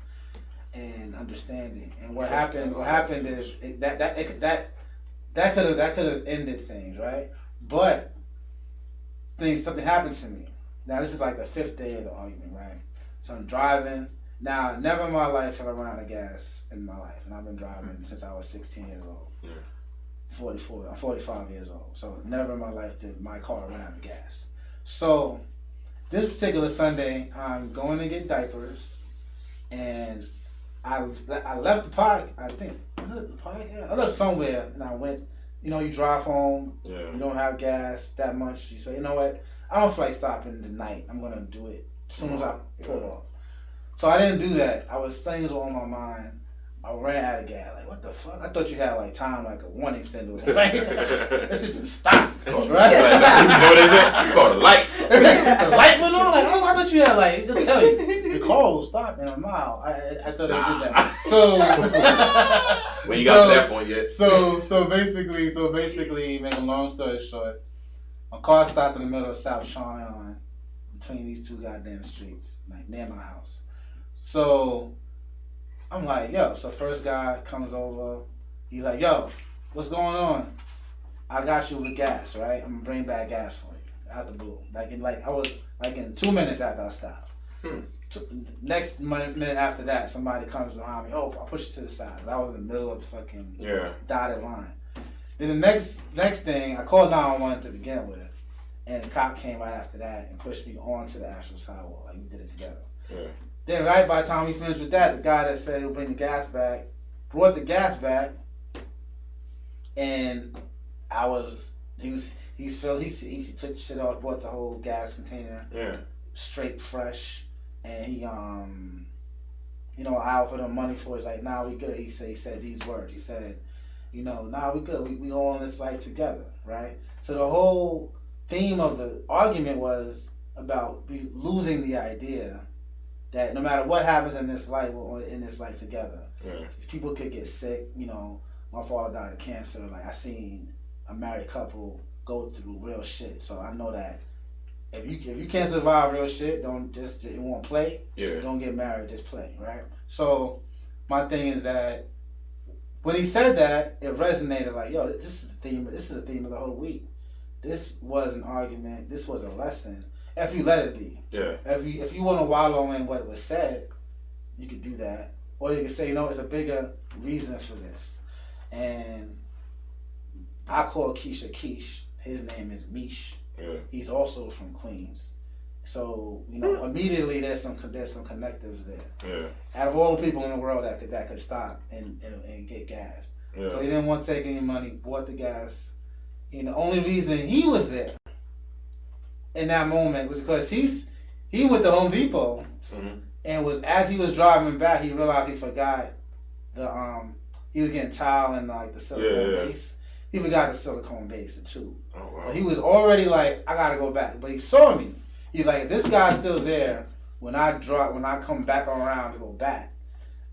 and understanding. And what happened is that could have ended things, right? But something happened to me. Now this is like the 5th day of the argument, right? So I'm driving. Now, never in my life have I run out of gas in my life, and I've been driving since I was 16 years old. Yeah. 44. I'm 45 years old. So never in my life did my car run out of gas. So this particular Sunday, I'm going to get diapers, and I left the park. I think, was it the park? Yeah. I left somewhere, and I went. You know, you drive home. Yeah. You don't have gas that much. You say, you know what? I don't feel like stopping tonight. I'm gonna do it as soon as I pull off. So I didn't do that. Things were on my mind. I ran out of gas. Like, what the fuck? I thought you had like time, like a warning signal. Right? That shit just stopped. Right? You know what they say? It's called a light. The light went on. Like, oh, I thought you had like. It'll tell you the car will stop in a mile. I thought they did that. So when you got to that point yet. So basically, make a long story short, my car stopped in the middle of South Cheyenne, between these two goddamn streets, like near my house. So I'm like, yo, so first guy comes over, he's like, yo, what's going on? I got you with gas, right? I'm gonna bring back gas for you, out the blue. I was in 2 minutes after I stopped. Next minute after that, somebody comes behind me, oh, I push it to the side. I was in the middle of the fucking dotted line. Then the next thing, I called 911 to begin with, and the cop came right after that and pushed me onto the actual sidewalk, like we did it together. Yeah. Then right by the time we finished with that, the guy that said he'll bring the gas back brought the gas back, and he took the shit off, bought the whole gas container, straight fresh, and he I offered him money for it. He's like, nah, we good. He said these words. He said, nah, we good. We all in this life together, right? So the whole theme of the argument was about losing the idea that no matter what happens in this life, we're in this life together. Yeah. People could get sick. My father died of cancer. Like, I seen a married couple go through real shit. So I know that if you can't survive real shit, it won't play. Yeah. Don't get married, just play, right? So my thing is that when he said that, it resonated like, yo, this is the theme of the whole week. This was an argument. This was a lesson. If you let it be. Yeah. If you want to wallow in what was said, you could do that. Or you could say, it's a bigger reason for this. And I call Keisha Keish. His name is Mish. Yeah. He's also from Queens. So, immediately there's some connectives there. Yeah. Out of all the people in the world that could stop and get gas. Yeah. So he didn't want to take any money, bought the gas. And the only reason he was there in that moment was because he went to Home Depot, and as he was driving back, he realized he forgot he was getting tile and like the silicone base. He forgot the silicone base, the tube. Oh, wow. So he was already like, I gotta go back. But he saw me. He's like, if this guy's still there when I come back around to go back,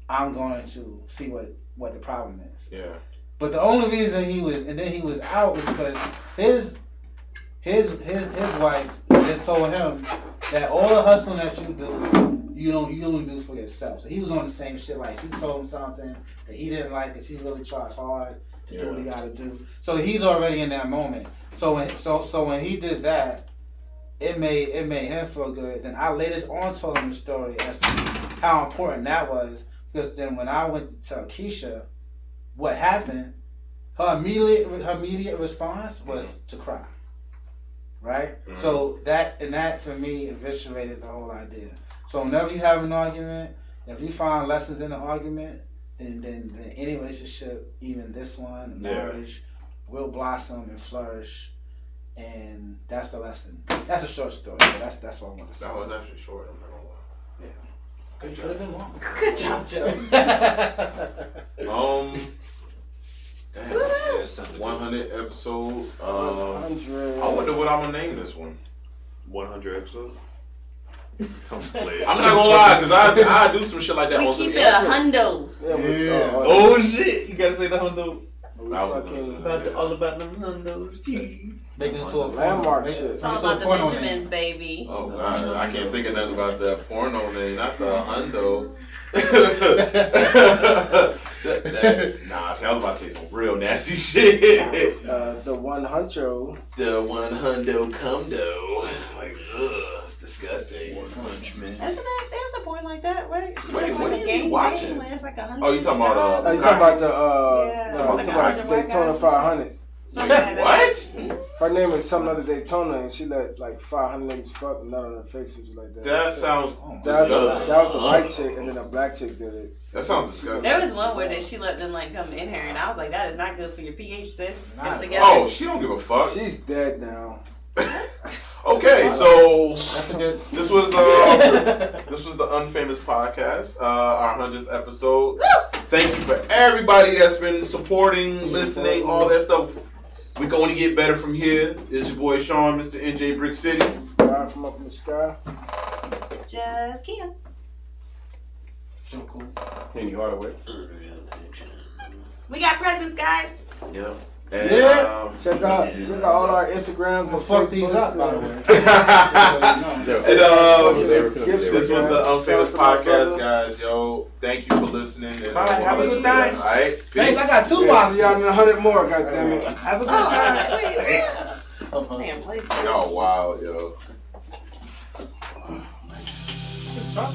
I'm going to see what the problem is. Yeah. But the only reason he was out was because his wife just told him that all the hustling that you do, you only do for yourself. So he was on the same shit. Like she told him something that he didn't like, and she really tried hard to do what he got to do. So he's already in that moment. So when he did that, it made him feel good. Then I later on told him the story as to how important that was. Because then when I went to tell Keisha what happened, her immediate response was to cry. Right? Mm-hmm. So that for me eviscerated the whole idea. So whenever you have an argument, if you find lessons in the argument, then any relationship, even this one, marriage, will blossom and flourish. And that's the lesson. That's a short story, but that's what I want to say. That was actually short, I'm not gonna lie. Yeah. It could have been long. Good job, Jones. Damn. 100 episode. 100. I wonder what I'm gonna name this one. 100 episodes. I'm not gonna lie, because I do some shit like that. We on keep some it a hundo. Yeah. Oh shit! You gotta say the hundo. Fucking All about them hundos. Gee. Making it to a landmark shit. It's all about the Benjamins, baby. Oh god, I can't think of nothing about the porno name, not the hundo. Nah, see, I was about to say some real nasty shit. The 100. The 100 comdo. Like, ugh, it's disgusting. Isn't that there's a porn like that, right? She Wait, does what like are a you game watching? thing where it's like 100. Oh, you talking about You talking about the like talking about Daytona 500. What? Her name is some other Daytona, and she let like 500 niggas fuck and nut on her face and shit like that. That sounds that disgusting. was the white chick, and then a black chick did it. That sounds disgusting. There was one where she let them like come in here, and I was like, that is not good for your pH, sis. Get it together. Oh, she don't give a fuck. She's dead now. Okay, so That's a good. this was the Unfamous Podcast, our 100th episode. Thank you for everybody that's been supporting, listening, all that stuff. We're going to get better from here. It's your boy Sean, Mr. NJ Brick City. God from up in the sky. Just Kia. So cool. Henny Hardaway. We got presents, guys. Yeah. And, Check out all our Instagrams. Well, and fuck these Facebooks up, by the way. This was the Unfamous Podcast, guys. Yo, thank you for listening. And Bye, have a good time. All right. Thanks, I got 2 See boxes. y'all in 100 more, goddammit. Have a good time. Damn, plates. Y'all wild, yo. It's tough.